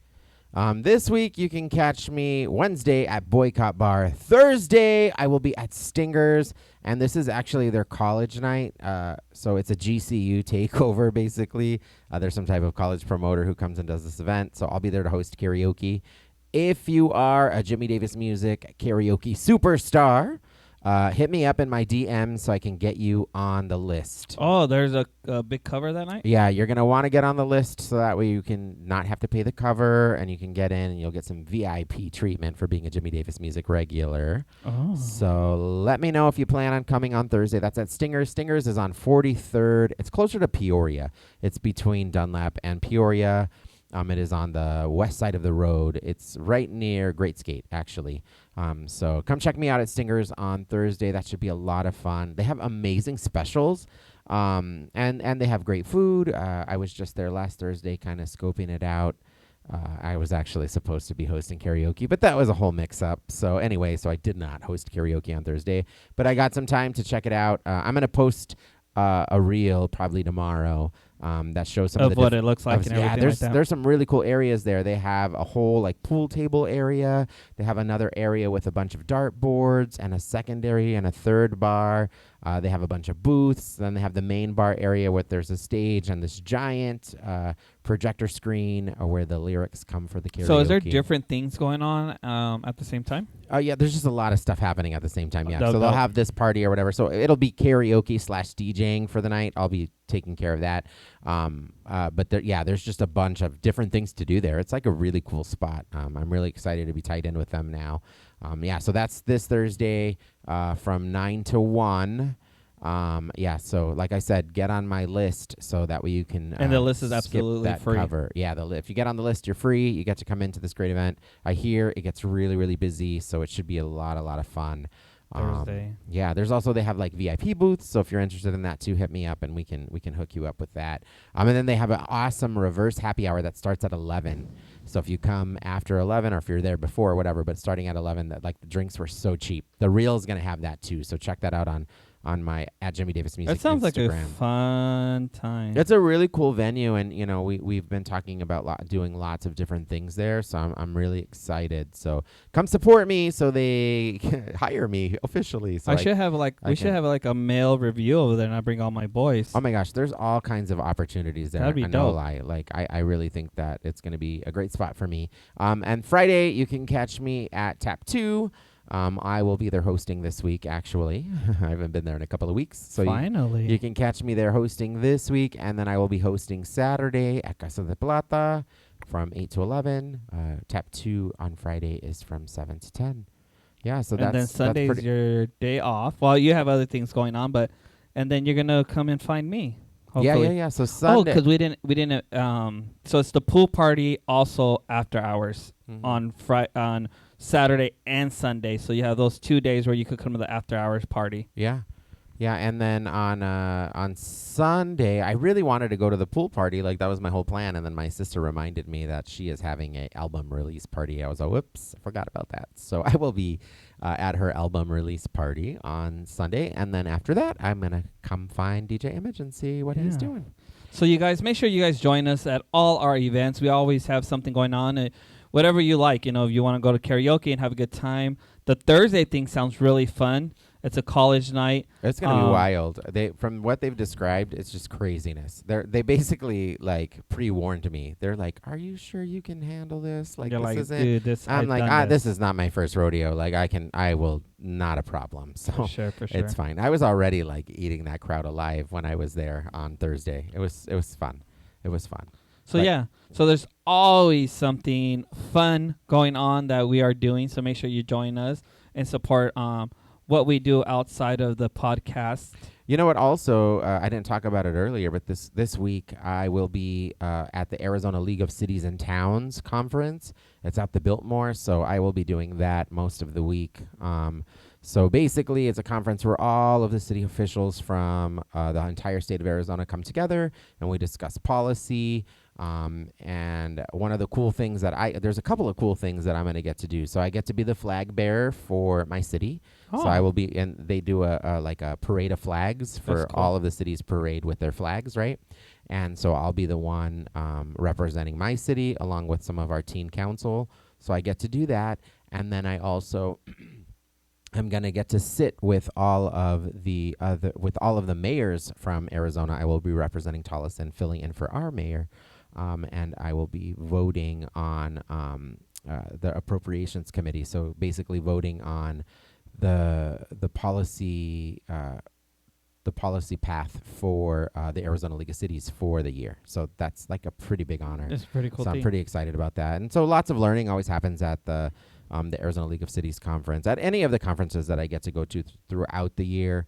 This week, you can catch me Wednesday at Boycott Bar. Thursday, I will be at Stingers, and this is actually their college night. So it's a GCU takeover, basically. There's some type of college promoter who comes and does this event, so I'll be there to host karaoke. If you are a Jimmy Davis Music karaoke superstar, hit me up in my DMs so I can get you on the list. Oh, there's a big cover that night? Yeah, you're going to want to get on the list so that way you can not have to pay the cover and you can get in and you'll get some VIP treatment for being a Jimmy Davis Music regular. Oh. So let me know if you plan on coming on Thursday. That's at Stingers. Stingers is on 43rd. It's closer to Peoria. It's between Dunlap and Peoria. It is on the west side of the road. It's right near Great Skate, actually. So come check me out at Stingers on Thursday. That should be a lot of fun. They have amazing specials, and they have great food. I was just there last Thursday kind of scoping it out. I was actually supposed to be hosting karaoke, but that was a whole mix-up. So anyway, so I did not host karaoke on Thursday, but I got some time to check it out. I'm going to post a reel probably tomorrow that shows some of the what it looks like and everything there's like that. there's some really cool areas there. They have a whole like pool table area. They have another area with a bunch of dart boards and a secondary and a third bar. They have a bunch of booths. Then they have the main bar area where there's a stage and this giant projector screen where the lyrics come for the karaoke. So is there different things going on at the same time? Yeah, there's just a lot of stuff happening at the same time. Yeah, Dope, so they'll dope. have this party or whatever. So it'll be karaoke / DJing for the night. I'll be taking care of that. But there's just a bunch of different things to do there. It's like a really cool spot. I'm really excited to be tied in with them now. So that's this Thursday from 9 to 1. So like I said, get on my list so that way you can And the list is skip absolutely that free. cover. Yeah, if you get on the list, you're free. You get to come into this great event. I hear it gets really, really busy, so it should be a lot of fun. Thursday. Yeah, there's also they have like VIP booths, so if you're interested in that too, hit me up and we can hook you up with that. And then they have an awesome reverse happy hour that starts at 11. So if you come after 11 or if you're there before or whatever, but starting at 11, that like the drinks were so cheap. The Reel is gonna have that too, so check that out on my at Jimmy Davis Music That sounds Instagram. like a fun time. It's a really cool venue, and we've been talking about doing lots of different things there, so I'm really excited. So come support me, so they hire me officially. So we should have like a male review over there, and I bring all my boys. Oh my gosh, there's all kinds of opportunities there. That'd be I know, dope. I really think that it's going to be a great spot for me. And Friday you can catch me at Tap 2. I will be there hosting this week, actually. I haven't been there in a couple of weeks. So Finally. you can catch me there hosting this week, and then I will be hosting Saturday at Casa de Plata from 8 to 11. Tap 2 on Friday is from 7 to 10. Yeah, so And then that's Sunday's pretty. your day off. Well, you have other things going on, but and then you're gonna come and find me. Yeah, Hopefully. yeah. So Oh, Sunday. because we didn't. So it's the pool party also after hours Mhm. on Saturday and Sunday. So you have those 2 days where you could come to the after hours party. Yeah. Yeah, and then on Sunday, I really wanted to go to the pool party. Like, that was my whole plan. And then my sister reminded me that she is having a album release party. I was like, whoops, I forgot about that. So I will be at her album release party on Sunday. And then after that, I'm going to come find DJ Image and see what he's Yeah. doing. So you guys, make sure you guys join us at all our events. We always have something going on. Whatever you like, if you want to go to karaoke and have a good time. The Thursday thing sounds really fun. It's a college night. It's going to be wild. From what they've described, it's just craziness. They basically, like, pre-warned me. They're like, are you sure you can handle this? Like, You're this like, isn't... dude, I'm I've like, done this is not my first rodeo. Like, I will, not a problem. So for sure. it's fine. I was already, like, eating that crowd alive when I was there on Thursday. It was fun. It was fun. So yeah, so there's always something fun going on that we are doing. So make sure you join us and support what we do outside of the podcast. You know what? Also, I didn't talk about it earlier, but this week I will be at the Arizona League of Cities and Towns conference. It's at the Biltmore, so I will be doing that most of the week. So basically, it's a conference where all of the city officials from the entire state of Arizona come together, and we discuss policy. And one of the cool things there's a couple of cool things that I'm going to get to do. So I get to be the flag bearer for my city. Oh. So I will be, and they do a parade of flags for That's cool. all of the cities parade with their flags, right? And so I'll be the one representing my city along with some of our teen council. So I get to do that. And then I also I'm going to get to sit with all of the mayors from Arizona. I will be representing Tolleson, filling in for our mayor. And I will be voting on the appropriations committee. So basically voting on the policy path for the Arizona League of Cities for the year. So that's like a pretty big honor. It's a pretty cool So I'm thing. pretty excited about that. And so lots of learning always happens at the Arizona League of Cities conference, at any of the conferences that I get to go to throughout the year.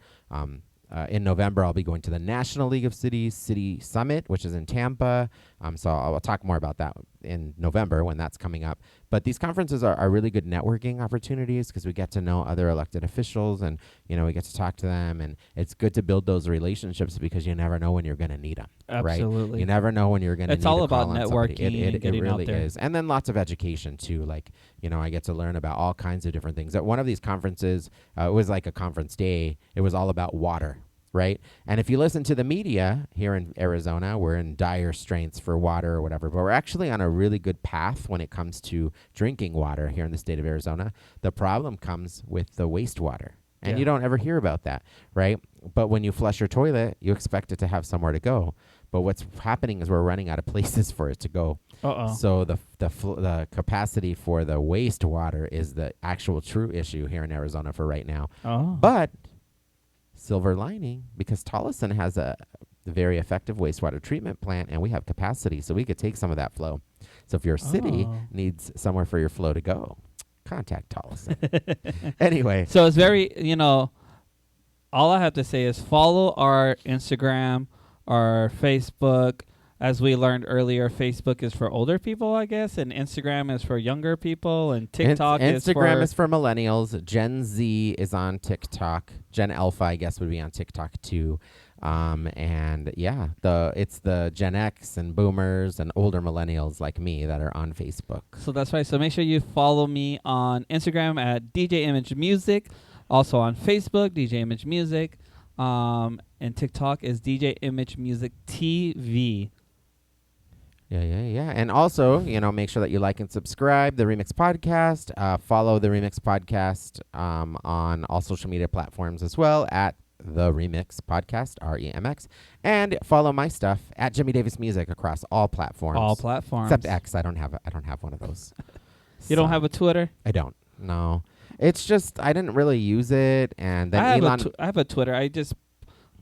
In November, I'll be going to the National League of Cities City Summit, which is in Tampa. So I'll talk more about that in November when that's coming up. But these conferences are really good networking opportunities because we get to know other elected officials and, we get to talk to them. And it's good to build those relationships because you never know when you're going to need them. Absolutely. Right? You never know when you're going to need It's all to about call on somebody. networking and It getting out really there. is. And then lots of education, too. Like, I get to learn about all kinds of different things. At one of these conferences, it was like a conference day. It was all about water. Right. And if you listen to the media here in Arizona, we're in dire straits for water or whatever, but we're actually on a really good path when it comes to drinking water here in the state of Arizona. The problem comes with the wastewater. And you don't ever hear about that. Right. But when you flush your toilet, you expect it to have somewhere to go. But what's happening is we're running out of places for it to go. So the capacity for the wastewater is the actual true issue here in Arizona for right now. But silver lining, because Tolleson has a very effective wastewater treatment plant and we have capacity, so we could take some of that flow. So if your city needs somewhere for your flow to go, contact Tolleson. Anyway. So it's very, all I have to say is follow our Instagram, our Facebook. As we learned earlier, Facebook is for older people, I guess, and Instagram is for younger people, and TikTok Instagram is for millennials. Gen Z is on TikTok. Gen Alpha, I guess, would be on TikTok too. And yeah, it's the Gen X and Boomers and older millennials like me that are on Facebook. So that's right. So make sure you follow me on Instagram at DJ Image Music, also on Facebook, DJ Image Music, and TikTok is DJ Image Music TV. Yeah. And also, make sure that you like and subscribe the ReMx Podcast. Follow the ReMx Podcast on all social media platforms as well at the ReMx Podcast, ReMx. And follow my stuff at Jimmy Davis Music across all platforms. All platforms. Except X. I don't have one of those. You don't have a Twitter? I don't. No. It's just I didn't really use it, and then I have, Elon. I have a Twitter.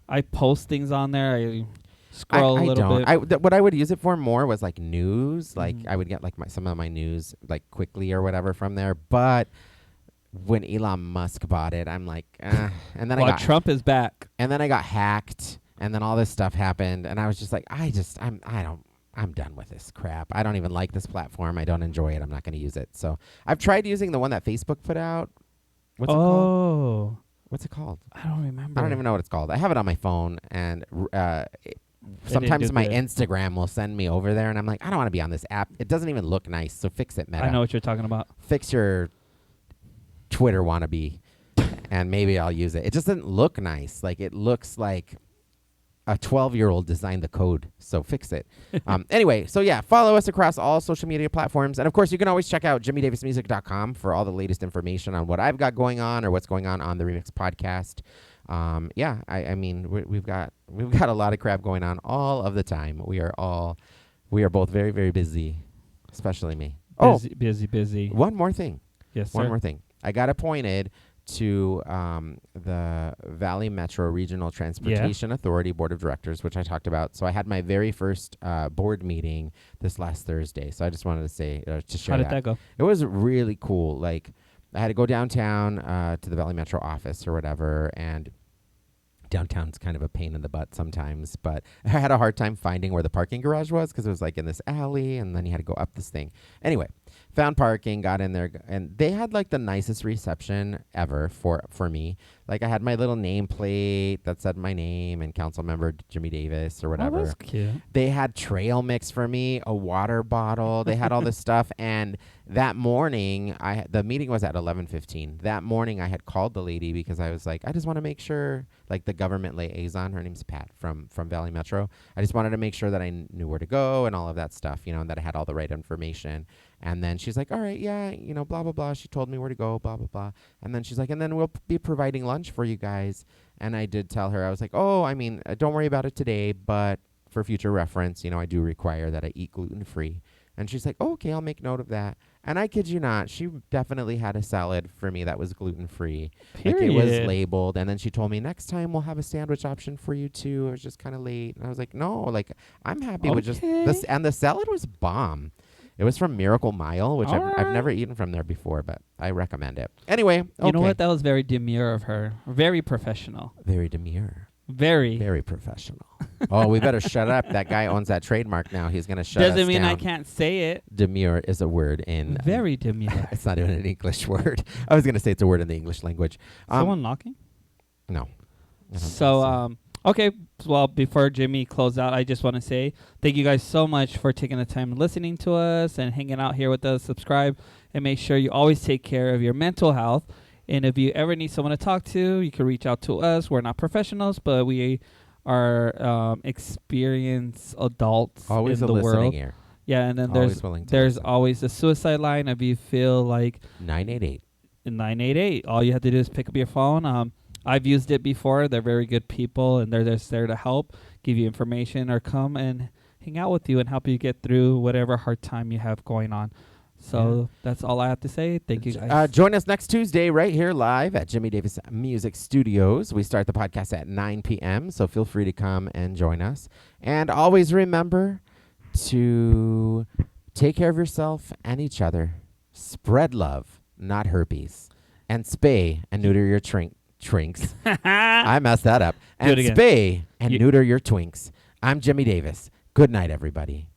I post things on there. I scroll I a little don't. bit. What I would use it for more was like news. Like Mhm. I would get like some of my news like quickly or whatever from there. But when Elon Musk bought it, I'm like, and then Well, Trump is back. and then I got hacked, and then all this stuff happened, and I was just like, I'm done with this crap. I don't even like this platform. I don't enjoy it. I'm not going to use it. So I've tried using the one that Facebook put out. What's it called? Oh, What's it called? I don't remember. I don't even know what it's called. I have it on my phone, and didn't sometimes do my good. Instagram will send me over there, and I'm like, I don't want to be on this app. It doesn't even look nice. So fix it, Meta. I know what you're talking about. Fix your Twitter wannabe, and maybe I'll use it. It just doesn't look nice. Like it looks like a 12-year-old designed the code. So fix it. Anyway, so yeah, follow us across all social media platforms, and of course, you can always check out jimmydavismusic.com for all the latest information on what I've got going on or what's going on the ReMx Podcast. Yeah, I mean, we've got a lot of crap going on all of the time. We are both very, very busy, especially me. Busy. One more thing. Yes, sir. One more thing. I got appointed to the Valley Metro Regional Transportation Authority Board of Directors, which I talked about. So I had my very first board meeting this last Thursday. So I just wanted to say to share How did that go? It was really cool. Like I had to go downtown to the Valley Metro office or whatever, and downtown's kind of a pain in the butt sometimes, but I had a hard time finding where the parking garage was because it was like in this alley, and then you had to go up this thing. Anyway, found parking, got in there, and they had like the nicest reception ever for me. Like I had my little nameplate that said my name and council member Jimmy Davis or whatever. Oh, that's cute. They had trail mix for me, a water bottle. They had all this stuff. And that morning, the meeting was at 11:15. That morning, I had called the lady because I was like, I just want to make sure, like the government liaison, her name's Pat from Valley Metro. I just wanted to make sure that I knew where to go and all of that stuff, and that I had all the right information. And then she's like, all right, yeah, blah, blah, blah. She told me where to go, blah, blah, blah. And then she's like, and then we'll be providing lunch for you guys. And I did tell her, I was like, oh, I mean, don't worry about it today, but for future reference, I do require that I eat gluten-free. And she's like, oh, okay, I'll make note of that. And I kid you not, she definitely had a salad for me that was gluten-free. Like it was labeled. And then she told me, next time we'll have a sandwich option for you too. It was just kind of late. And I was like, no, like I'm happy with just this. And the salad was bomb. It was from Miracle Mile, which I've never eaten from there before, but I recommend it. Anyway, okay. You know what? That was very demure of her. Very professional. Very demure. Very. Very professional. Oh, we better shut up. That guy owns that trademark now. He's going to shut us Doesn't mean down. I can't say it. Demure is a word in... Very demure. It's not even an English word. I was going to say it's a word in the English language. Someone knocking? No. I don't So, think okay. Well, before Jimmy close out, I just want to say thank you guys so much for taking the time and listening to us and hanging out here with us. Subscribe and make sure you always take care of your mental health. And if you ever need someone to talk to, you can reach out to us. We're not professionals, but we are experienced adults always in a the listening world. ear. Yeah, and then Always willing to there's listen. always a suicide line if you feel like 988. 988. All you have to do is pick up your phone. I've used it before. They're very good people, and they're just there to help, give you information, or come and hang out with you and help you get through whatever hard time you have going on. So that's all I have to say. Thank you, guys. Join us next Tuesday right here live at Jimmy Davis Music Studios. We start the podcast at 9 p.m., so feel free to come and join us. And always remember to take care of yourself and each other. Spread love, not herpes. And spay and neuter your trinks. I messed that up. Do it And again. spay and neuter your twinks. I'm Jimmy Davis. Good night, everybody.